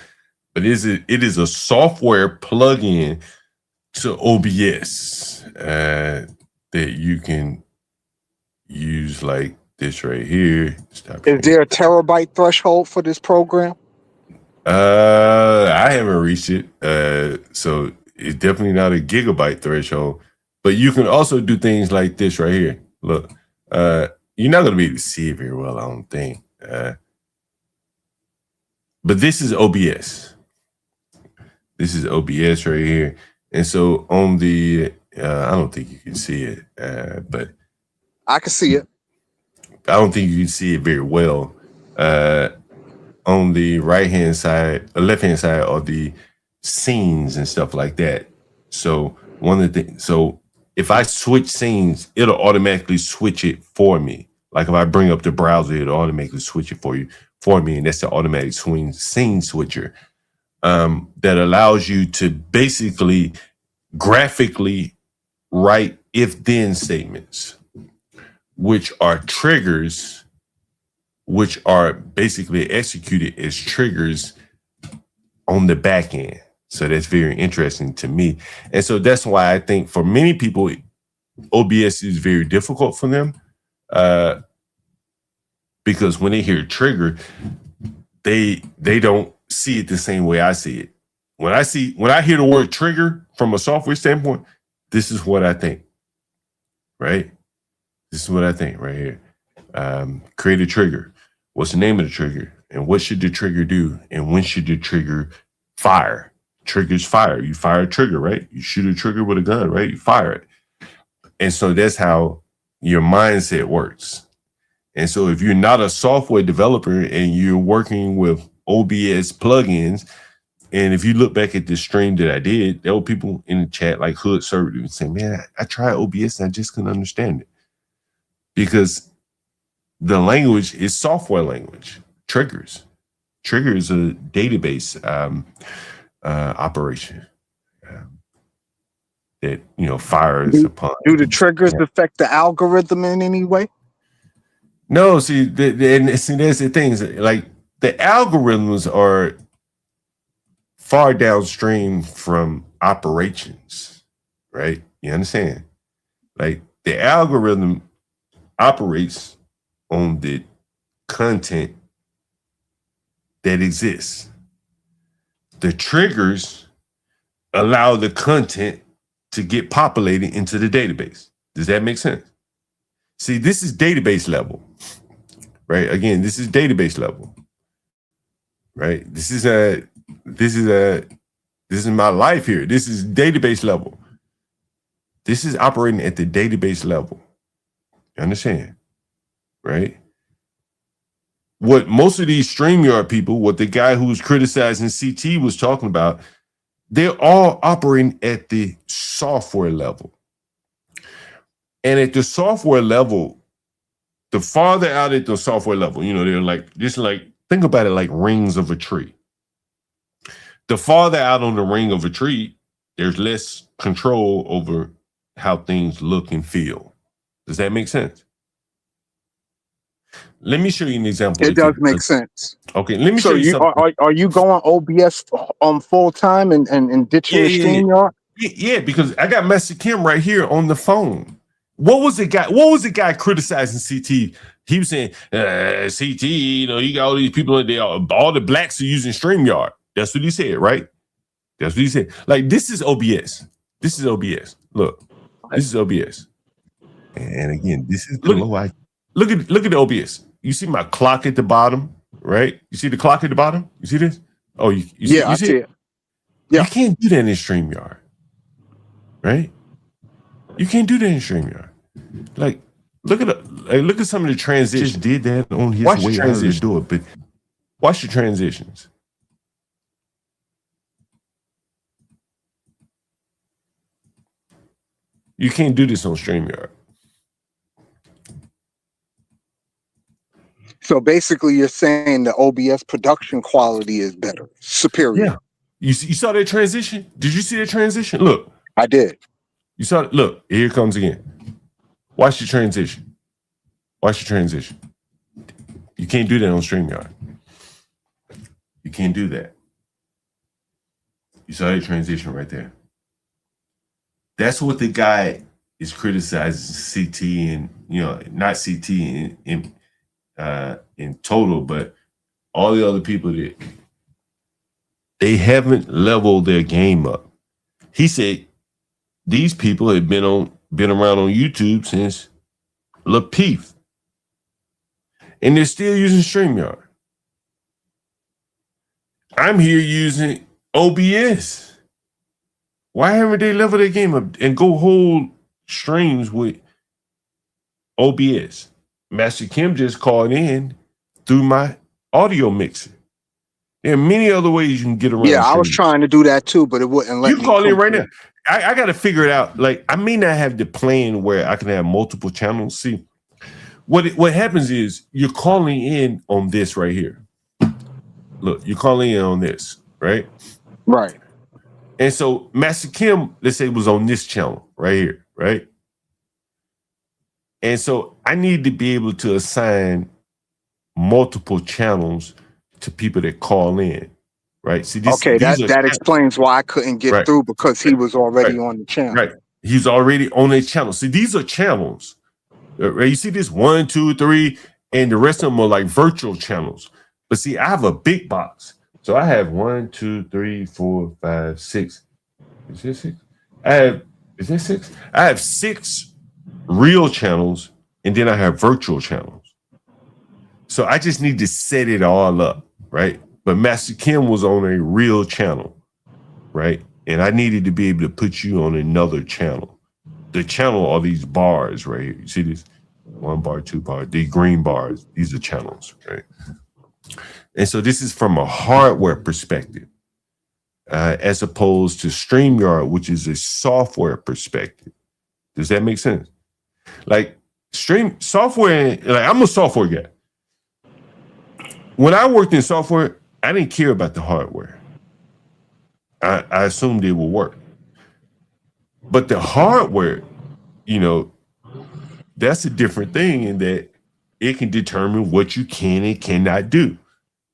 but it is a software plugin to OBS that you can use like this right here. Is there a terabyte threshold for this program? I haven't reached it, so it's definitely not a gigabyte threshold. But you can also do things like this right here. Look, you're not gonna be able to see it very well, I don't think. But this is OBS. This is OBS right here, and so on the I don't think you can see it, but I can see it. I don't think you can see it very well. On the right-hand side, or left-hand side are the scenes and stuff like that. So one of the things, so if I switch scenes, it'll automatically switch it for me. Like if I bring up the browser, it'll automatically switch it for me, and that's the automatic scene switcher that allows you to basically graphically write if-then statements, which are triggers, which are basically executed as triggers on the back end. So that's very interesting to me. And so that's why I think for many people, OBS is very difficult for them, because when they hear trigger, they don't see it the same way I see it. When I hear the word trigger from a software standpoint, this is what I think, right? This is what I think right here. Create a trigger. What's the name of the trigger? And what should the trigger do? And when should the trigger fire? Triggers fire. You fire a trigger, right? You shoot a trigger with a gun, right? You fire it. And so that's how your mindset works. And so if you're not a software developer and you're working with OBS plugins, and if you look back at this stream that I did, there were people in the chat like Hood Server saying, man, I tried OBS and I just couldn't understand it. Because the language is software language. Triggers. Trigger is a database operation that, you know, fires upon. Do the triggers affect the algorithm in any way? No, see, that's the things. Like the algorithms are far downstream from operations, right? You understand? Like the algorithm operates on the content that exists. The triggers allow the content to get populated into the database. Does that make sense? See, this is database level, right? Again, this is database level, right? This is my life here. This is database level. This is operating at the database level. You understand? Right? What most of these StreamYard people, what the guy who was criticizing CT was talking about, they're all operating at the software level. And at the software level, the farther out at the software level, you know, they're like, just like, think about it like rings of a tree. The farther out on the ring of a tree, there's less control over how things look and feel. Does that make sense? Let me show you an example. It does make sense. Okay, let me so show you something. Are you going OBS on full time and ditching the StreamYard? Yeah, because I got Master Kim right here on the phone. What was the guy criticizing CT? He was saying, CT, you know, you got all these people in there, all the blacks are using StreamYard. That's what he said, right? That's what he said. Like, this is OBS. This is OBS. Look, this is OBS. And again, this is look at the OBS. You see my clock at the bottom, right? You see the clock at the bottom? You see this? Oh, you see, I see it. Yeah. You can't do that in StreamYard, right? You can't do that in StreamYard. Like, look at some of the transitions. Just did that on his way out to do it, but watch the transitions. You can't do this on StreamYard. So basically, you're saying the OBS production quality is better, superior. Yeah. You saw that transition? Did you see that transition? Look. I did. You saw it? Look, here it comes again. Watch the transition. Watch the transition. You can't do that on StreamYard. You can't do that. You saw that transition right there. That's what the guy is criticizing CT and, you know, not CT in total, but all the other people that they haven't leveled their game up. He said these people have been around on YouTube since Lapeef, and they're still using StreamYard. I'm here using OBS. Why haven't they leveled their game up and go hold streams with OBS? Master Kim just called in through my audio mixer. There are many other ways you can get around. Yeah, I was trying to do that too, but it wouldn't let me. You call in right now. I got to figure it out. Like, I may not have the plan where I can have multiple channels. See, what happens is you're calling in on this right here. Look, you're calling in on this, right? Right. And so Master Kim, let's say, was on this channel right here, right? And so I need to be able to assign multiple channels to people that call in, right? See, Okay, these are that explains why I couldn't get right, through because he was already right, on the channel. right. He's already on a channel. See, these are channels. Right? You see this 1, 2, 3, and the rest of them are like virtual channels. But see, I have a big box. So I have 1, 2, 3, 4, 5, 6. Is this 6? Is that 6? I have 6 real channels, and then I have virtual channels. So I just need to set it all up, right? But Master Kim was on a real channel, right? And I needed to be able to put you on another channel. The channel are these bars right here. You see this? 1 bar, 2 bar, the green bars. These are channels, right? And so this is from a hardware perspective, as opposed to StreamYard, which is a software perspective. Does that make sense? Like software, like I'm a software guy. When I worked in software, I didn't care about the hardware. I assumed it would work. But the hardware, you know, that's a different thing in that it can determine what you can and cannot do.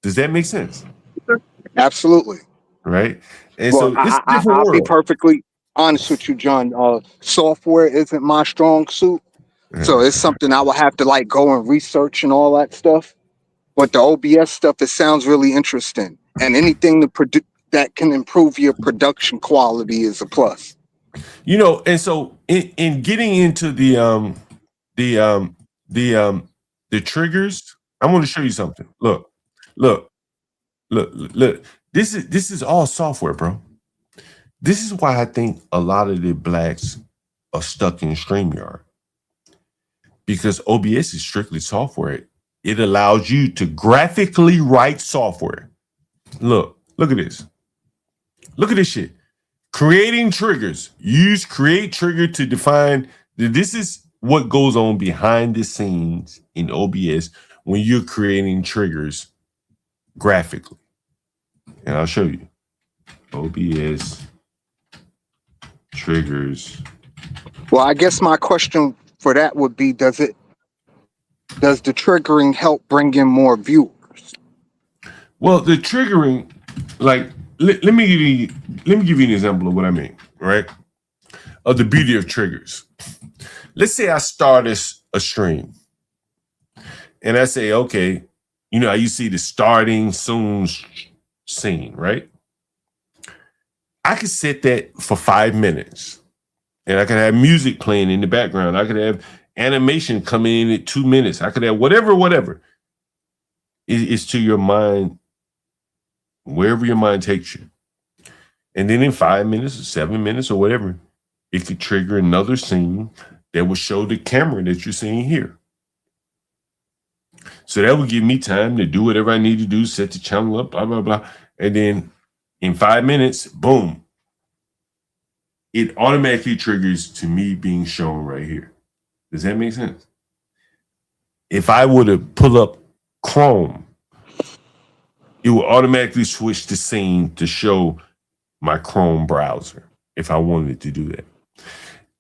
Does that make sense? Absolutely. Right. And Well, so it's a different I'll be world. perfectly honest with you, John. Software isn't my strong suit. So it's something I will have to like go and research and all that stuff. But the OBS stuff, it sounds really interesting. And anything that can improve your production quality is a plus. You know, and so in getting into the triggers, I want to show you something. Look. This is all software, bro. This is why I think a lot of the blacks are stuck in StreamYard. Because OBS is strictly software. It allows you to graphically write software. Look at this. Look at this shit. Creating triggers. Use create trigger to define. This is what goes on behind the scenes in OBS when you're creating triggers graphically. And I'll show you. OBS triggers. Well, I guess my question for that would be, does the triggering help bring in more viewers? Well, the triggering, like, let me give you an example of what I mean, right? Of the beauty of triggers. Let's say I start a stream and I say, okay, you know, you see the starting soon scene, right? I could set that for 5 minutes and I could have music playing in the background. I could have animation coming in at 2 minutes. I could have whatever. It's to your mind, wherever your mind takes you. And then in 5 minutes or 7 minutes or whatever, it could trigger another scene that will show the camera that you're seeing here. So that would give me time to do whatever I need to do, set the channel up, blah, blah, blah. And then in 5 minutes, boom, it automatically triggers to me being shown right here. Does that make sense? If I were to pull up Chrome, it will automatically switch the scene to show my Chrome browser if I wanted to do that.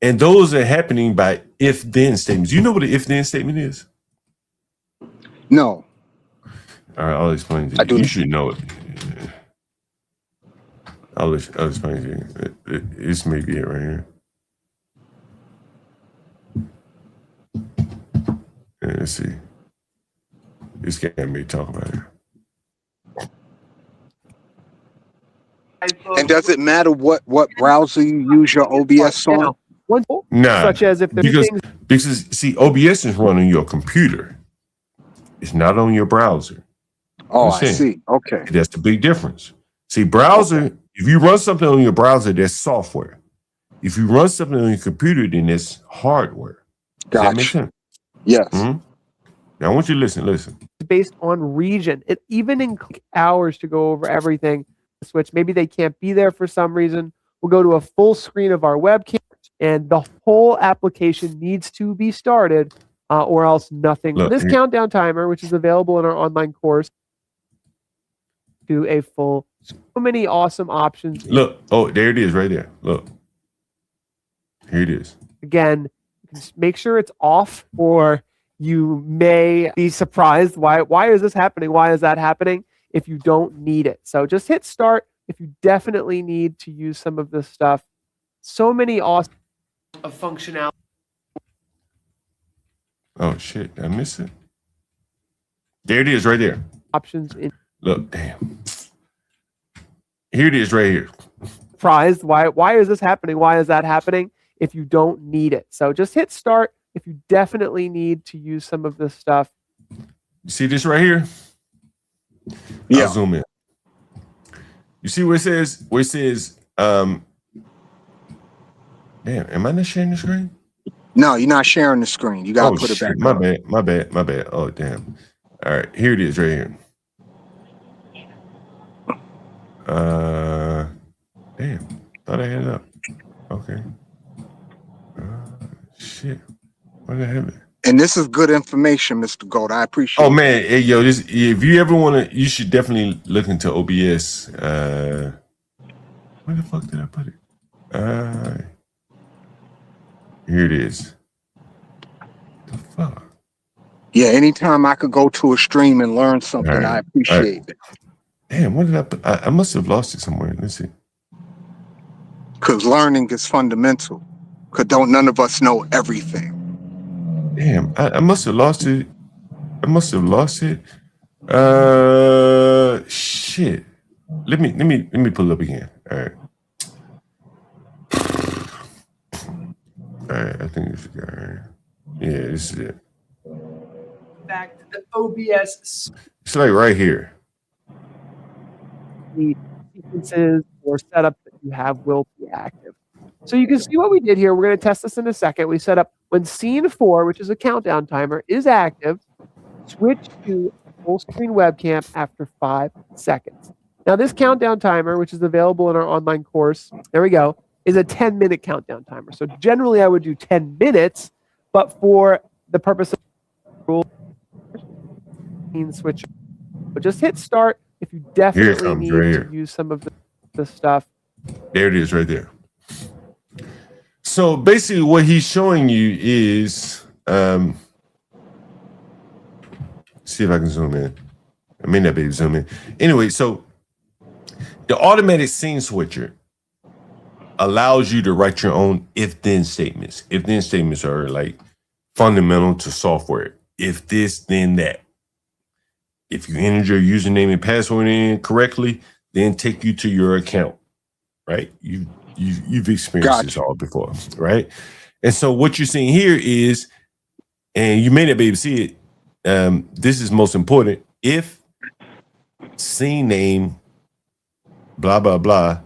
And those are happening by if-then statements. You know what an if-then statement is? No. All right, I'll explain to you. You should know it. I'll explain to you. This may be it right here. Yeah, let's see. This guy may talk about it. And does it matter what browser you use your OBS on? Nah, such as if because see, OBS is running your computer. It's not on your browser. Oh, I see. Okay. That's the big difference. See, browser, if you run something on your browser, that's software. If you run something on your computer, then it's hardware. Does that make sense? Yes. Mm-hmm. Now I want you to listen. Based on region. It even includes hours to go over everything. Switch. Maybe they can't be there for some reason. We'll go to a full screen of our webcam, and the whole application needs to be started, or else nothing. Look, this countdown timer, which is available in our online course, to a full So many awesome options. Look, oh, there it is right there. Look. Here it is. Again, just make sure it's off, or you may be surprised. Why is this happening? Why is that happening? If you don't need it. So just hit start if you definitely need to use some of this stuff. So many awesome of functionality. Oh shit, I missed it. There it is right there. Options in. Look, damn. Here it is right here. Surprised. Why is this happening? Why is that happening? If you don't need it. So just hit start if you definitely need to use some of this stuff. You see this right here? Yeah. I'll zoom in. You see where it says, damn, am I not sharing the screen? No, you're not sharing the screen. You gotta put it shit. back. My bad. Oh, damn. All right, here it is right here. Damn, thought I had it up. Okay. Shit. Why did I have it? And this is good information, Mr. Gold. I appreciate it. Oh man, hey yo, this if you ever want to, you should definitely look into OBS. Where the fuck did I put it? Here it is. The fuck? Yeah, anytime I could go to a stream and learn something, All right. I appreciate it. Damn, what did I put? I must have lost it somewhere. Let's see. Because learning is fundamental. Because don't none of us know everything. Damn, I must have lost it. Shit. Let me pull it up again. All right. All right, I think this is good. All right. Yeah, this is it. Back to the OBS It's like right here. sequences or setup that you have will be active. So you can see what we did here. We're going to test this in a second. We set up when scene 4, which is a countdown timer, is active, switch to full screen webcam after 5 seconds. Now this countdown timer, which is available in our online course, there we go, is a 10-minute countdown timer. So generally I would do 10 minutes, but for the purpose of rule, switch. But just hit start if you definitely need to use some of the stuff. There it is right there. So basically what he's showing you is, see if I can zoom in. I may not be able to zoom in. Anyway, so the automatic scene switcher allows you to write your own if-then statements. If-then statements are like fundamental to software. If this, then that. If you enter your username and password in correctly, then take you to your account, right? You've experienced this all before, right? And so what you're seeing here is, and you may not be able to see it, this is most important. If scene name, blah, blah, blah,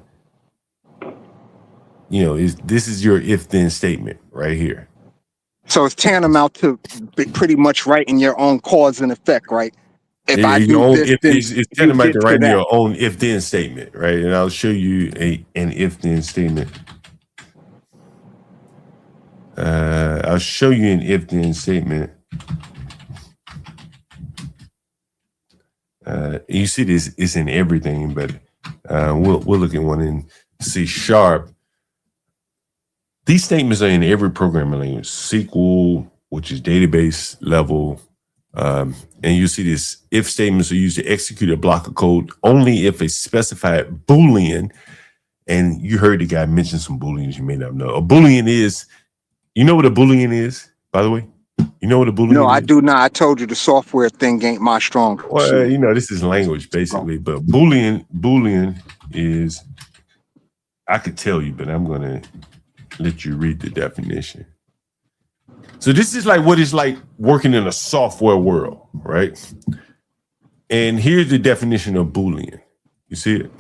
this is your if-then statement right here. So it's tantamount to pretty much writing your own cause and effect, right? If I do own, this, then it's tantamount to writing your own if-then statement, right? And I'll show you an if-then statement. I'll show you an if-then statement. You see this, it's in everything, but we'll look at one in C#. These statements are in every programming language. SQL, which is database level. And you see this if statements are used to execute a block of code only if a specified Boolean, and you heard the guy mention some Booleans you may not know. A Boolean is, you know what a Boolean is, by the way? You know what a Boolean is? No, I do not. I told you the software thing ain't my strong suit. Well, this is language basically, but Boolean is, I could tell you, but I'm gonna let you read the definition. So this is like what it's like working in a software world, right? And here's the definition of Boolean. You see it?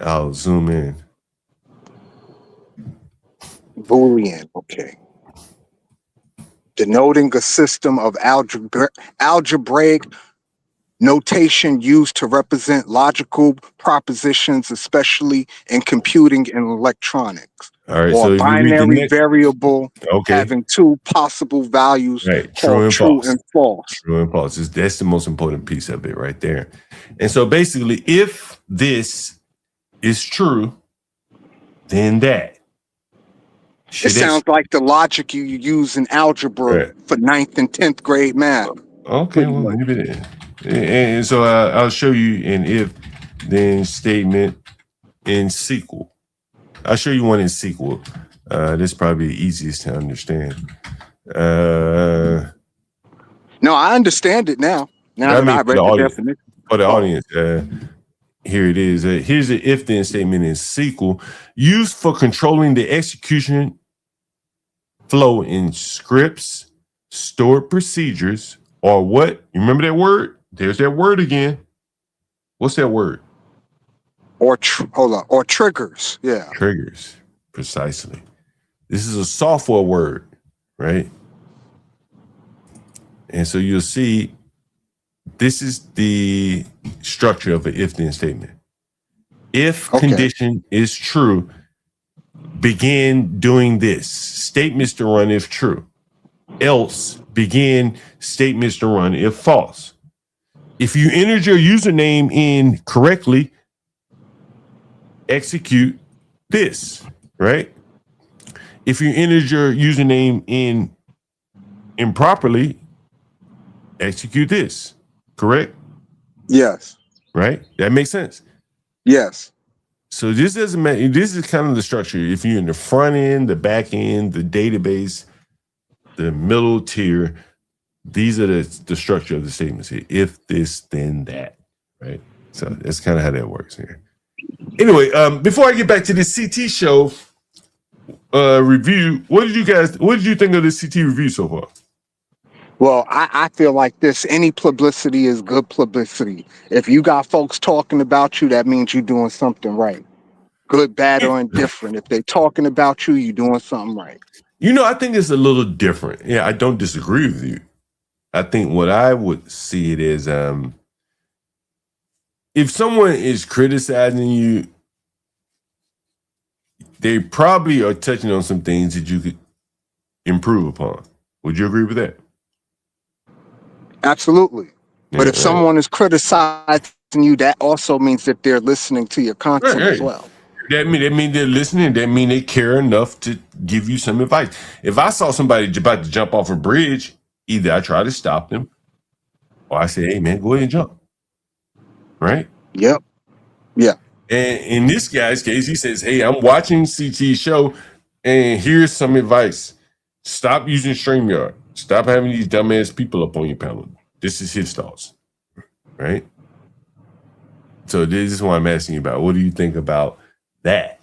I'll zoom in. Boolean, okay. Denoting a system of algebraic notation used to represent logical propositions, especially in computing and electronics. All right. or So a if you read the binary next, variable okay, having two possible values right, called true and false. True and false. That's the most important piece of it right there. And so basically, if this is true, then that. It sounds like the logic you use in algebra Right. for 9th and 10th grade math. Okay, well, maybe that. And so I'll show you an if then statement in SQL. I'll show you one in SQL. This is probably the easiest to understand. No, I understand it now. Now that I for read the the audience, definition. here it is. Here's the if then statement in SQL used for controlling the execution flow in scripts, stored procedures, or what? You remember that word? There's that word again. What's that word? Or triggers. Yeah. Triggers, precisely. This is a software word, right? And so you'll see this is the structure of an if-then statement. If condition is true, begin doing this. Statements to run if true. Else, begin statements to run if false. If you entered your username in correctly, execute this, right? If you entered your username in improperly, execute this, correct? Yes. Right? That makes sense. Yes. So this doesn't matter. This is kind of the structure. If you're in the front end, the back end, the database, the middle tier, these are the structure of the statements here. If this, then that, right? So that's kind of how that works here. Anyway, before I get back to this CT show review, what did you think of this CT review so far? Well, I feel like this. Any publicity is good publicity. If you got folks talking about you, that means you're doing something right. Good, bad, or indifferent. If they're talking about you, you're doing something right. You know, I think it's a little different. Yeah, I don't disagree with you. I think what I would see it is if someone is criticizing you, they probably are touching on some things that you could improve upon. Would you agree with that? Absolutely. But if right. someone is criticizing you, that also means that they're listening to your content as well. That mean they're listening. That mean they care enough to give you some advice. If I saw somebody about to jump off a bridge, either I try to stop them or I say, hey, man, go ahead and jump. Right? Yep. Yeah. And in this guy's case, he says, hey, I'm watching CT show and here's some advice. Stop using StreamYard. Stop having these dumbass people up on your panel. This is his thoughts. Right? So this is what I'm asking you about. What do you think about that?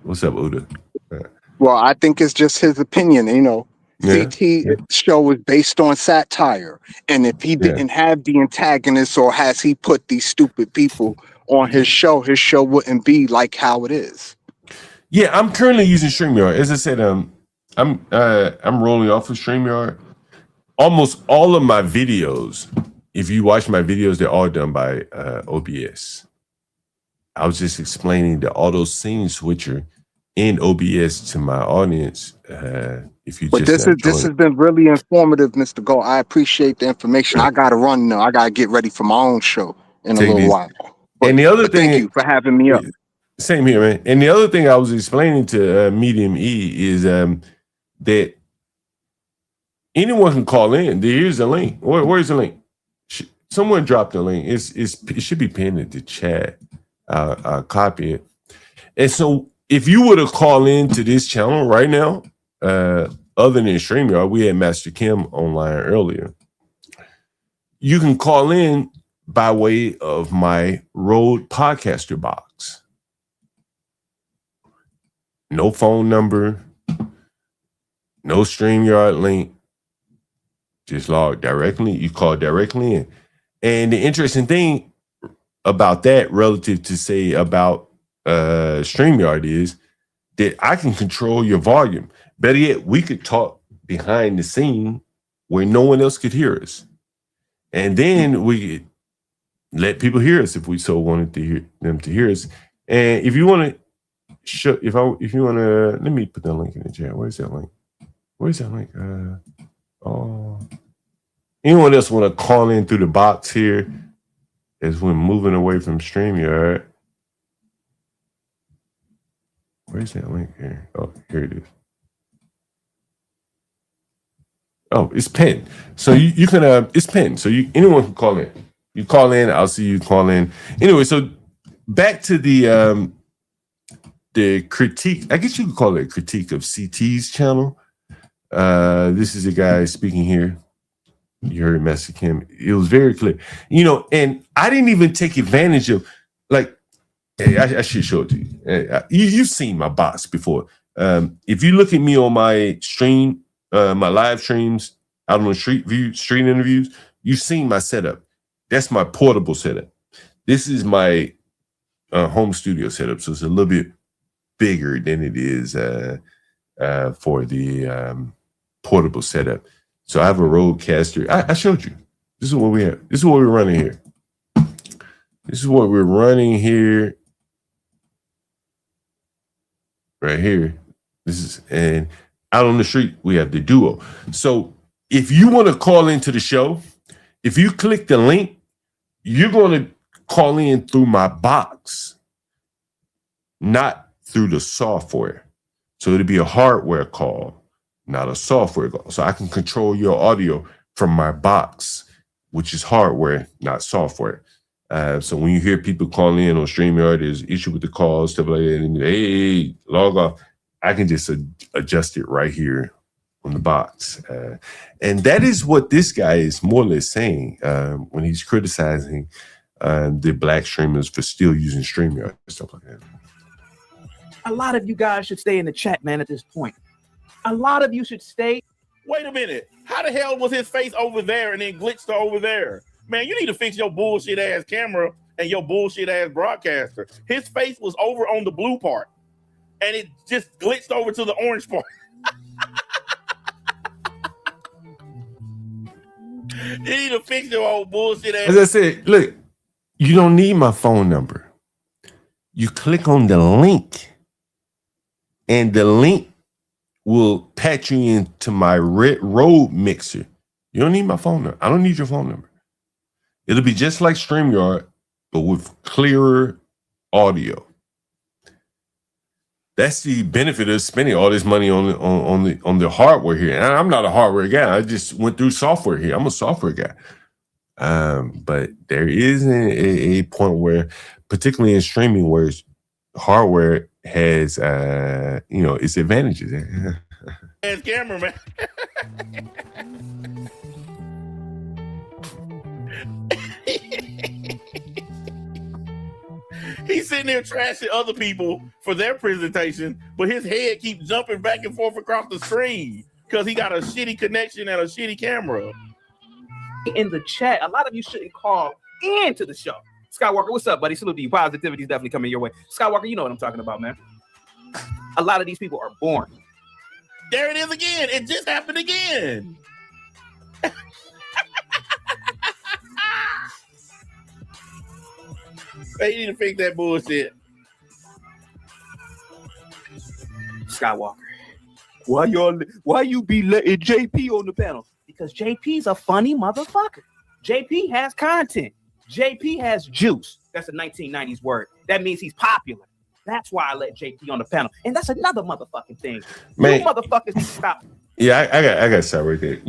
What's up, Uda? Well, I think it's just his opinion. You know, CT show is based on satire. And if he didn't have the antagonists, or has he put these stupid people on his show wouldn't be like how it is. Yeah, I'm currently using StreamYard. As I said, I'm rolling off of StreamYard. Almost all of my videos, if you watch my videos, they're all done by OBS. I was just explaining the auto scene switcher in OBS to my audience. This has been really informative, Mr. Go. I appreciate the information. I gotta run now. I gotta get ready for my own show in a little while. And the other thing, thank you for having me up. Same here, man. And the other thing I was explaining to Medium E is that anyone can call in. Here's the link. Where's the link? Someone dropped the link. It should be pinned in the chat. I'll copy it. And so if you were to call into this channel right now, other than StreamYard, we had Master Kim online earlier. You can call in by way of my Rode Podcaster box. No phone number, no StreamYard link. Just log directly. You call directly in. And the interesting thing about that relative to say about StreamYard is that I can control your volume. Better yet, we could talk behind the scene where no one else could hear us. And then we could let people hear us if we so wanted them to hear us. And if you want to if you want to, let me put that link in the chat. Where's that link? Anyone else want to call in through the box here as we're moving away from StreamYard? Where's that link here? Oh, here it is. Oh, it's pinned. So you can it's pinned. So anyone can call in. You call in, I'll see you call in. Anyway, so back to the critique. I guess you could call it a critique of CT's channel. This is a guy speaking here. You heard Mexican. It was very clear. And I didn't even take advantage of, like, I should show it to you. You've seen my box before. If you look at me on my stream, my live streams out on the street interviews, you've seen my setup. That's my portable setup. This is my home studio setup, so it's a little bit bigger than it is for the portable setup. So I have a Rodecaster. I showed you. This is what we have. This is what we're running here. This is what we're running here. Right here. And out on the street, we have the Duo. So if you want to call into the show, if you click the link, you're going to call in through my box, not through the software. So it'll be a hardware call, not a software call. So I can control your audio from my box, which is hardware, not software. So when you hear people calling in on StreamYard, there's issue with the calls, stuff like that, and hey, log off, I can just adjust it right here on the box. And that is what this guy is more or less saying when he's criticizing the black streamers for still using StreamYard and stuff like that. A lot of you guys should stay in the chat, man, at this point. A lot of you should stay. Wait a minute. How the hell was his face over there and then glitched to over there? Man, you need to fix your bullshit ass camera and your bullshit ass broadcaster. His face was over on the blue part and it just glitched over to the orange part. You need to fix your old bullshit ass. As I said, look, you don't need my phone number. You click on the link and the link will patch you into my Rode mixer. You don't need my phone number. I don't need your phone number. It'll be just like StreamYard, but with clearer audio. That's the benefit of spending all this money on the hardware here. And I'm not a hardware guy. I just went through software here. I'm a software guy. But there is a point where, particularly in streaming, where hardware has its advantages. Ass camera, man. He's sitting there trashing other people for their presentation, but his head keeps jumping back and forth across the screen because he got a shitty connection and a shitty camera. In the chat, a lot of you shouldn't call into the show. Skywalker, what's up, buddy? Salute to you. Positivity is definitely coming your way. Skywalker, you know what I'm talking about, man. A lot of these people are born. There it is again. It just happened again. They need to fix that bullshit. Skywalker, why you be letting JP on the panel? Because JP's a funny motherfucker. JP has content. JP has juice. That's a 1990s word. That means he's popular. That's why I let JP on the panel. And that's another motherfucking thing. Man, you motherfuckers need to stop. Yeah, I got to stop right there.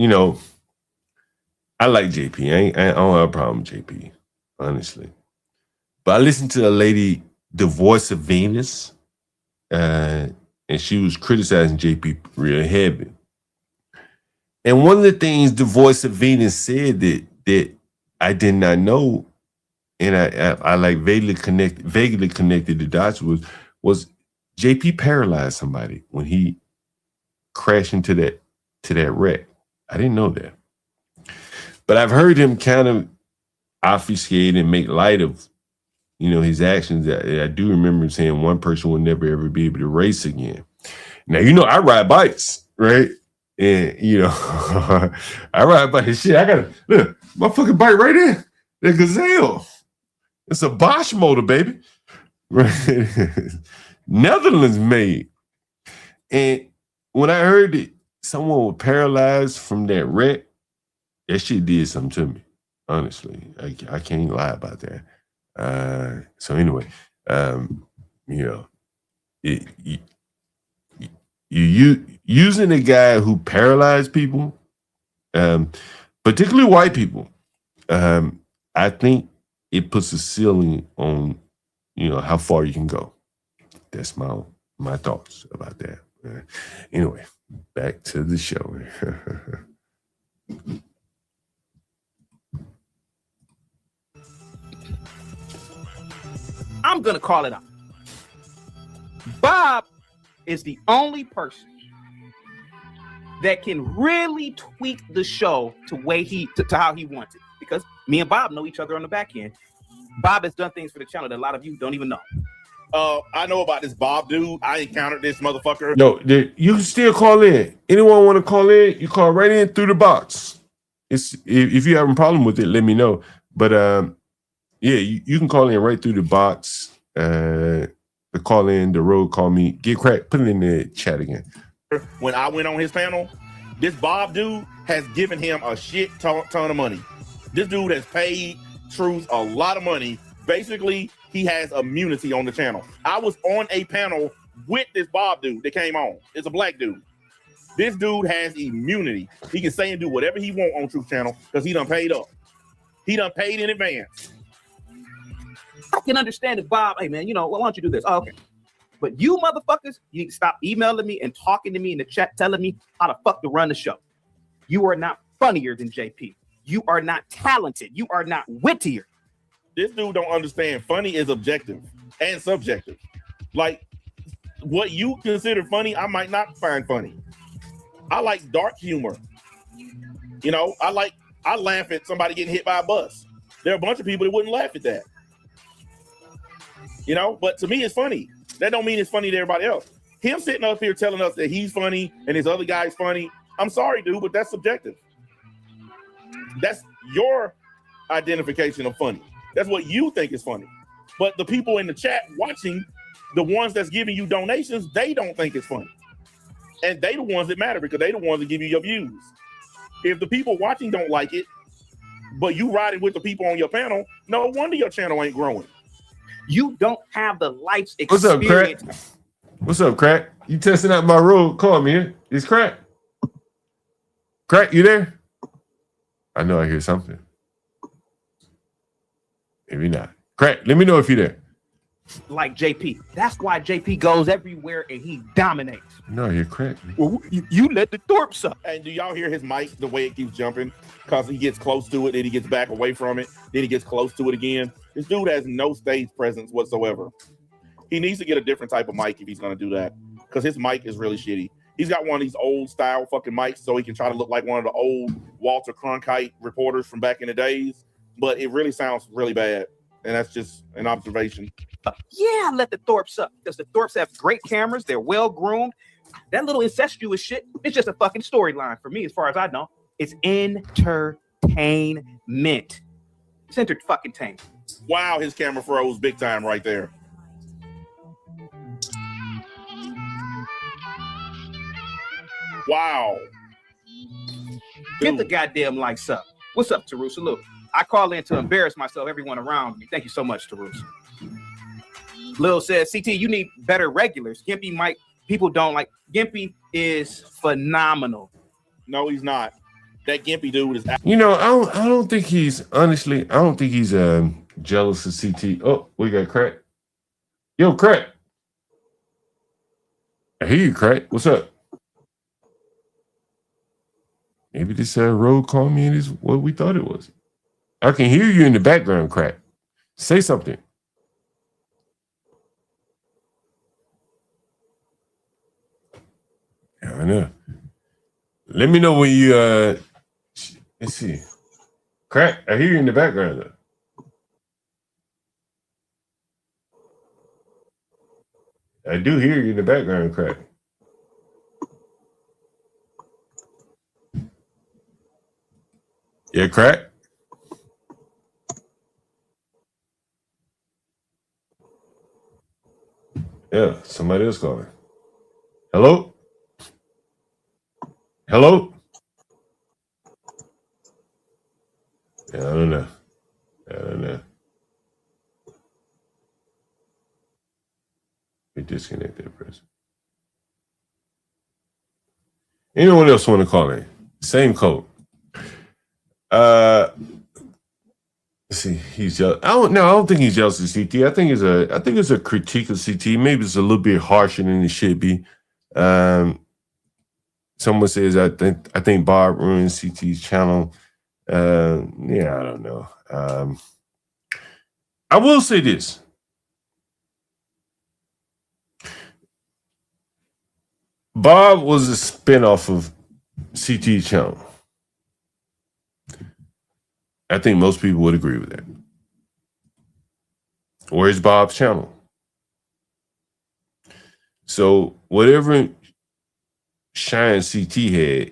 I like JP. I don't have a problem with JP, honestly. But I listened to a lady, the Voice of Venus, and she was criticizing JP real heavy. And one of the things the Voice of Venus said that I did not know, and I like vaguely connected the dots was JP paralyzed somebody when he crashed into that wreck. I didn't know that. But I've heard him kind of obfuscate and make light of his actions. I do remember him saying one person will never ever be able to race again. Now, I ride bikes, right? And, I ride bikes. Shit, I got look, my fucking bike right there. The Gazelle. It's a Bosch motor, baby. Right? Netherlands made. And when I heard that someone was paralyzed from that wreck, that shit did something to me. Honestly, I can't lie about that. So anyway, you know, you using a guy who paralyzed people, particularly white people. I think it puts a ceiling on, how far you can go. That's my thoughts about that. Anyway, back to the show. I'm gonna call it out. Bob is the only person that can really tweak the show to how he wants it. Because me and Bob know each other on the back end. Bob has done things for the channel that a lot of you don't even know. I know about this Bob dude. I encountered this motherfucker. Yo, you can still call in. Anyone want to call in? You call right in through the box. If you have a problem with it, let me know. But yeah, you can call in right through the box. The call in, the road, call me, get cracked, put it in the chat again. When I went on his panel, this Bob dude has given him a shit ton of money. This dude has paid Truth a lot of money. Basically, he has immunity on the channel. I was on a panel with this Bob dude that came on. It's a black dude. This dude has immunity. He can say and do whatever he want on Truth Channel because he done paid up. He done paid in advance. I can understand if Bob, hey man, why don't you do this? Oh, okay. But you motherfuckers, you need to stop emailing me and talking to me in the chat, telling me how the fuck to run the show. You are not funnier than JP. You are not talented. You are not wittier. This dude don't understand. Funny is objective and subjective. Like, what you consider funny, I might not find funny. I like dark humor. I laugh at somebody getting hit by a bus. There are a bunch of people that wouldn't laugh at that. But to me, it's funny. That don't mean it's funny to everybody else. Him sitting up here telling us that he's funny and his other guy's funny. I'm sorry, dude, but that's subjective. That's your identification of funny. That's what you think is funny. But the people in the chat watching, the ones that's giving you donations, they don't think it's funny. And they the ones that matter because they the ones that give you your views. If the people watching don't like it, but you riding with the people on your panel, no wonder your channel ain't growing. You don't have the life's experience. What's up, Crack? What's up, Crack? You testing out my road? Call me. It's Crack. Crack, you there? I know I hear something. Maybe not. Crack, let me know if you're there. Like JP. That's why JP goes everywhere and he dominates. No, I hear Crack. Well, you let the Thorpes up. And do y'all hear his mic, the way it keeps jumping? Because he gets close to it, then he gets back away from it, then he gets close to it again. This dude has no stage presence whatsoever. He needs to get a different type of mic if he's going to do that. Because his mic is really shitty. He's got one of these old style fucking mics so he can try to look like one of the old Walter Cronkite reporters from back in the days. But it really sounds really bad. And that's just an observation. Yeah, let the Thorpes up. Because the Thorpes have great cameras. They're well groomed. That little incestuous shit, it's just a fucking storyline for me, as far as I know. It's entertainment. It's entertainment. Wow, his camera froze big time right there. Wow. Get the goddamn lights up. What's up, Tarusa? Look, I call in to embarrass myself, everyone around me. Thank you so much, Tarusa. Lil says, CT, you need better regulars. Gimpy might, people don't like. Gimpy is phenomenal. No, he's not. That Gimpy dude is. I don't think he's jealous of CT. Oh, we got Crack. Yo, Crack. I hear you, Crack. What's up? Maybe this road call me and is what we thought it was. I can hear you in the background, Crack. Say something. Yeah, I know. Let me know when you let's see. Crack, I hear you in the background though. I do hear you in the background, Crack. Yeah, Crack. Yeah, somebody else calling. Hello? Hello? Yeah, I don't know. We disconnect that person. Anyone else want to call in? Same code. Let's see, he's jealous. I don't think he's jealous of CT. I think it's a critique of CT. Maybe it's a little bit harsher than it should be. Someone says I think Bob ruined CT's channel. Yeah, I don't know. I will say this. Bob was a spinoff of CT's channel. I think most people would agree with that. Where's Bob's channel? So whatever shine CT had,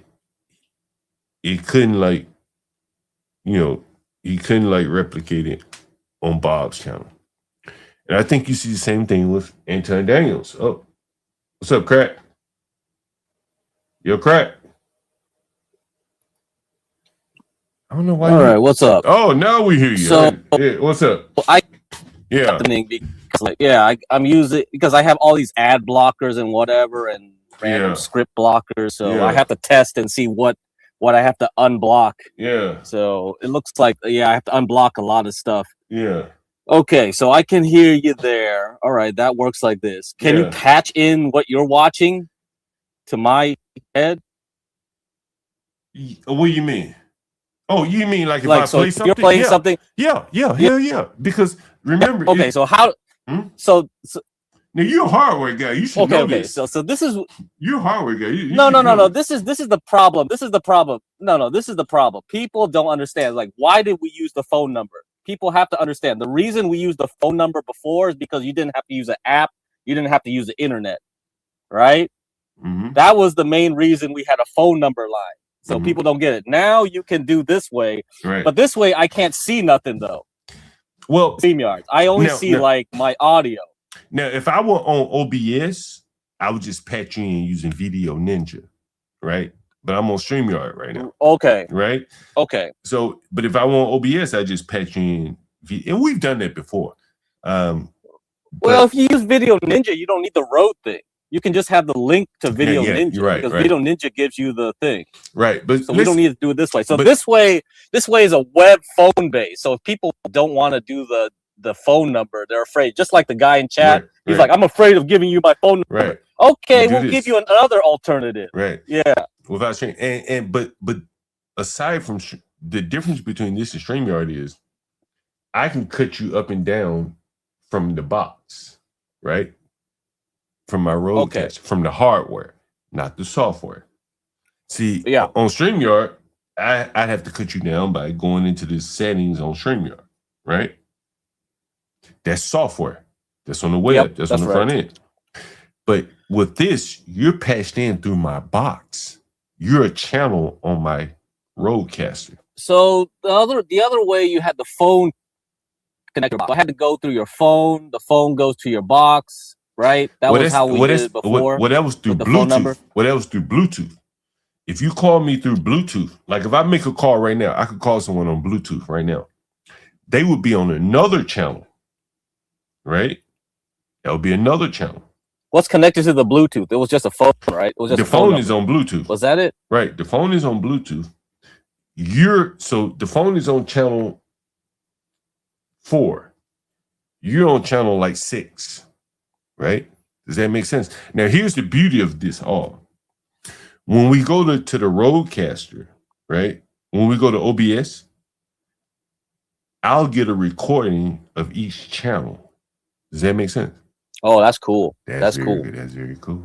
he couldn't replicate it on Bob's channel. And I think you see the same thing with Anton Daniels. Oh, what's up, Crack? Yo, Crack. I don't know why. All right, what's up? Oh, now we hear you. So, yeah, what's up? Happening because I'm using because I have all these ad blockers and whatever and random script blockers, so I have to test and see what I have to unblock. Yeah. So it looks like I have to unblock a lot of stuff. Yeah. Okay, so I can hear you there. All right, that works like this. Can you patch in what you're watching to my head? What do you mean? Oh, you mean like if I play something? You're playing something? Yeah. Because remember, okay. So how? So now you're a hardware guy. You should know this. So this is you're a hardware guy. No. This is the problem. This is the problem. No. This is the problem. People don't understand. Like, why did we use the phone number? People have to understand. The reason we used the phone number before is because you didn't have to use an app. You didn't have to use the internet, right? Mm-hmm. That was the main reason we had a phone number line. So people don't get it. Now you can do this way, but this way I can't see nothing though. Well, StreamYard, I only see like my audio. Now, if I were on OBS, I would just patch you in using Video Ninja, right? But I'm on StreamYard right now. Okay. Right? Okay. So, but if I want OBS, I just patch you in. And we've done that before. Well, if you use Video Ninja, you don't need the road thing. You can just have the link to Video Ninja because Video Ninja gives you the thing. Right. But so we don't need to do it this way. So this way is a web phone base. So if people don't want to do the phone number, they're afraid. Just like the guy in chat, he's like, I'm afraid of giving you my phone number. Right. Okay, we'll give you another alternative. Right. Yeah. Without stream, but aside from the difference between this and StreamYard is, I can cut you up and down from the box, right? From my roadcaster, from the hardware, not the software. See, on StreamYard, I'd have to cut you down by going into the settings on StreamYard, right? That's software. That's on the web. That's on the front end. But with this, you're patched in through my box. You're a channel on my roadcaster. So the other way you had the phone connector box. I had to go through your phone. The phone goes to your box, right? That was how we did it before. That was through Bluetooth. That was through Bluetooth. If you call me through Bluetooth, like if I make a call right now, I could call someone on Bluetooth right now. They would be on another channel, right? That would be another channel. What's connected to the Bluetooth? It was just a phone, right? It was just the phone is on Bluetooth. Was that it? Right. The phone is on Bluetooth. So the phone is on channel 4. You're on channel like 6, right? Does that make sense? Now, here's the beauty of this all. When we go to the roadcaster, right? When we go to OBS, I'll get a recording of each channel. Does that make sense? Oh, that's cool. That's cool. Good. That's very cool.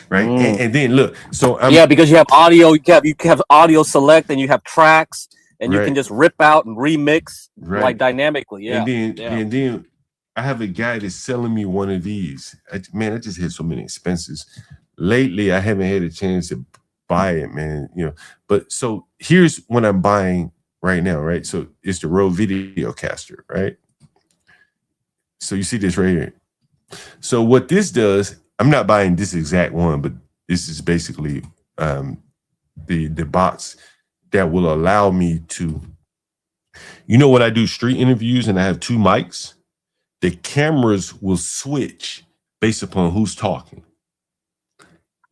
Right. And then look, so because you have audio, you have audio select and you have tracks and you can just rip out and remix like dynamically. Yeah. And then I have a guy that's selling me one of these. I just had so many expenses. Lately, I haven't had a chance to buy it, man. But so here's what I'm buying right now, right? So it's the Rode Videocaster, right? So you see this right here. So what this does, I'm not buying this exact one, but this is basically the box that will allow me to, when I do street interviews and I have 2 mics, the cameras will switch based upon who's talking.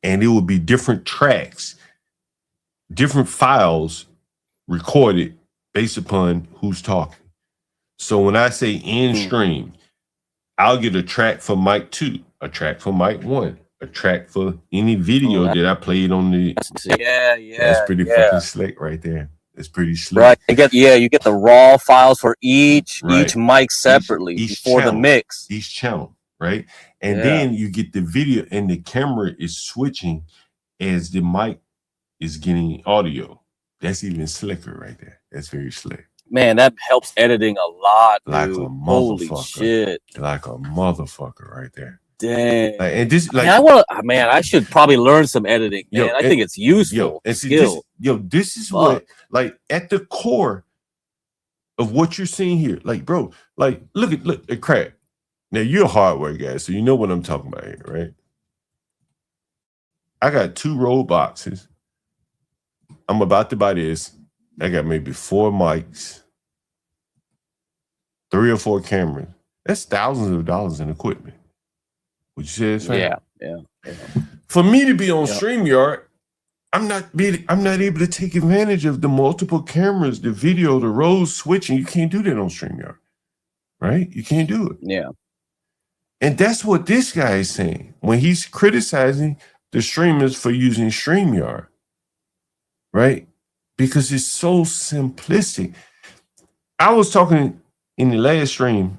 And it will be different tracks, different files recorded based upon who's talking. So when I say in stream, I'll get a track for mic 2, a track for mic 1, a track for any video that I played on the. That's pretty fucking slick right there. It's pretty slick. Right. You get the raw files for each mic separately each before channel, the mix. Each channel, right? And then you get the video, and the camera is switching as the mic is getting audio. That's even slicker right there. That's very slick. Man, that helps editing a lot, dude. Like a motherfucker. Holy shit. Like a motherfucker right there. Dang. And this, like, I should probably learn some editing, man. I think it's useful. This is what, like, at the core of what you're seeing here. Like, bro, like, look at Crack. Now, you're a hardware guy, so you know what I'm talking about here, right? I got 2 roll boxes. I'm about to buy this. I got maybe 4 mics, 3 or 4 cameras. That's thousands of dollars in equipment. Would you say it's right? Yeah. For me to be on StreamYard, I'm not able to take advantage of the multiple cameras, the video, the roles switching. You can't do that on StreamYard, right? You can't do it. Yeah. And that's what this guy is saying when he's criticizing the streamers for using StreamYard, right? Because it's so simplistic. I was talking in the last stream,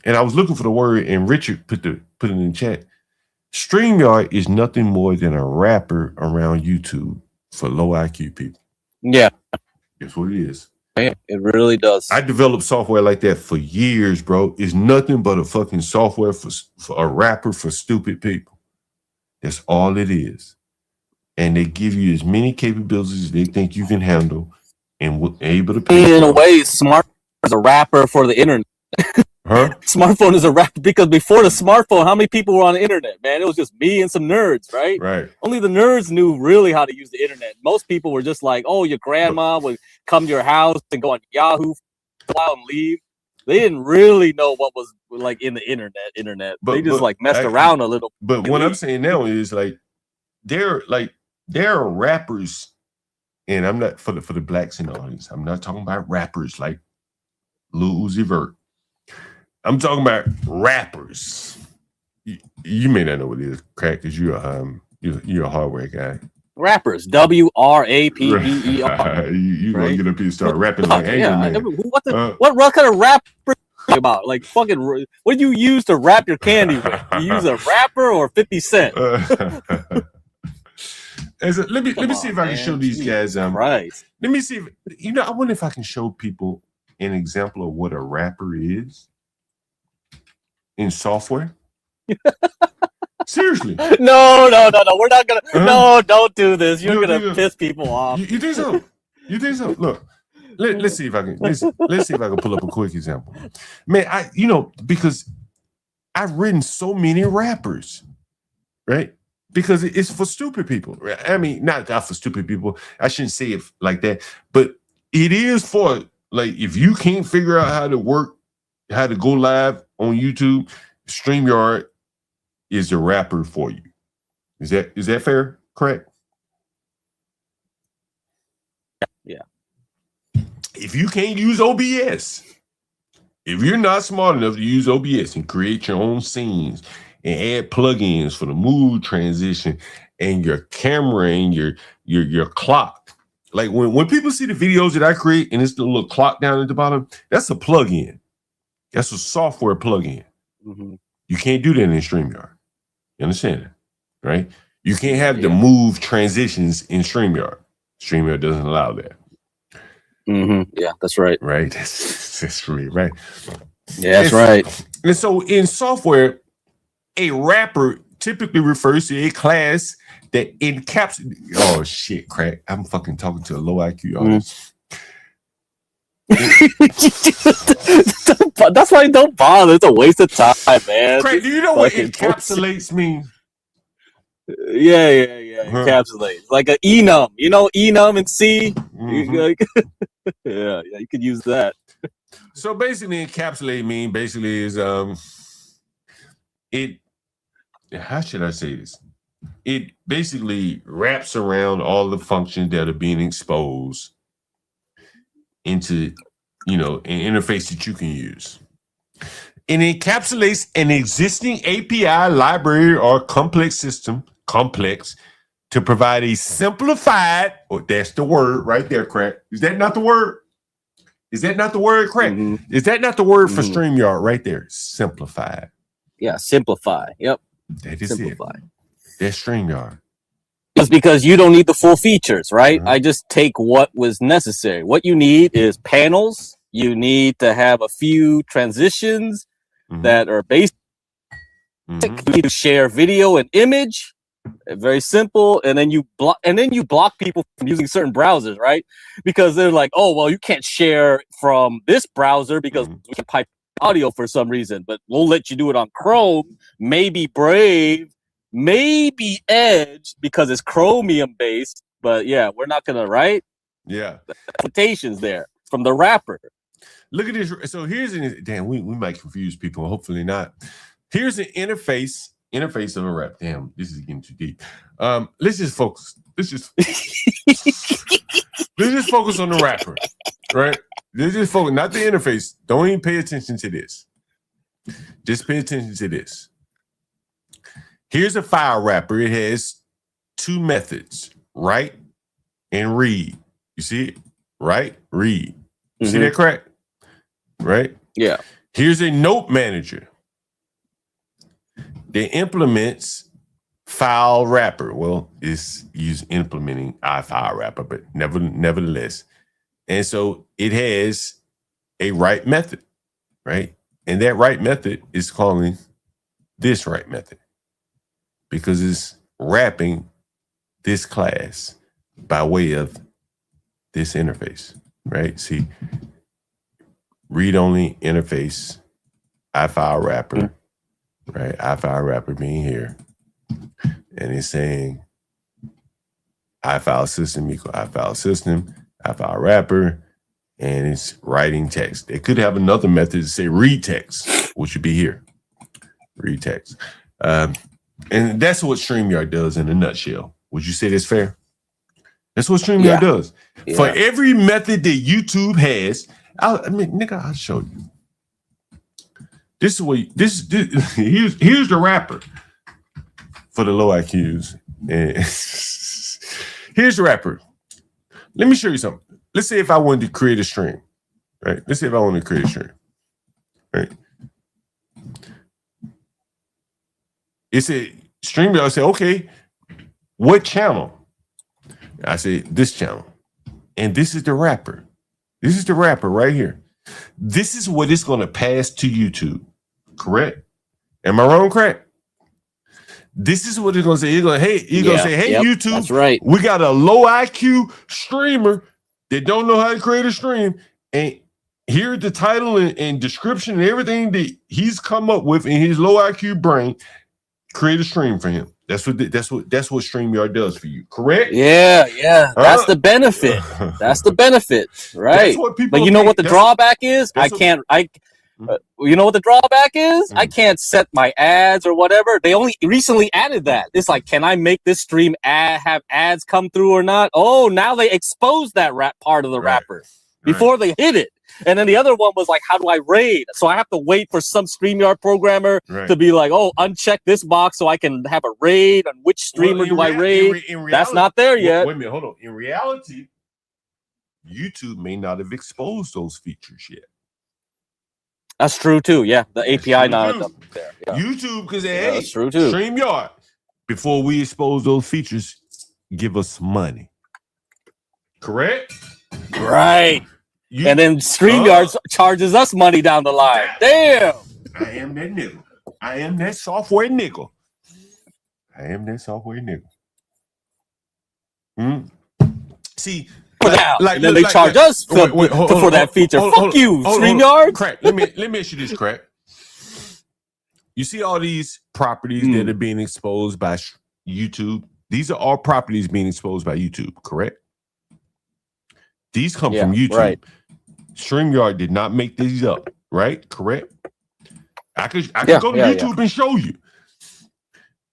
and I was looking for the word, and Richard put it in the chat. StreamYard is nothing more than a wrapper around YouTube for low IQ people. Yeah. That's what it is. It really does. I developed software like that for years, bro. It's nothing but a fucking software for a wrapper for stupid people. That's all it is. And they give you as many capabilities as they think you can handle and able to pay. In a way, smart is a wrapper for the internet. Huh? Smartphone is a wrapper because before the smartphone, how many people were on the internet, man? It was just me and some nerds, right? Right. Only the nerds knew really how to use the internet. Most people were just like, oh, your grandma would come to your house and go on Yahoo, fly and leave. They didn't really know what was like in the internet. They just like messed around a little. But what I'm saying now is like there are rappers, and I'm not for the blacks in the audience. I'm not talking about rappers like Lil Uzi Vert. I'm talking about rappers. You may not know what it is, Crack, because you're a hardware guy. Rappers, WRAPPER. You gonna get up here and start rapping like Angry Man. What kind of rap about? Like fucking, what do you use to wrap your candy with? You use a wrapper or 50 Cent? Let me see if I can show these guys. Right. Let me see if I wonder if I can show people an example of what a rapper is in software. Seriously. No. We're not gonna. No, don't do this. You're gonna piss people off. You think so? You think so? Look, let's see if I can. Let's see if I can pull up a quick example. Man, because I've written so many rappers, right? Because it's for stupid people. I mean, not for stupid people. I shouldn't say it like that, but it is for like if you can't figure out how to go live on YouTube, StreamYard is the rapper for you. Is that fair? Correct? Yeah. If you can't use OBS, if you're not smart enough to use OBS and create your own scenes and add plugins for the mood transition and your camera and your clock. Like when people see the videos that I create and it's the little clock down at the bottom, that's a plugin. That's a software plugin. Mm-hmm. You can't do that in StreamYard. You understand that, right? You can't have the move transitions in StreamYard. StreamYard doesn't allow that. Mm-hmm. Yeah, that's right. Right. That's really right. Yeah, that's right. And so in software, a rapper typically refers to a class that encapsulates. Oh shit, Crack! I'm fucking talking to a low IQ audience. That's why I don't bother. It's a waste of time, man. Craig, do you know what encapsulates means? Yeah. Encapsulate. Like an enum. You know enum and C? Yeah, you could use that. So basically, encapsulate mean basically is it. How should I say this? It basically wraps around all the functions that are being exposed into, an interface that you can use. It encapsulates an existing API library or complex system, to provide a simplified, that's the word right there, Craig. Is that not the word? Is that not the word, Craig? Is that not the word for StreamYard right there? Simplified. Yeah, simplify. Yep. That is simplify. That's StreamYard. It's because you don't need the full features, right? I just take what was necessary. What you need is panels. You need to have a few transitions that are basic. You need to share video and image. Very simple. And then you block people from using certain browsers, right? Because they're like, oh, well, you can't share from this browser because we can pipe audio for some reason, but we'll let you do it on Chrome, maybe Brave, maybe Edge because it's Chromium based, but yeah, we're not gonna, right? Yeah. The expectations there from the wrapper. Look at this. So here's damn, we might confuse people, hopefully not. Here's an interface of a wrap. Damn, this is getting too deep. Let's just focus. Let's just focus on the wrapper, right? Let's just focus, not the interface. Don't even pay attention to this. Just pay attention to this. Here's a file wrapper. It has two methods, write and read. You see it? Write, read. You see that, correct? Right? Yeah. Here's a note manager that implements file wrapper. Well, it's implementing iFile wrapper, but nevertheless. And so it has a write method, right? And that write method is calling this write method because it's wrapping this class by way of this interface, right? See, read-only interface, iFile wrapper, right? iFile wrapper being here. And it's saying iFile system equal iFile system, iFile wrapper, and it's writing text. It could have another method to say read text, which would be here. Read text. And that's what StreamYard does in a nutshell. Would you say that's fair? That's what StreamYard does. Yeah. For every method that YouTube has, I'll show you. This is what here's the wrapper for the low IQs. And here's the wrapper. Let me show you something. Let's say if I wanted to create a stream, right? Let's say if I wanted to create a stream, right? It said StreamYard. I said, okay, what channel? I said this channel, and this is the wrapper. This is the wrapper right here. This is what it's going to pass to YouTube. Correct? Am I wrong, Craig? This is what it's going to say. You're going to say, hey, YouTube, that's right. We got a low IQ streamer that don't know how to create a stream, and here's the title and description and everything that he's come up with in his low IQ brain. Create a stream for him. That's what StreamYard does for you. Correct? Yeah. That's the benefit. That's the benefit, right? That's what people but you know what the drawback is? You know what the drawback is? I can't set my ads or whatever. They only recently added that. It's like, can I make this stream have ads come through or not? Oh, now they exposed that part of the wrapper before they hid it. And then the other one was like, how do I raid? So I have to wait for some StreamYard programmer to be like, oh, uncheck this box so I can have a raid. On which streamer do I raid? In reality, that's not there yet. Wait a minute, hold on. In reality, YouTube may not have exposed those features yet. That's true too. Yeah, the API not up there. Yeah. YouTube, because hey, that's true too. StreamYard, before we expose those features, give us money. Correct? Right. And then StreamYard charges us money down the line. Damn. I am that nigga. I am that software nigga. See, for that, and then they charge us for that feature. Fuck you, StreamYard. Crack. Let me ask you this, Crack. You see all these properties that are being exposed by YouTube. These are all properties being exposed by YouTube, correct? These come from YouTube. Right. StreamYard did not make these up, right? Correct? I could go to YouTube and show you.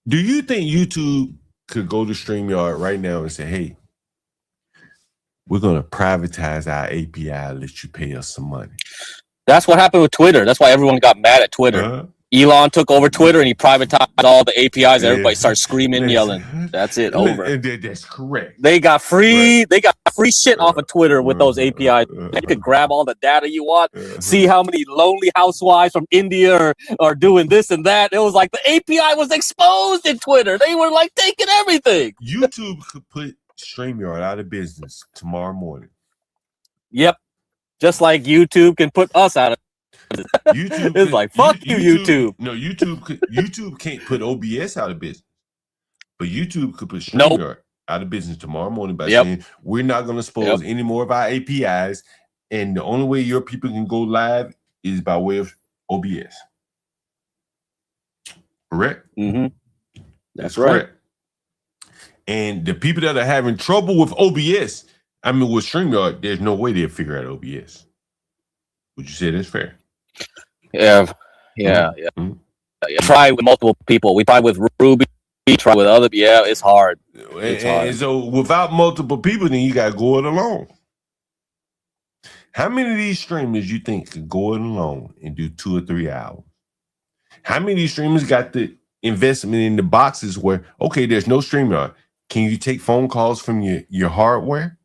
Do you think YouTube could go to StreamYard right now and say, hey, we're going to privatize our API, let you pay us some money? That's what happened with Twitter. That's why everyone got mad at Twitter. Elon took over Twitter and he privatized all the APIs. Everybody started screaming, yelling. That's it. Over. That's correct. They got free. Right. They got free shit off of Twitter with those APIs. You could grab all the data you want. See how many lonely housewives from India are doing this and that. It was like the API was exposed in Twitter. They were like taking everything. YouTube could put StreamYard out of business tomorrow morning. Yep. Just like YouTube can put us out of YouTube. It's like fuck YouTube. No, YouTube can't put OBS out of business, but YouTube could put StreamYard out of business tomorrow morning by saying we're not going to expose any more of our APIs, and the only way your people can go live is by way of OBS. Correct? That's right. And the people that are having trouble with OBS, I mean, with StreamYard, there's no way they'll figure out OBS. Would you say that's fair? Yeah. Try with multiple people. We tried with Ruby. We tried with other. Yeah, it's hard. And so without multiple people, then you got to go it alone. How many of these streamers you think could go it alone and do 2 or 3 hours? How many of these streamers got the investment in the boxes where, okay, there's no StreamYard. Can you take phone calls from your hardware?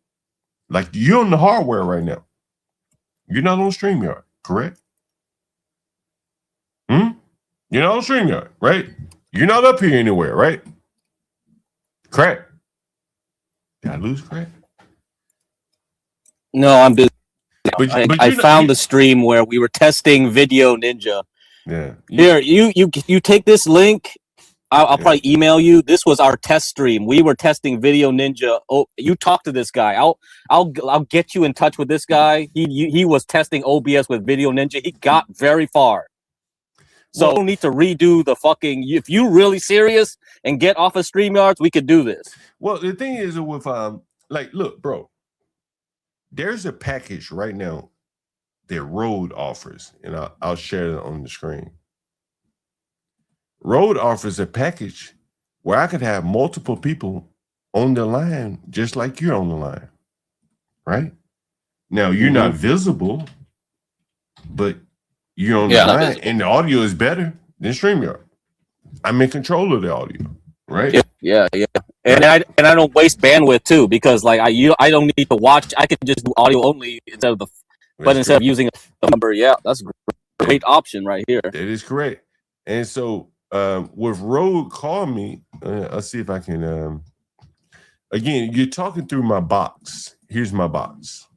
Like you're on the hardware right now. You're not on StreamYard, correct? You're not on StreamYard, right? You're not up here anywhere, right? Crack. Did I lose Crack? No, I'm busy. I found the stream where we were testing Video Ninja. Yeah. Here, you take this link. I'll probably email you. This was our test stream. We were testing Video Ninja. Oh, you talk to this guy. I'll get you in touch with this guy. He was testing OBS with Video Ninja. He got very far. So don't need to redo the fucking. If you really serious and get off of StreamYards, we could do this. Well, the thing is with like, look, bro. There's a package right now that Rode offers, and I'll share it on the screen. Rode offers a package where I could have multiple people on the line, just like you're on the line, right? Now, you're not visible, but you're on the line, and the audio is better than StreamYard. I'm in control of the audio, right? Yeah. And I don't waste bandwidth too, because like I don't need to watch. I can just do audio only instead of instead of using a number. Yeah, that's a great option right here. That is correct. And so with Rode Call Me, I'll see if I can. Again, you're talking through my box. Here's my box.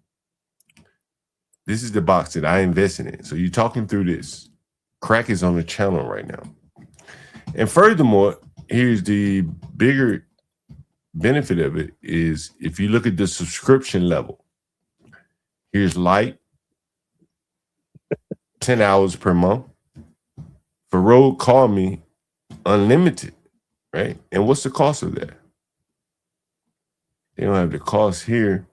This is the box that I invested in. So you're talking through this. Crack is on the channel right now. And furthermore, here's the bigger benefit of it is if you look at the subscription level, here's Light, 10 hours per month. For Rode Call Me, unlimited, right? And what's the cost of that? They don't have the cost here.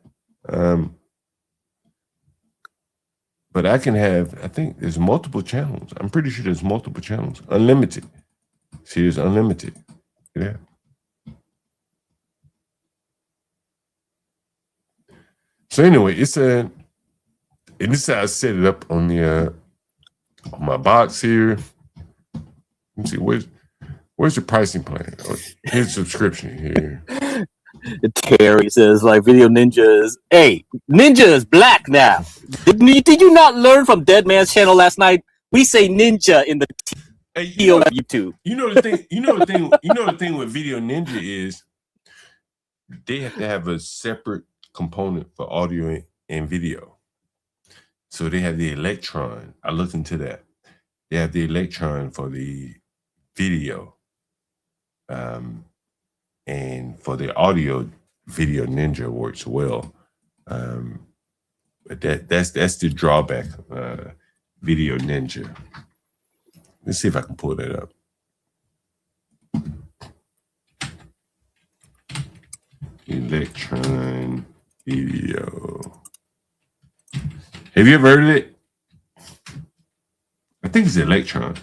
But I can have, I think there's multiple channels. I'm pretty sure there's multiple channels. Unlimited. See, there's unlimited. Yeah. So anyway, this is how I set it up on the on my box here. Let's see, where's the pricing plan? Oh, here's subscription here. Terry says like Video Ninja is Ninja is black now. Did you not learn from Dead Man's channel last night? We say Ninja in the YouTube. You know the thing with Video Ninja is they have to have a separate component for audio and video. So they have the Electron. I looked into that. They have the Electron for the video. And for the audio, Video Ninja works well. But that's the drawback of Video Ninja. Let's see if I can pull that up. Electron Video. Have you ever heard of it? I think it's Electron.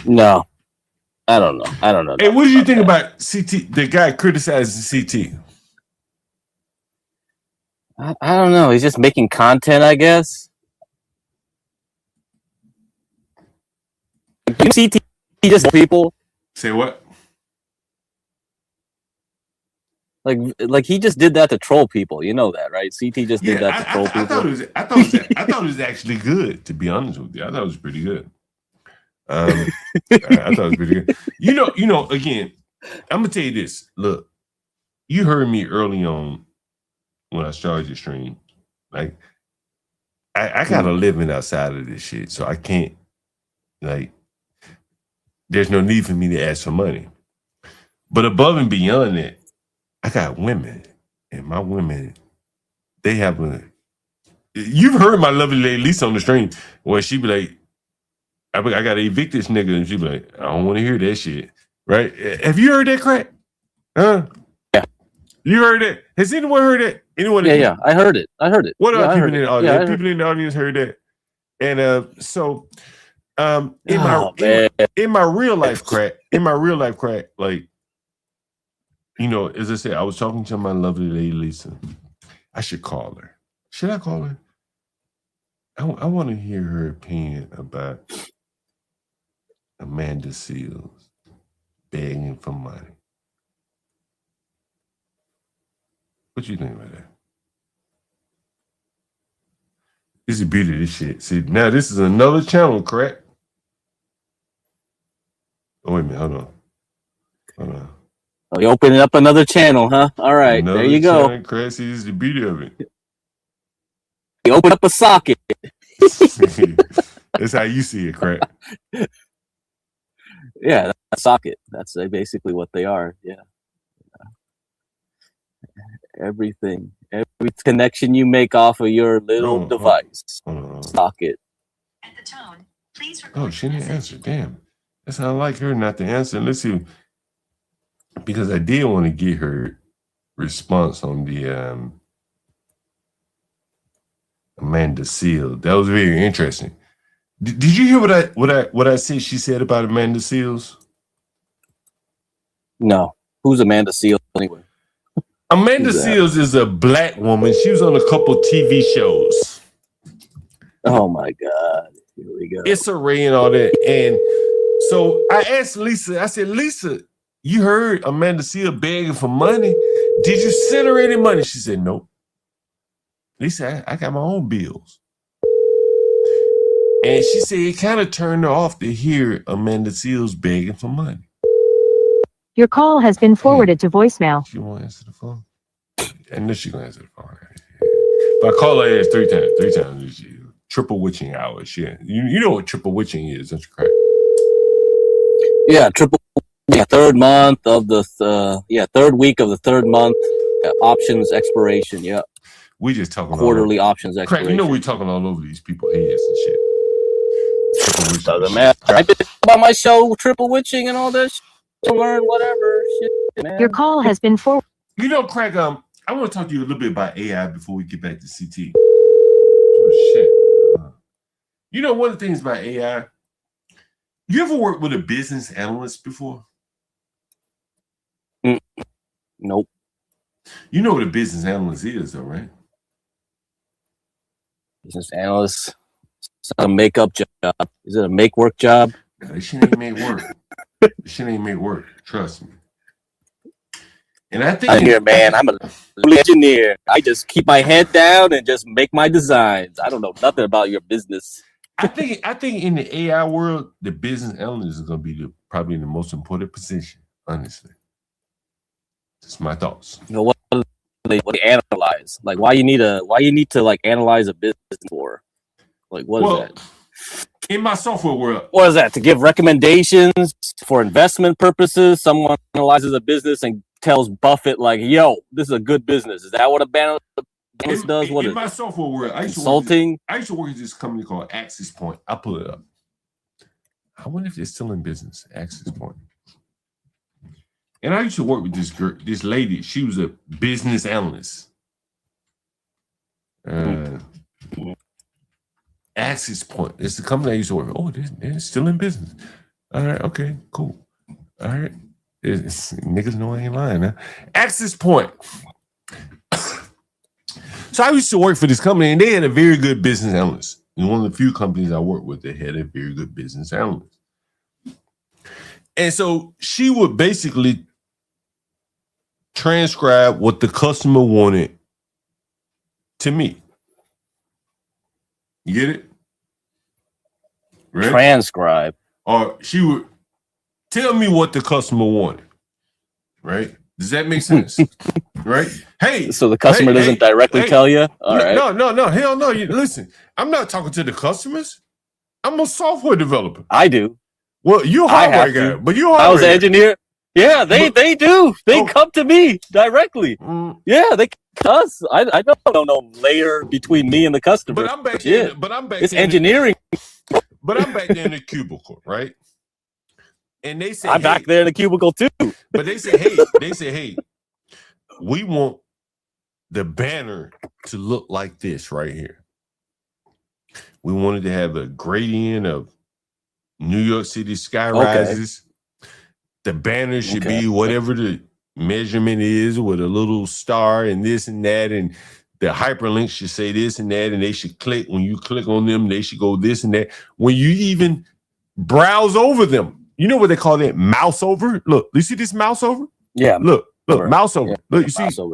No, I don't know. I don't know. Hey, what did you think about CT? The guy criticizing CT. I don't know. He's just making content, I guess. CT just people. Say what? Like he just did that to troll people. You know that, right? CT just did that to troll people. I thought it was actually good. To be honest with you, I thought it was pretty good. I thought it was pretty good. You know. Again, I'm gonna tell you this. Look, you heard me early on when I started the stream. Like, I got a living outside of this shit, so I can't. Like, there's no need for me to ask for money. But above and beyond that, I got women, and my women, they have a. You've heard my lovely lady Lisa on the stream where she be like, I got to evict this nigga, and she be like, I don't want to hear that shit. Right? Have you heard that crack? Huh? Yeah. You heard that? Has anyone heard that? Anyone? Yeah. I heard it. What other people in the audience? Yeah, people in the audience heard that. And in my real life crack, like, you know, as I said, I was talking to my lovely lady Lisa. I should call her. Should I call her? I want to hear her opinion about Amanda Seals begging for money. What you think about that? This is the beauty of this shit. See, now this is another channel, crack. Oh, wait a minute. Hold on. Oh, you opening up another channel, huh? All right, Another there you go. channel, crack. See, this is the beauty of it. You open up a socket. That's how you see it, crack. Yeah, that's a socket. That's basically what they are. Yeah. Everything. Every connection you make off of your little device. Socket. At the tone, please Oh, she didn't answer. Damn. That's how I like her not to answer. Let's see. Because I did want to get her response on the Amanda Seals. That was very interesting. Did you hear what I said she said about Amanda Seals? No. Who's Amanda Seals anyway? Amanda Seals is a black woman. She was on a couple TV shows. Oh my God. Here we go. It's a Ray and all that. And so I asked Lisa, I said, Lisa, you heard Amanda Seals begging for money. Did you send her any money? She said, nope. Lisa, I got my own bills. And she said it kind of turned her off to hear Amanda Seals begging for money. Your call has been forwarded to voicemail. She won't answer the phone. I know she's going to answer the phone. But I call her ass three times. Triple witching hours. Yeah. You know what triple witching is, don't you, crack? Yeah, third month of the third week of the third month. Options expiration. Yeah. We just talking quarterly options expiration. Crack, you know we're talking all over these people's heads and shit. Doesn't matter. I did about my show, Triple Witching and all that shit. To learn whatever shit, man. Your call has been forwarded. You know, Craig, I want to talk to you a little bit about AI before we get back to CT. Oh, shit. You know, one of the things about AI, you ever worked with a business analyst before? Nope. You know what a business analyst is, though, right? Business analyst. It's a makeup job. Is it a make work job? No, this shit ain't make work. This shit ain't make work. Trust me. And I think man, I'm a engineer. I just keep my head down and just make my designs. I don't know nothing about your business. I think in the AI world, the business analyst is going to be probably the most important position. Honestly, just my thoughts. You know what they analyze? Like, why you need to like analyze a business for? Like, what is that? In my software world, what is that? To give recommendations for investment purposes? Someone analyzes a business and tells Buffett, like, "Yo, this is a good business." Is that what a analyst does? What in is my it? software world, I used Consulting? to work at this company called Access Point. I'll pull it up. I wonder if they're still in business, Access Point. And I used to work with this girl, this lady. She was a business analyst. Access Point. It's the company I used to work with. Oh, they're still in business. All right, okay, cool. All right. Niggas know I ain't lying, huh? Access Point. So I used to work for this company, and they had a very good business analyst. And one of the few companies I worked with that had a very good business analyst. And so she would basically transcribe what the customer wanted to me. You get it? Right? Transcribe. Or she would tell me what the customer wanted. Right? Does that make sense? Right? Hey. So the customer doesn't directly tell you? All right. No. Hell no. Listen, I'm not talking to the customers. I'm a software developer. I do. Well, you're a hardware guy, but you're a I was hardware an engineer. Yeah, they do. They come to me directly. Yeah, they cuz I don't know layer between me and the customer. But I'm back in. It's engineering. But I'm back there in the cubicle, right? And they say I'm back there in the cubicle too. But they say, hey, we want the banner to look like this right here. We wanted to have a gradient of New York City sky rises. The banner should be whatever the measurement is with a little star and this and that. And the hyperlinks should say this and that. And they should click. When you click on them, they should go this and that. When you even browse over them, you know what they call that? Mouse over. Look, you see this mouse over? Yeah. Look, mouse over. Yeah, Look,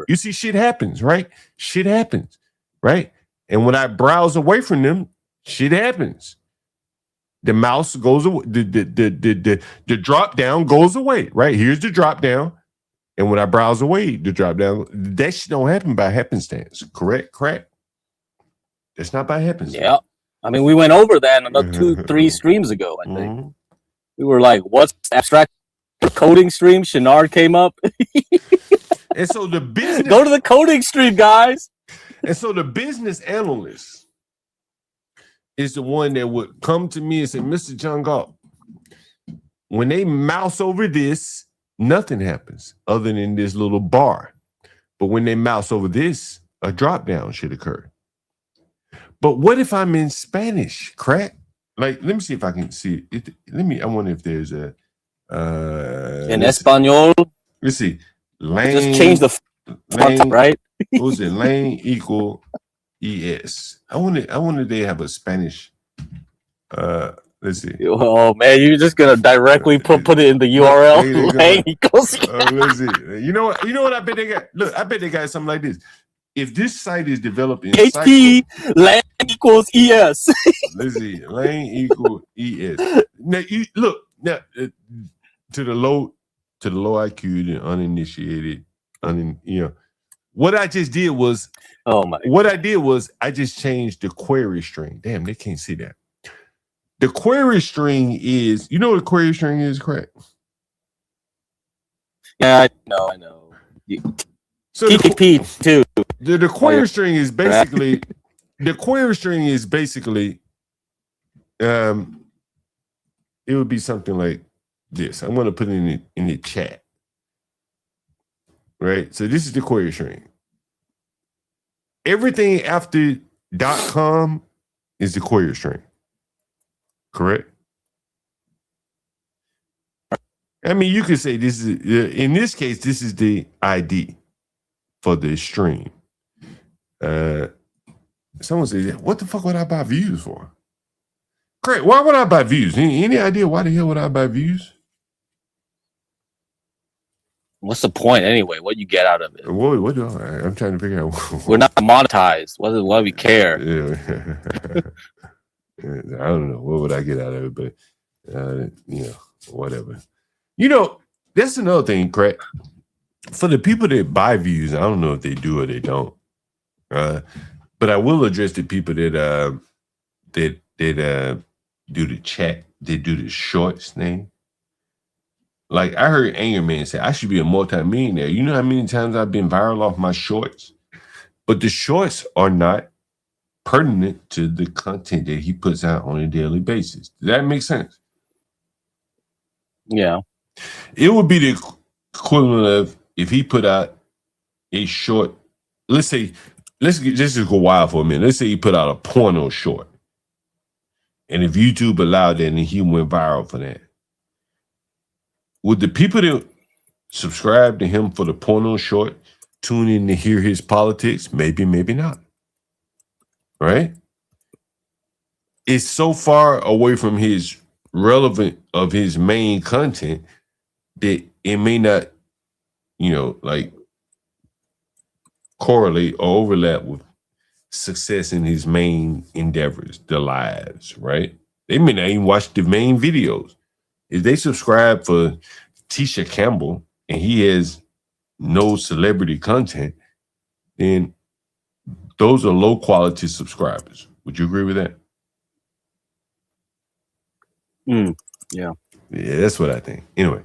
you see shit happens, right? Shit happens, right? And when I browse away from them, shit happens. The mouse goes away. The drop down goes away, right? Here's the drop down. And when I browse away, the drop down, that shit don't happen by happenstance. Correct? That's not by happenstance. Yeah. I mean, we went over that in about 2-3 streams ago, I think. We were like, what's abstract coding stream? Shenard came up. And so the business go to the coding stream, guys. And so the business analyst is the one that would come to me and say, Mr. John Galt, when they mouse over this, nothing happens other than this little bar. But when they mouse over this, a drop down should occur. But what if I'm in Spanish, crack? Like, let me see if I can see it. I wonder if there's a in Espanol. Let's see. Lane, just change the font, right? What was it? Lane equal ES. I wonder if they have a Spanish. Let's see. Oh man, you're just gonna directly put it in the URL. Lane equals ES. Let's see. You know what? I bet they got. Look, I bet they got something like this. If this site is developed in HP lane equals ES. Let's see, lane equal ES. Now you look now to the low IQ, the uninitiated, what I just did was I just changed the query string. Damn, they can't see that. The query string is, you know what a query string is, correct? Yeah, I know. So TTP too. The query string is basically it would be something like this. I'm gonna put it in the chat. Right? So this is the query string. Everything after .com is the query string. Correct? I mean, you could say this is, in this case, this is the ID for the stream. Someone says, what the fuck would I buy views for? Great. Why would I buy views? Any idea why the hell would I buy views? What's the point anyway? What you get out of it? I'm trying to figure out. We're not monetized. Why do we care? Yeah. I don't know. What would I get out of it? But, whatever. That's another thing, Craig. For the people that buy views, I don't know if they do or they don't. But I will address the people that do the chat, they do the shorts thing. Like I heard Anger Man say, I should be a multi-millionaire. You know how many times I've been viral off my shorts? but the shorts are not pertinent to the content that he puts out on a daily basis. Does that make sense? Yeah. It would be the equivalent of if he put out a short, let's just go wild for a minute. Let's say he put out a porno short. And if YouTube allowed that and he went viral for that, would the people that subscribe to him for the porno short tune in to hear his politics? Maybe, maybe not. Right? It's so far away from his relevant of his main content that it may not, like correlate or overlap with success in his main endeavors, the lives, right? They may not even watch the main videos. If they subscribe for Tisha Campbell and he has no celebrity content, then those are low quality subscribers. Would you agree with that? Yeah. Yeah, that's what I think. Anyway,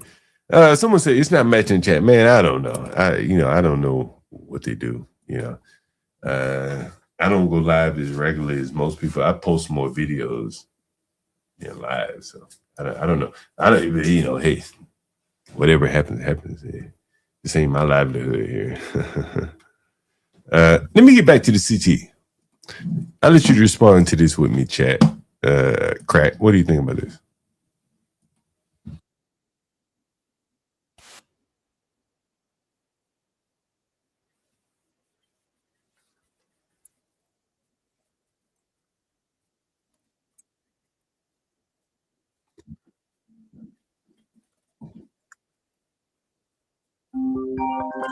someone said it's not matching chat. Man, I don't know. I don't know what they do. I don't go live as regularly as most people. I post more videos than live, so I don't know. I don't even, hey, whatever happens, happens. This ain't my livelihood here. Let me get back to the CT. I'll let you respond to this with me, chat. Crack, what do you think about this?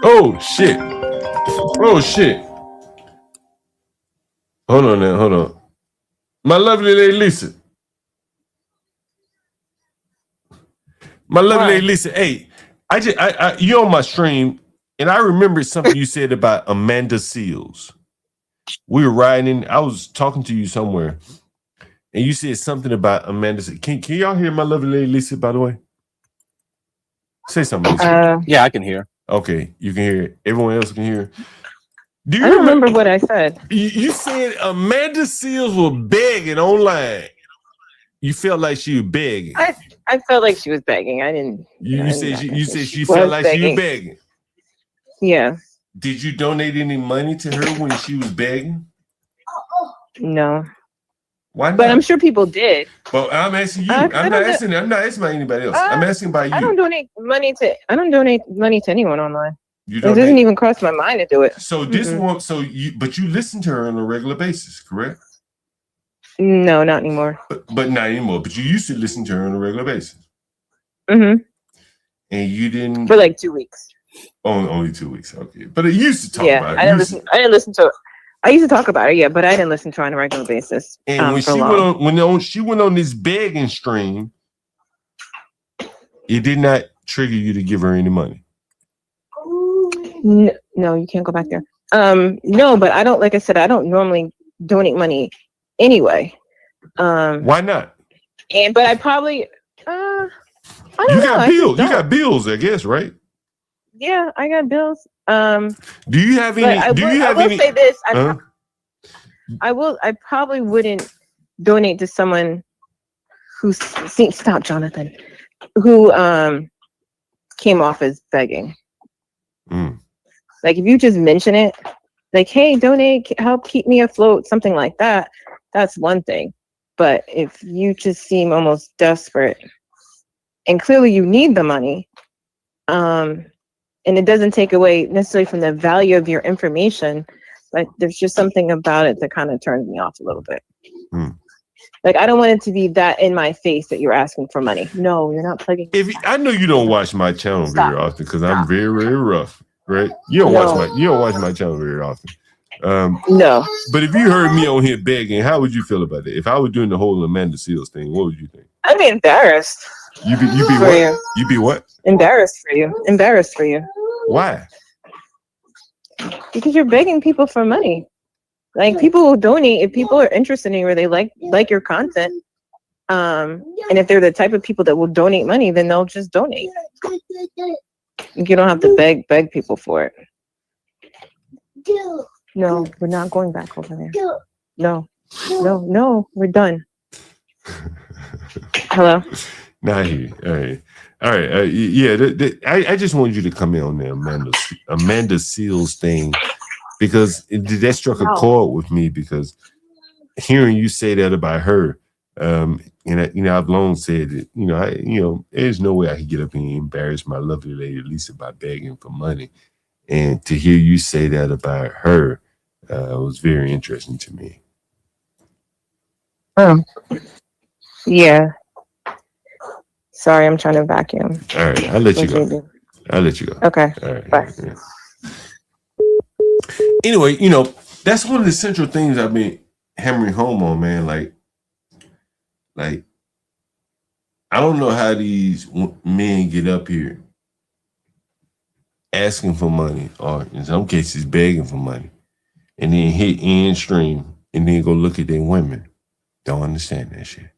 Oh shit. Oh shit. Hold on now, hold on. My lovely lady Lisa. My lovely lady Lisa. Hey, you on my stream, and I remember something you said about Amanda Seals. We were riding, I was talking to you somewhere, and you said something about Amanda Seals. Can y'all hear my lovely lady Lisa, by the way? Say something, Lisa. Yeah, I can hear. Okay, you can hear it. Everyone else can hear it. Do you I don't remember what I said. You said Amanda Seals was begging online. You felt like she was begging. I felt like she was begging. I didn't. You said she felt like she was begging. Yeah. Did you donate any money to her when she was begging? No. Why not? But I'm sure people did. But I'm asking you. I'm not asking about anybody else. I'm asking about you. I don't donate money to anyone online. It doesn't even cross my mind to do it. So this one. But you listen to her on a regular basis, correct? No, not anymore. But not anymore. But you used to listen to her on a regular basis. Mm-hmm. And you didn't for like 2 weeks. Only 2 weeks. Okay. But it used to talk about it. I didn't listen to it. I used to talk about it, yeah, but I didn't listen to it on a regular basis. And when she went on this begging stream, it did not trigger you to give her any money. No, you can't go back there. No, but I don't. Like I said, I don't normally donate money anyway. Why not? But I probably. I don't you know. got bills. You got bills, I guess, right? Yeah, I got bills. Do you have any? I will say this. I probably wouldn't donate to someone who stop Jonathan, who came off as begging. Like if you just mention it, like, hey, donate, help keep me afloat, something like that, that's one thing. But if you just seem almost desperate and clearly you need the money, and it doesn't take away necessarily from the value of your information, but there's just something about it that kind of turns me off a little bit. Like, I don't want it to be that in my face that you're asking for money. No, you're not plugging. I know you don't watch my channel very often because I'm very, very rough, right? You don't watch my channel very often. No. But if you heard me on here begging, how would you feel about it? If I was doing the whole Amanda Seals thing, what would you think? I'd be embarrassed. You be what? You be what? Embarrassed for you. Embarrassed for you. Why? Because you're begging people for money. Like, people will donate if people are interested in you or they like your content. And if they're the type of people that will donate money, then they'll just donate. You don't have to beg people for it. No, we're not going back over there. No, we're done. Hello? Nah, I hear you. All right. Yeah, I just wanted you to come in on the Amanda Seals thing because that struck a chord with me because hearing you say that about her, and I've long said that, there's no way I could get up and embarrass my lovely lady Lisa by begging for money. And to hear you say that about her was very interesting to me. Yeah. Sorry, I'm trying to vacuum. All right, I'll let you go. I'll let you go. Okay. All right. Bye. Yeah. Anyway, that's one of the central things I've been hammering home on, man. Like, I don't know how these men get up here asking for money, or in some cases begging for money, and then hit end stream and then go look at their women. Don't understand that shit.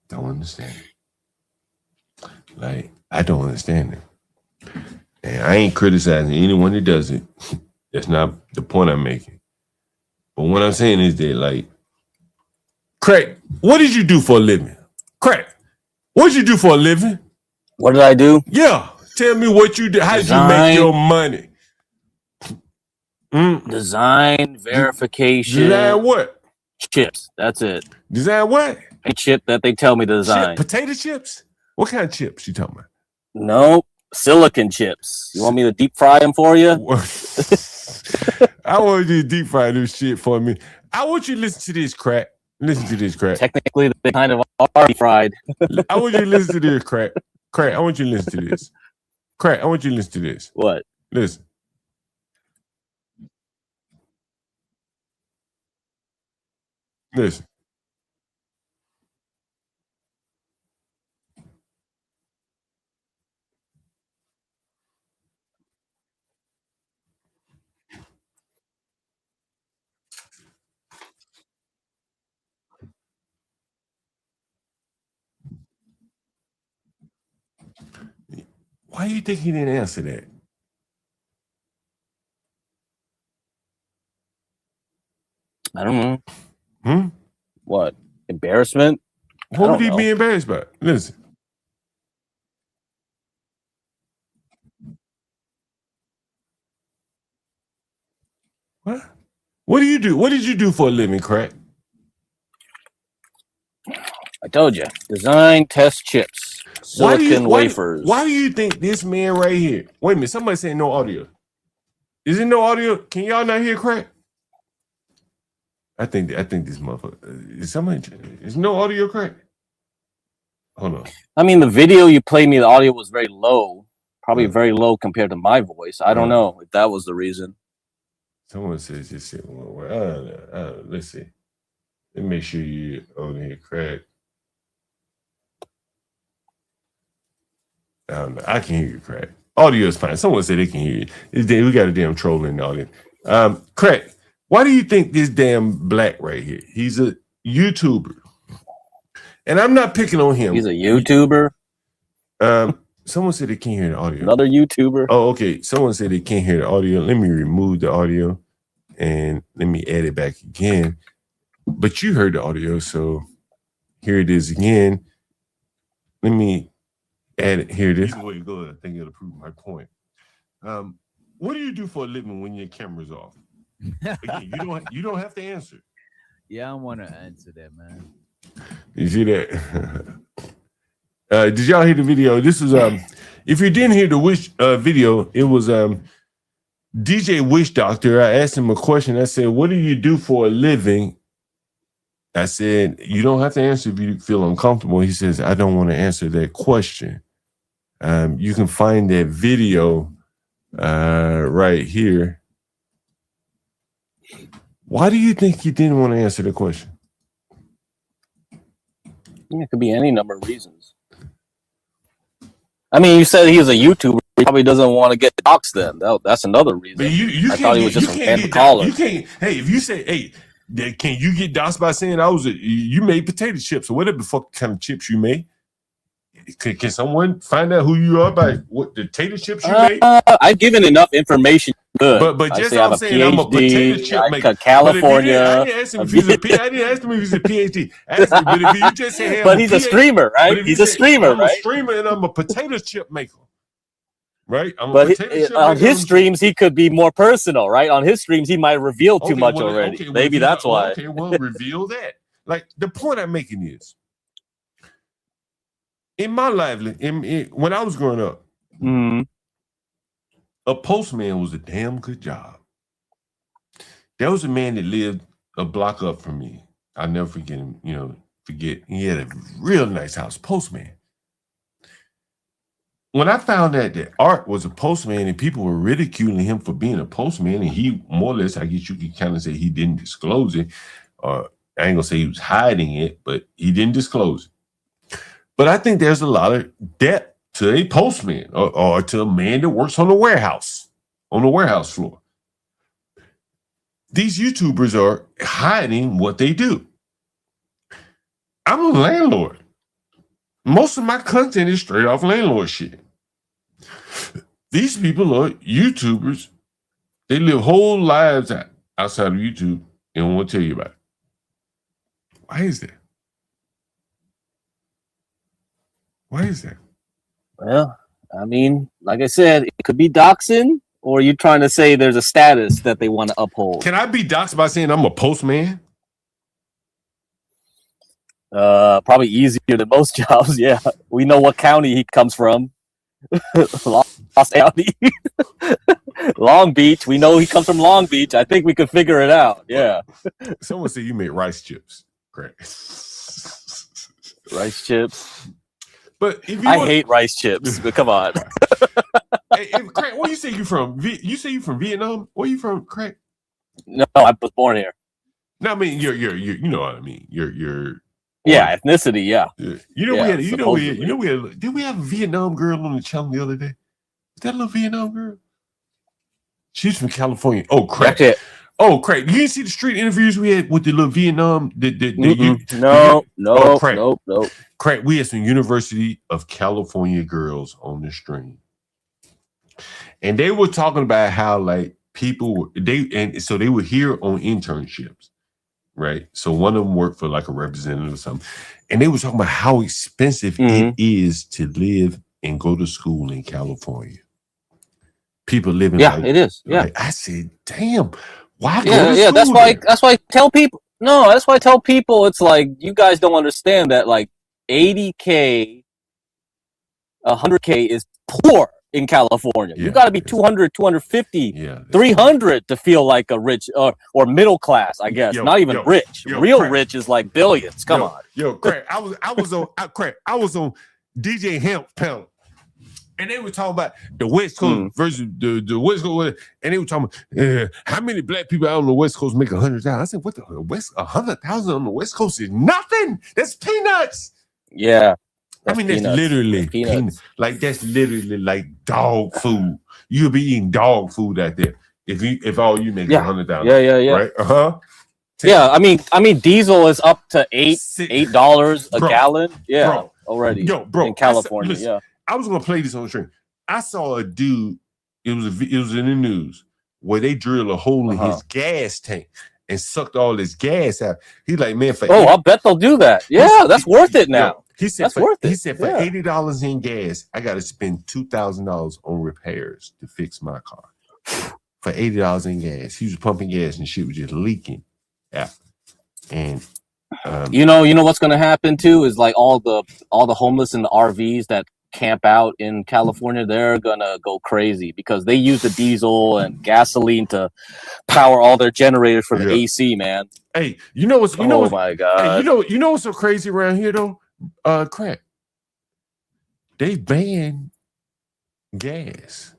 Don't understand it. Like, I don't understand it. And I ain't criticizing anyone that does it. That's not the point I'm making. But what I'm saying is that, like, Craig, what did you do for a living? Craig, what did you do for a living? What did I do? Yeah. Tell me what you did. How did you make your money? Design, verification. Design what? Chips. That's it. Design what? A chip that they tell me to design. Potato chips? What kind of chips you talking about? Nope. Silicon chips. You want me to deep fry them for you? I want you to deep fry this shit for me. I want you to listen to this, Crack. Listen to this, Crack. Technically, they kind of are deep fried. I want you to listen to this, Crack. Crack, I want you to listen to this. Crack, I want you to listen to this. What? Listen. Listen. Why do you think he didn't answer that? I don't know. What? Embarrassment? What would he be embarrassed by? Listen. What? What do you do? What did you do for a living, Crack? I told you. Design, test chips. Silicon wafers. Why do you think this man right here? Wait a minute. Somebody saying no audio. Is it no audio? Can y'all not hear Crack? I think this motherfucker. Is no audio, Crack? Hold on. I mean, the video you played me, the audio was very low. Probably very low compared to my voice. I don't know if that was the reason. Someone says this shit won't work. Let's see. Let me make sure you on here, Crack. I don't know. I can hear you, Crack. Audio is fine. Someone said they can hear you. We got a damn troll in the audience. Crack, why do you think this damn black right here? He's a YouTuber. And I'm not picking on him. He's a YouTuber? Someone said they can't hear the audio. Another YouTuber? Oh, okay. Someone said they can't hear the audio. Let me remove the audio and let me add it back again. But you heard the audio, so here it is again. Let me add it. Here it is. Either way you go, I think it'll prove my point. What do you do for a living when your camera's off? Again, you don't have to answer. Yeah, I want to answer that, man. You see that? Did y'all hear the video? This was if you didn't hear the Wish video, it was DJ Wish Doctor. I asked him a question. I said, "What do you do for a living?" I said, "You don't have to answer if you feel uncomfortable." He says, "I don't want to answer that question." You can find that video right here. Why do you think he didn't want to answer the question? It could be any number of reasons. I mean, you said he's a YouTuber. He probably doesn't want to get doxxed then. That's another reason. But I thought he was just a random caller. You can't. Hey, if you say, "Hey, can you get doxxed by saying you made potato chips or whatever the fuck kind of chips you made?" Can someone find out who you are by what the potato chips you made? I've given enough information. good. But I just say I have I'm a saying I'm a potato PhD. chip I maker. cut But if you didn't, I California. didn't ask him if he's a I didn't ask him if he's a PhD. Ask him, but if you just say, hey, I'm But a he's a PhD, streamer, but right? if you He's a say streamer, I'm a right? streamer and I'm a potato chip maker, right? I'm a But potato chip on maker. his streams, he could be more personal, right? On his streams, he might reveal too much already. Okay, well, Maybe that's why. okay, well, reveal that. Like the point I'm making is, in my lively, when I was growing up, a postman was a damn good job. There was a man that lived a block up from me. I'll never forget him. He had a real nice house, postman. When I found out that Art was a postman and people were ridiculing him for being a postman, and he more or less, I guess you could kind of say he didn't disclose it, or I ain't gonna say he was hiding it, but he didn't disclose it. But I think there's a lot of depth to a postman or to a man that works on the warehouse floor. These YouTubers are hiding what they do. I'm a landlord. Most of my content is straight off landlord shit. These people are YouTubers. They live whole lives outside of YouTube and don't want to tell you about it. Why is that? Why is that? Well, I mean, like I said, it could be doxing, or you trying to say there's a status that they want to uphold. Can I be doxed by saying I'm a postman? Probably easier than most jobs. Yeah, we know what county he comes from. Los County, Long Beach. We know he comes from Long Beach. I think we could figure it out. Yeah. Someone said you make rice chips. Correct. Rice chips. But if you I hate rice chips. But come on. Hey, Craig, where you say you from? You say you from Vietnam? Where you from, Craig? No, I was born here. No, I mean you're you know what I mean. You're yeah, ethnicity. Yeah. You know yeah, did we have a Vietnam girl on the channel the other day? Is that a little Vietnam girl? She's from California. Oh, Craig. That's it. Oh, Craig. You didn't see the street interviews we had with the little Vietnam? No. Craig, we had some University of California girls on the stream. And they were talking about how like people they were here on internships, right? So one of them worked for like a representative or something. And they were talking about how expensive it is to live and go to school in California. People living it is. Yeah. Like, I said, damn, why go to school? That's why I tell people. No, that's why I tell people it's like you guys don't understand that like 80K, 100K is poor in California. You got to be 200, 250, 300 to feel like a rich or middle class, I guess. Not even rich. Real Craig. Rich is like billions. Come on. Yo, Craig, I was on DJ Hemp panel. And they were talking about the West Coast versus the West Coast, and they were talking about how many black people out on the West Coast make $100,000. I said, "What the $100,000 on the West Coast is nothing. That's peanuts." Yeah, I mean that's literally peanuts. Like that's literally like dog food. You'll be eating dog food out there if all you make is $100,000. Yeah. Right? Yeah, I mean, diesel is up to $8 a gallon. Yeah, already. Yo, bro, in California. I was gonna play this on the stream. I saw a dude. It was in the news where they drilled a hole in his gas tank and sucked all his gas out. He's like, man, I bet they'll do that. Yeah, that's worth it now. He said that's worth it. He said for $80 in gas, I got to spend $2,000 on repairs to fix my car. For $80 in gas, he was pumping gas and shit was just leaking. Yeah, and you know what's gonna happen too is like all the homeless in the RVs that camp out in California, they're gonna go crazy because they use the diesel and gasoline to power all their generators for the AC, man. Hey, my god. Hey, you know what's so crazy around here though? Crack. They ban gas.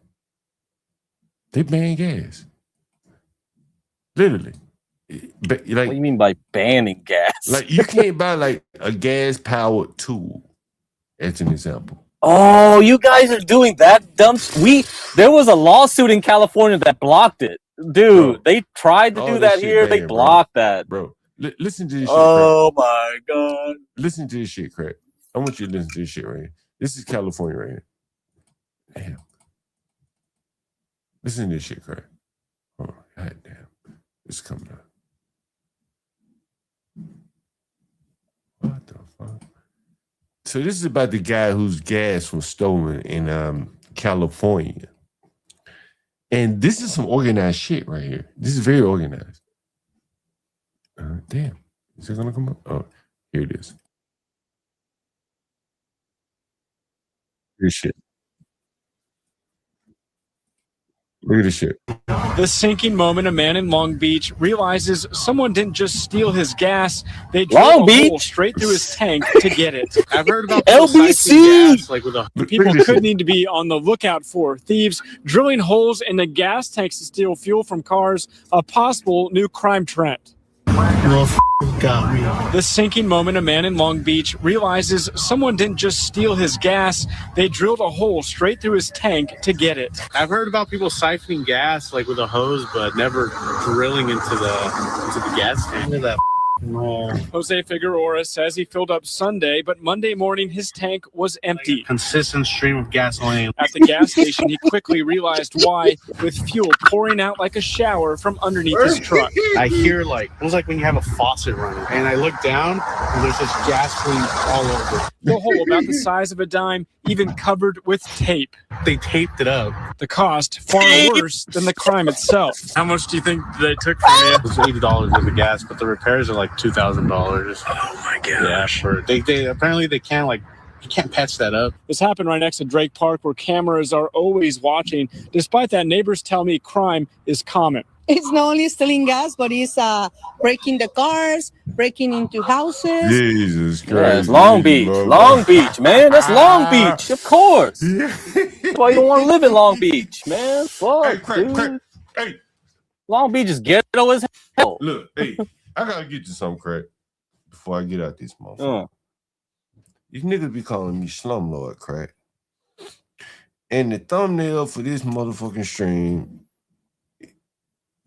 They ban gas. Literally. Like, what do you mean by banning gas? Like you can't buy like a gas powered tool. That's an example. Oh, you guys are doing that dumb. There was a lawsuit in California that blocked it, dude. They tried to do that here. They blocked that, bro. Listen to this shit. Oh my god! Listen to this shit, Craig. I want you to listen to this shit right here. This is California right here. Damn. Listen to this shit, Craig. God damn. It's coming up. What the fuck? So this is about the guy whose gas was stolen in California. And this is some organized shit right here. This is very organized. Damn. Is it going to come up? Oh, here it is. Here's shit. Look at this shit. The sinking moment, a man in Long Beach realizes someone didn't just steal his gas, they drilled a hole straight through his tank to get it. I've heard about LBC. gas, like with a people could need to be on the lookout for thieves drilling holes in the gas tanks to steal fuel from cars, a possible new crime trend. Got me. The sinking moment, a man in Long Beach realizes someone didn't just steal his gas, they drilled a hole straight through his tank to get it. I've heard about people siphoning gas like with a hose, but never drilling into the gas tank. Look at that hole. Jose Figueroa says he filled up Sunday, but Monday morning his tank was empty. Consistent stream of gasoline. At the gas station, he quickly realized why, with fuel pouring out like a shower from underneath his truck. I hear like, it was like when you have a faucet running, and I look down and there's just gasoline all over. The hole about the size of a dime, even covered with tape. They taped it up. The cost far worse than the crime itself. How much do you think they took from you? It was $80 of the gas, but the repairs are like $2,000. Oh my gosh. Yeah, they apparently they can't like you can't patch that up. This happened right next to Drake Park, where cameras are always watching. Despite that, neighbors tell me crime is common. It's not only stealing gas, but it's breaking the cars, breaking into houses. Jesus Christ. Yeah, it's Long Beach. Long Beach, man. That's Long Beach, of course. That's why you don't want to live in Long Beach, man. Fuck, dude. Hey. Long Beach is ghetto as hell. Look, hey, I gotta get you some crack before I get out this motherfucker. These niggas be calling me Slumlord crack. And the thumbnail for this motherfucking stream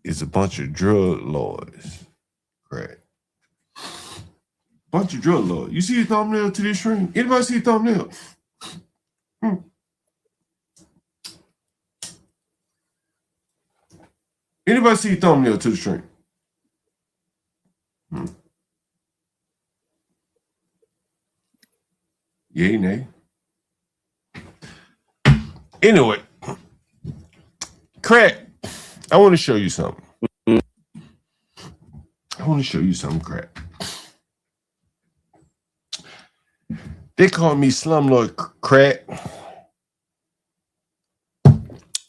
is a bunch of drug lords. Crack. Bunch of drug lords. You see the thumbnail to this stream? Anybody see the thumbnail? Anybody see the thumbnail to the stream? Yay, nay. Anyway, crack. I want to show you something. Crack. They call me Slumlord Crack.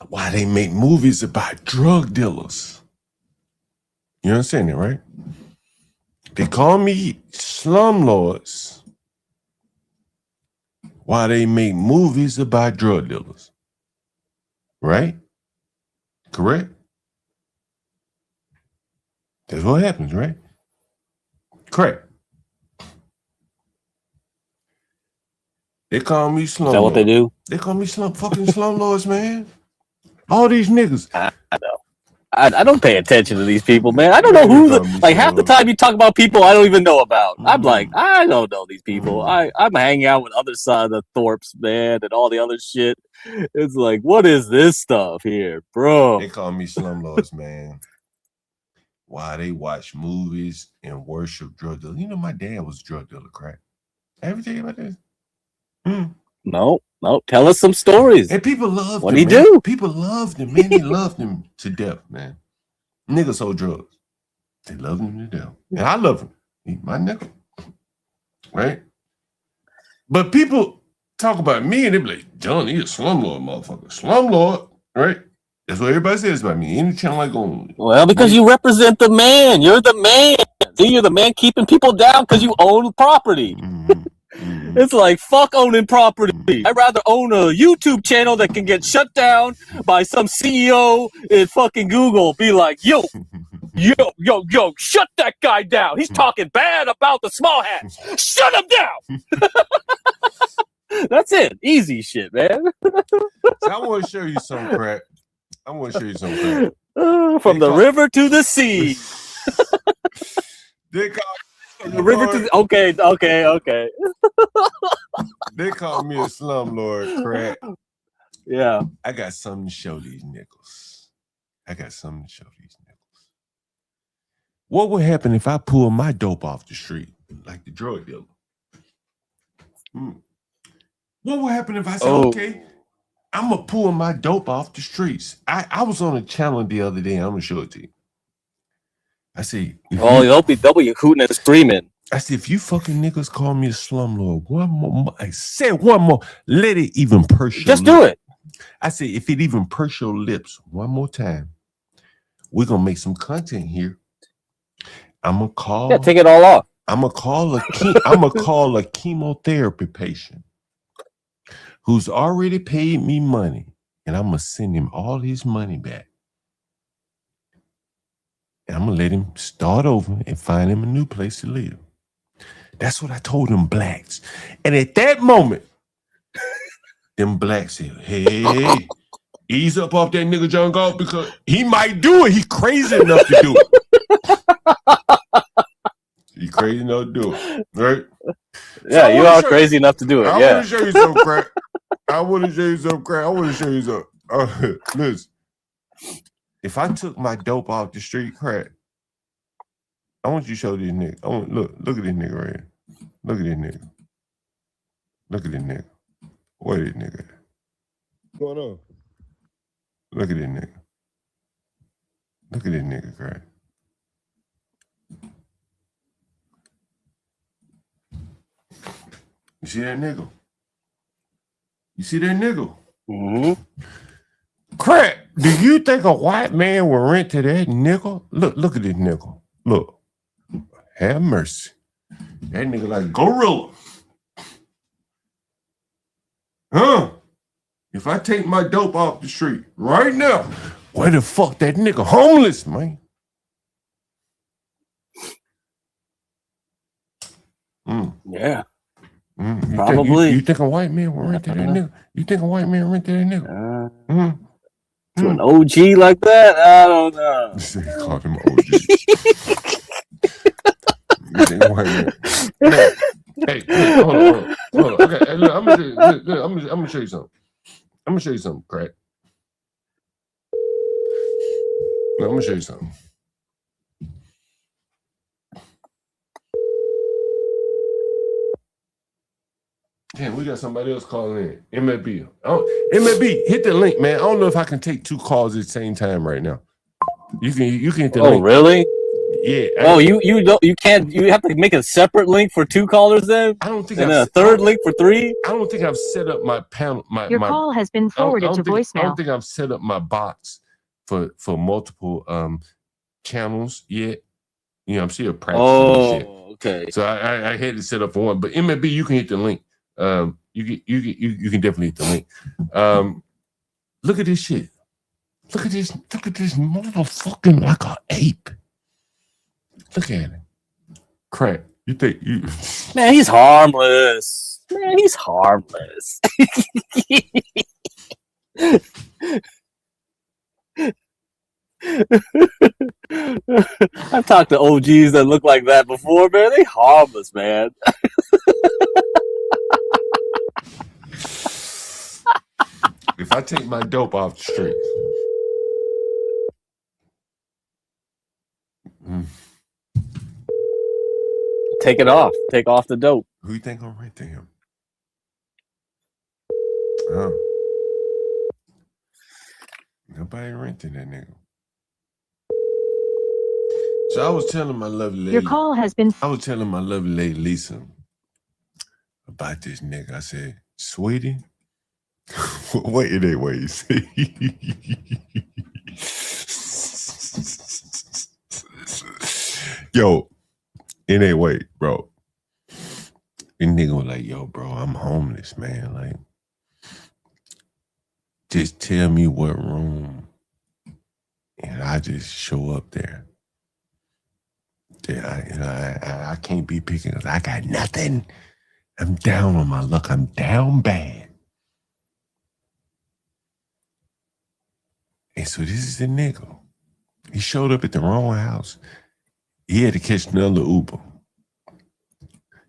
Why they make movies about drug dealers? You understand that, right? They call me Slumlords. Why they make movies about drug dealers? Right? Correct? That's what happens, right? Correct. They call me Slumlords. Is that what they do? They call me fucking Slumlords, man. All these niggas. I know. I don't pay attention to these people, man. I don't know who like half the time you talk about people I don't even know about. I'm like, I don't know these people. I'm hanging out with other side of the Thorpes, man, and all the other shit. It's like, what is this stuff here, bro? They call me Slumlords, man. Why they watch movies and worship drug dealers. You know, my dad was a drug dealer, crack. Ever tell you about this? No. Tell us some stories. And people love what them. What do you do? People love them, man. They love them to death, man. Niggas sold drugs. They love them to death. And I love him. He my nigga. Right? But people talk about me and they be like, John, he's a slumlord, motherfucker. Slumlord, right? That's what everybody says about me. Any channel I go on. Well, because you represent the man. You're the man. See, you're the man keeping people down because you own property. It's like, fuck owning property. I'd rather own a YouTube channel that can get shut down by some CEO in fucking Google. Be like, yo, shut that guy down. He's talking bad about the small hats. Shut him down. That's it. Easy shit, man. So I want to show you some crap. From the river to the sea. They call From the river to the... Okay. They call me a slumlord, crack. Yeah. I got something to show these nickels. What would happen if I pull my dope off the street, like the drug dealer? What would happen if I said, okay, I'm gonna pull my dope off the streets? I was on a channel the other day. I'm gonna show it to you. I said, they'll be hooting and screaming. I said, if you fucking niggas call me a slumlord one more, I said one more, let it even purse your Just lips. do it. I said, if it even purse your lips one more time, we're gonna make some content here. I'm gonna call. Yeah, take it all off. I'm gonna call a chemotherapy patient who's already paid me money, and I'm gonna send him all his money back. And I'm gonna let him start over and find him a new place to live. That's what I told them blacks. And at that moment, them blacks said, hey, ease up off that nigga John Galt because he might do it. He crazy enough to do it. He crazy enough to do it, right? Yeah, So you are crazy enough to do it. I Yeah. want to show you some crack. I want to show you some crack. I want to show you some. Listen, if I took my dope off the street crack, I want you to show this nigga. I want look at this nigga right here. Look at this nigga. Look at this nigga. What is this nigga? What's going on? Look at this nigga. Look at this nigga crack. You see that nigga? You see that nigga? Mm-hmm. Crack, do you think a white man will rent to that nigga? Look at this nigga. Look. Have mercy. That nigga like gorilla. Huh? If I take my dope off the street right now, where the fuck that nigga homeless, man? Yeah. Probably. You think a white man will rent to that nigga? You think a white man rent to that nigga? To an OG like that? I don't know. They called him OG. You think a white man? Hey, hold on. Okay, hey, look, I'm gonna show you something. I'm gonna show you something, crack. Look, I'm gonna show you something. Damn, we got somebody else calling in. MLB. MLB, hit the link, man. I don't know if I can take two calls at the same time right now. You can hit the link. Oh, really? Yeah. You can't. You have to make a separate link for two callers then. I don't think. And then a third link for three. I don't think I've set up my panel. Your call has been forwarded to voicemail. I don't think I've set up my box for multiple channels yet. You know, I'm still practicing. Shit. Okay. So I had to set up for one, but MLB, you can hit the link. You can definitely hit the link. Look at this shit. Look at this motherfucking like an ape. Look at it. Crack. You think you Man, he's harmless. Man, he's harmless. I've talked to OGs that look like that before, man. They harmless, man. if I take my dope off the street. Take it off. Take off the dope. Who you think gonna rent to him? Nobody renting that nigga. So I was telling my lovely lady. Your call has been. I was telling my lovely lady Lisa about this nigga. I said, sweetie, wait, it ain't what you say. Yo, it ain't wait, bro. And nigga was like, yo, bro, I'm homeless, man. Like, just tell me what room and I just show up there. I can't be picking because I got nothing. I'm down on my luck. I'm down bad. And so this is the nigga. He showed up at the wrong house. He had to catch another Uber.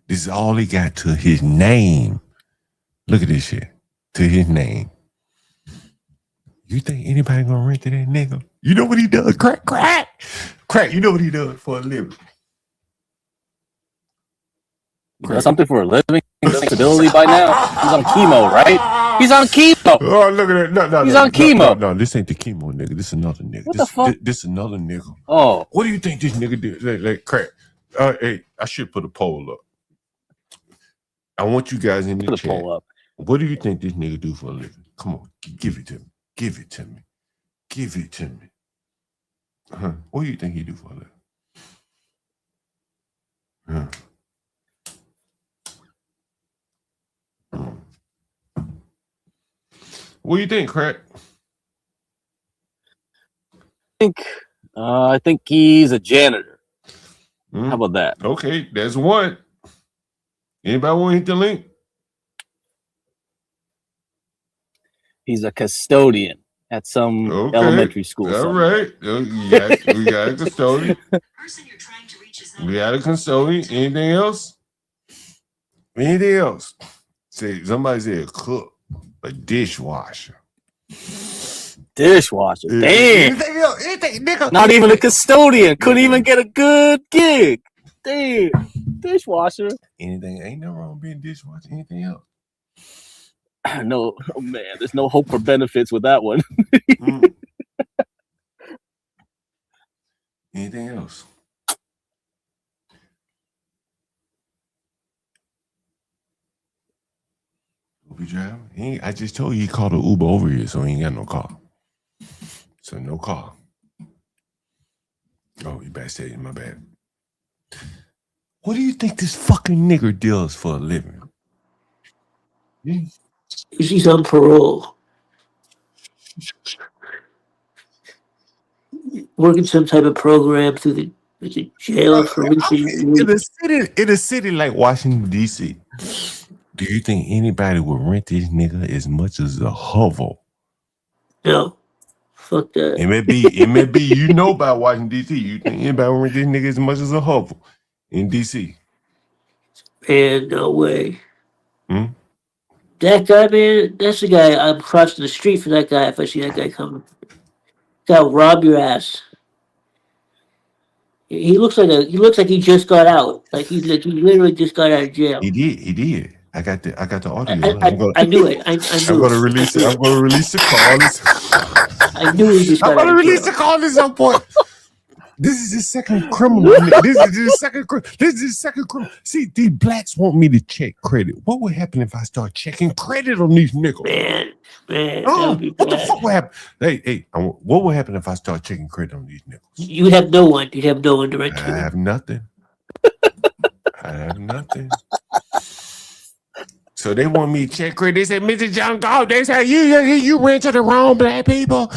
This is all he got to his name. Look at this shit. To his name. You think anybody gonna rent to that nigga? You know what he does? Crack. Crack, you know what he does for a living? He does something for a living. Disability by now. He's on chemo, right? He's on chemo. Oh, look at that. No, He's on chemo. No, this ain't the chemo nigga. This another nigga. What the fuck? This another nigga. Oh. What do you think this nigga did? Like Crack. Hey, I should put a poll up. I want you guys in the chat. Poll up. What do you think this nigga do for a living? Come on, give it to me. Give it to me. Give it to me. What do you think he do for a living? What do you think, Crack? I think he's a janitor. How about that? Okay, that's one. Anybody want to hit the link? He's a custodian at some elementary school. All right. We got a custodian. We got a custodian. Anything else? Anything else? Say somebody say a cook, a dishwasher. Dishwasher. Damn. Anything else? Anything, nigga. Not even a custodian. Couldn't even get a good gig. Damn. Dishwasher. Anything? Ain't no wrong being dishwasher. Anything else? No. Oh man, there's no hope for benefits with that one. Anything else? Uber driver? I just told you he called an Uber over here, so he ain't got no car. So no car. Oh, you backstage, my bad. What do you think this fucking nigger does for a living? He's on parole. Working some type of program through the jail for in a city like Washington, D.C., do you think anybody would rent this nigga as much as a hovel? No. Fuck that. It may be you know about Washington, D.C. You think anybody would rent this nigga as much as a hovel in D.C.? Man, no way. That guy, man, that's the guy. I'm crossing the street for that guy if I see that guy coming. Guy'll rob your ass. He looks like he just got out. Like he literally just got out of jail. He did. I got the audio. I knew it. I knew I'm gonna release it. I'm gonna release the call. I knew he just got I'm out gonna of release jail. the call at some point. This is the second criminal. This is the second criminal. See, these blacks want me to check credit. What would happen if I start checking credit on these niggas? Man, what the fuck would happen? Hey, what would happen if I start checking credit on these niggas? You have no one. You have no one direct to I have nothing. I have nothing. So they want me to check credit. They say, Mr. John Gold, they say, you went to the wrong black people.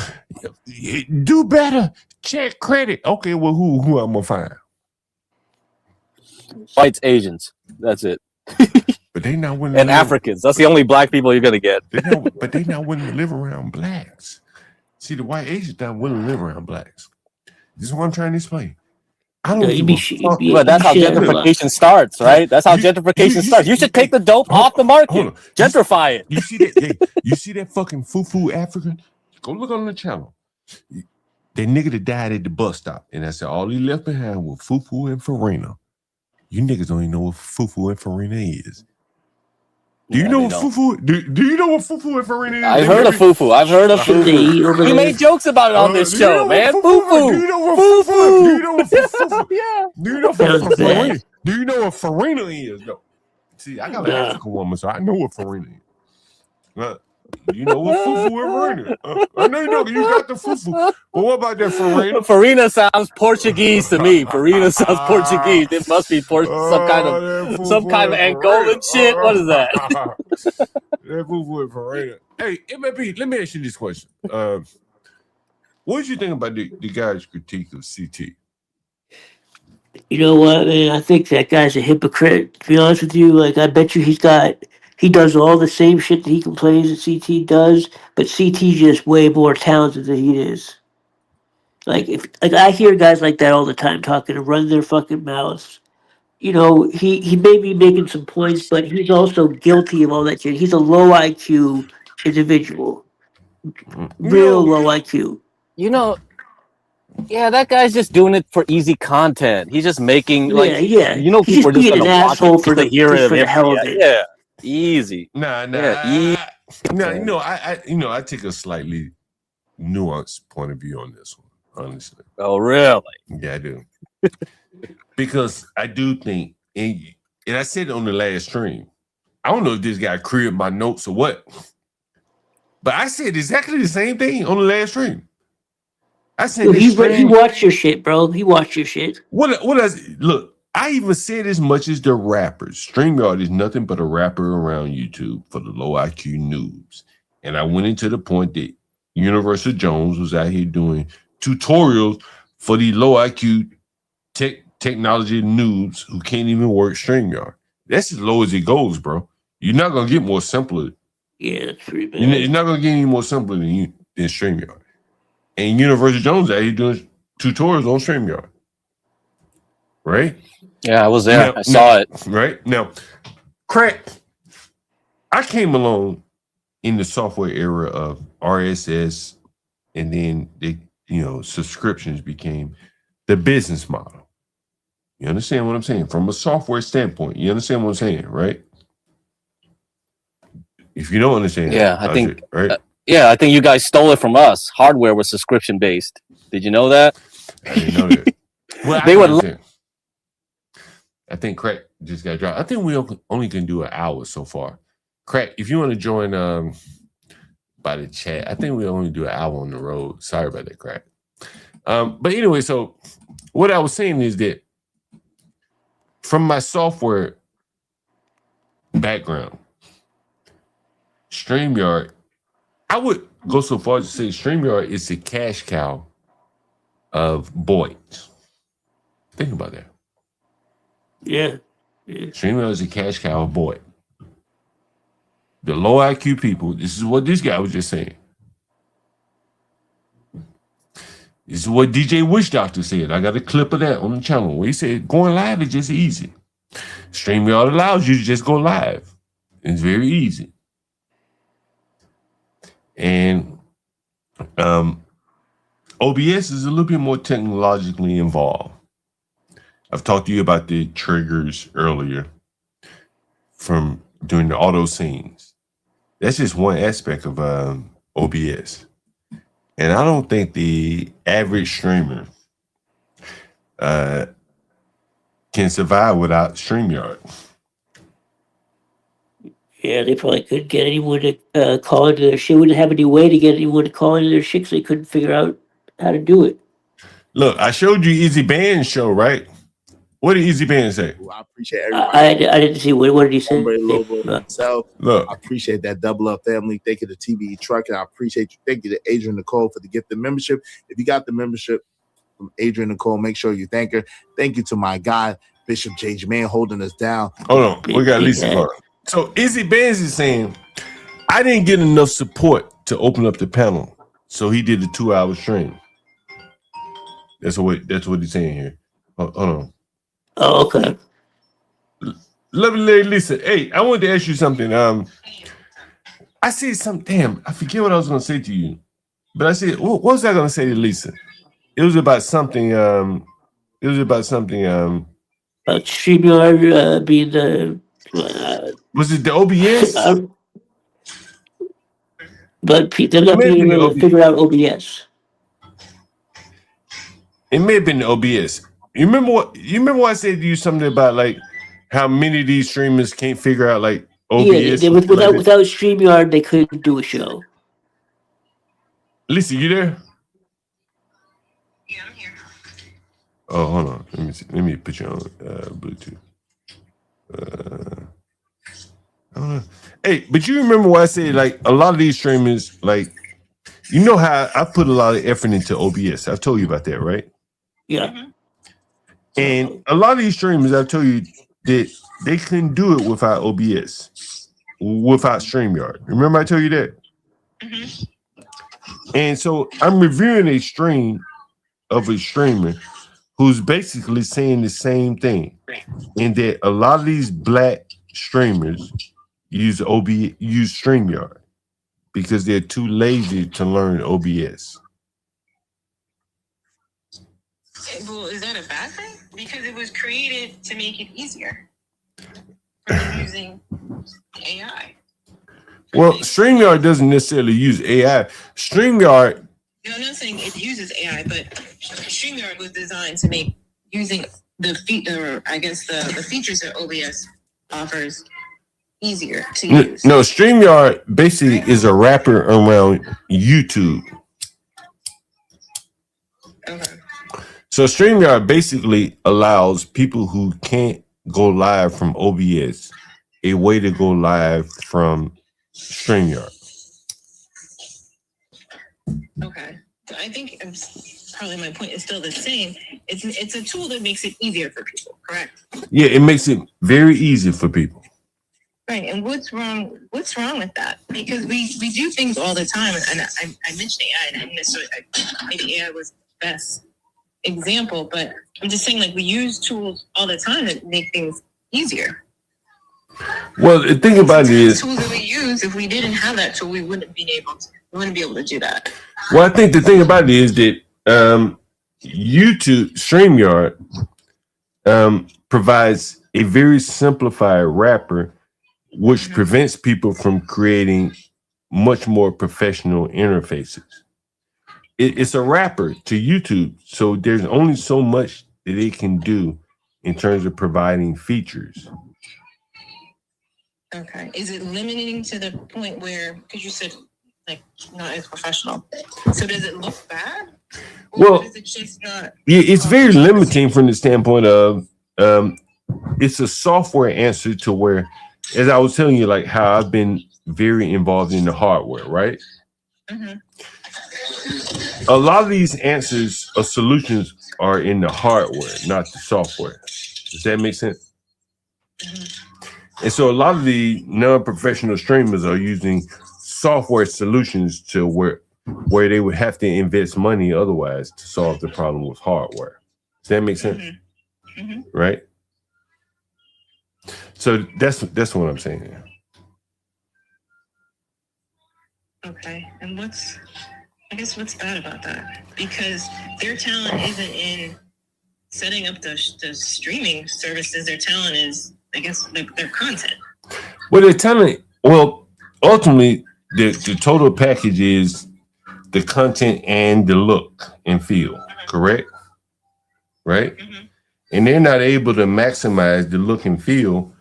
Do better. Check credit. Okay, well, who I'm gonna find? Whites, Asians. That's it. But they not willing. And Africans. That's the only black people you're gonna get. But they not willing to live around blacks. See, the white Asians not willing to live around blacks. This is what I'm trying to explain. I don't give a fuck. But that's how gentrification starts, right? That's how gentrification starts. You should take the dope off the market. Gentrify it. You see that? You see that fucking foo-foo African? Go look on the channel. That nigga that died at the bus stop, and I said all he left behind was Fufu and Farina. You niggas don't even know what Fufu and Farina is. Do you know what Fufu? Do you know what Fufu and Farina is? I've heard of Fufu. I've heard of Fufu. We made jokes about it on this show, man. Fufu. Do you know what Fufu? Do you know what Fufu? Yeah. Do you know what Farina? Do you know what Farina is? No. See, I got an African woman, so I know what Farina is. You know what Fufu and Farina? I know you know. You got the Fufu. But what about that Farina? Farina sounds Portuguese to me. Farina sounds Portuguese. It must be some kind of Angolan shit. What is that? That Fufu and Farina. Hey, MLP, let me ask you this question. What did you think about the guy's critique of CT? You know what, man? I think that guy's a hypocrite. To be honest with you, like I bet you he does all the same shit that he complains that CT does, but CT's just way more talented than he is. Like I hear guys like that all the time talking and run their fucking mouths. You know, he may be making some points, but he's also guilty of all that shit. He's a low IQ individual. Real low IQ. You know, Yeah, that guy's just doing it for easy content. He's just making Yeah, yeah. you know, He's people are just just being gonna an watch it asshole just to hear just him for the hell every of it. yeah, easy. Nah, Yeah, easy. I take a slightly nuanced point of view on this one, honestly. Oh, really? Yeah, I do. Because I do think, and I said it on the last stream, I don't know if this guy cribbed my notes or what, but I said exactly the same thing on the last stream. I said Yo, this he stream. watched your shit, bro. He watched your shit. What look, I even said as much as the rappers. StreamYard is nothing but a rapper around YouTube for the low IQ noobs. And I went into the point that Universal Jones was out here doing tutorials for the low IQ technology noobs who can't even work StreamYard. That's as low as it goes, bro. You're not gonna get more simpler. Yeah, that's pretty bad. You're not gonna get any more simpler than StreamYard. And Universal Jones out here doing tutorials on StreamYard. Right? Yeah, I was there. I saw it. Right? Now, crack. I came along in the software era of RSS, and then subscriptions became the business model. You understand what I'm saying? From a software standpoint, you understand what I'm saying, right? If you don't understand, I think right? I think you guys stole it from us. Hardware was subscription based. Did you know that? I didn't know that. Well, they would. I think crack just got dropped. I think we only can do an hour so far. Crack, if you want to join by the chat, I think we only do an hour on the road. Sorry about that, crack. But anyway, so what I was saying is that from my software background, StreamYard, I would go so far as to say StreamYard is the cash cow of boys. Think about that. Yeah. StreamYard is a cash cow of boy. The low IQ people, this is what this guy was just saying. This is what DJ Wish Doctor said. I got a clip of that on the channel where he said going live is just easy. StreamYard allows you to just go live. It's very easy. And OBS is a little bit more technologically involved. I've talked to you about the triggers earlier from doing the auto scenes. That's just one aspect of OBS. And I don't think the average streamer can survive without StreamYard. Yeah, they probably couldn't get anyone to call into their shit. Wouldn't have any way to get anyone to call into their shit because they couldn't figure out how to do it. Look, I showed you Easy Band's show, right? What did Easy Band say? I appreciate everybody. I didn't see what did he say? Myself, look, I appreciate that Double Up family. Thank you to TV Truck, and I appreciate you. Thank you to Adrian Nicole for the gift of membership. If you got the membership from Adrian Nicole, make sure you thank her. Thank you to my guy Bishop J. Man holding us down. Hold on, we got Lisa for it. So Izzy Benz is saying, I didn't get enough support to open up the panel, so he did a 2-hour stream. That's what he's saying here. Hold on. Oh, okay. Lovely lady Lisa. Hey, I wanted to ask you something. I said something. Damn, I forget what I was going to say to you. But I said, what was I going to say to Lisa? It was about something. About StreamYard being the. Was it the OBS? But they're not being able to figure out OBS. It may have been the OBS. You remember what I said to you something about like how many of these streamers can't figure out like OBS? Yeah, without StreamYard, they couldn't do a show. Lisa, you there? Yeah, I'm here. Oh, hold on. Let me see. Let me put you on Bluetooth. I don't know. Hey, but you remember what I said? Like a lot of these streamers, like you know how I put a lot of effort into OBS. I've told you about that, right? Yeah. And a lot of these streamers, I've told you that they couldn't do it without OBS, without StreamYard. Remember I told you that? Mm-hmm. And so I'm reviewing a stream of a streamer who's basically saying the same thing, in that a lot of these black streamers use StreamYard because they're too lazy to learn OBS. Well, is that a bad thing? Because it was created to make it easier for using AI. Well, StreamYard doesn't necessarily use AI. StreamYard. No, I'm not saying it uses AI, but StreamYard was designed to make using the features that OBS offers easier to use. No, StreamYard basically is a wrapper around YouTube. Okay. So StreamYard basically allows people who can't go live from OBS a way to go live from StreamYard. Okay. So I think probably my point is still the same. It's a tool that makes it easier for people, correct? Yeah, it makes it very easy for people. Right. And what's wrong with that? Because we do things all the time. And I mentioned AI, and I didn't necessarily, maybe AI was the best example, but I'm just saying, like, we use tools all the time that make things easier. Well, the thing about it is, tools that we use, if we didn't have that tool, we wouldn't be able to do that. well, I think the thing about it is that YouTube StreamYard provides a very simplified wrapper, which prevents people from creating much more professional interfaces. It's a wrapper to YouTube, so there's only so much that it can do in terms of providing features. Okay. Is it limiting to the point where, because you said like not as professional, so does it look bad? Well, is it just not? Yeah, it's very limiting from the standpoint of it's a software answer to where, as I was telling you, like how I've been very involved in the hardware, right? Mm-hmm. A lot of these answers or solutions are in the hardware, not the software. Does that make sense? And so a lot of the non-professional streamers are using software solutions to where they would have to invest money otherwise to solve the problem with hardware. Does that make sense? Mm-hmm. Right? So that's what I'm saying here. Okay. And what's bad about that? Because their talent isn't in setting up the streaming services. Their talent is, I guess, their content. Well, their talent, ultimately, the total package is the content and the look and feel, correct? Right? Mm-hmm. And they're not able to maximize the look and feel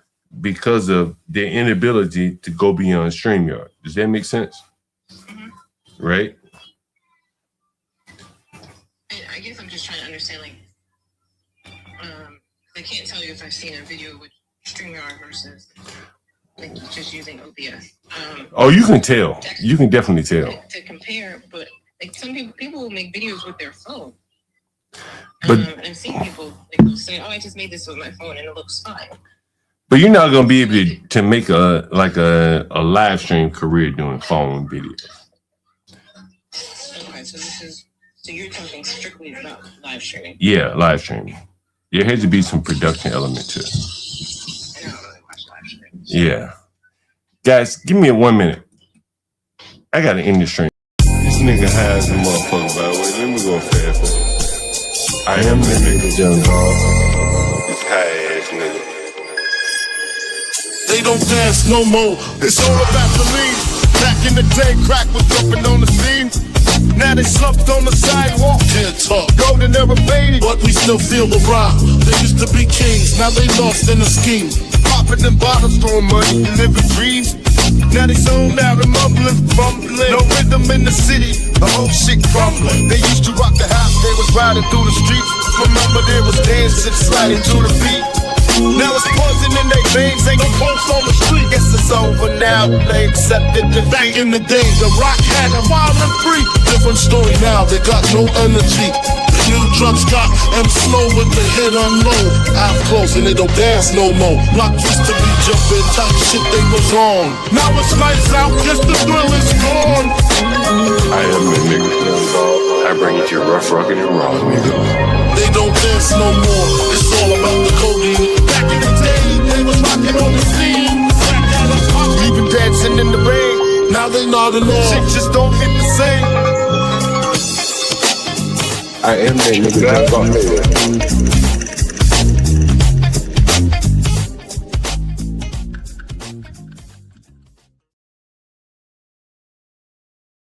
because of their inability to go beyond StreamYard. Does that make sense? Mm-hmm. Right? I guess I'm just trying to understand, like, I can't tell you if I've seen a video with StreamYard versus like just using OBS. You can tell. You can definitely tell. To compare, but like some people will make videos with their phone. But and I've seen people like say, "Oh, I just made this with my phone and it looks fine." but you're not gonna be able to make a live stream career doing phone videos. Okay, so you're talking strictly about live streaming. Yeah, live streaming. There has to be some production element to it. I don't really watch live streams. Yeah. Guys, give me 1 minute. I gotta end the stream. This nigga high as a motherfucker, by the way. Let me go fast. I am the nigga, young dog. This high ass nigga. They don't dance no more. It's all about the lean. Back in the day, crack was jumping on the scene. Now they slumped on the sidewalk. Can't talk. Golden era baby, but we still feel the rock. They used to be kings, now they lost in the scheme. Popping them bottles, throwing money, and living dreams. Now they zoned out and mumbling, fumbling. No rhythm in the city, the whole shit crumbling. They used to rock the house, they was riding through the streets. Remember there was dancing, sliding to the beat. Now it's poison in their veins, ain't no pulse on the street. Guess it's over now, they accepted defeat. Back in the day, the rock had a wild and free. Different story now, they got no energy. The new drugs got them slow with the hit unload. Eyes closed and they don't dance no more. Block used to be jumping, top shit they was on. Now it's lights out, just the thrill is gone. I am the nigga, young dog. I bring it to you rough, rugged, and raw, nigga. They don't dance no more, it's all about the codeine. Back in the day, they was rocking on the scene. Even dancing in the rain. Now they nodding off. Shit just don't hit the same. I am that nigga that got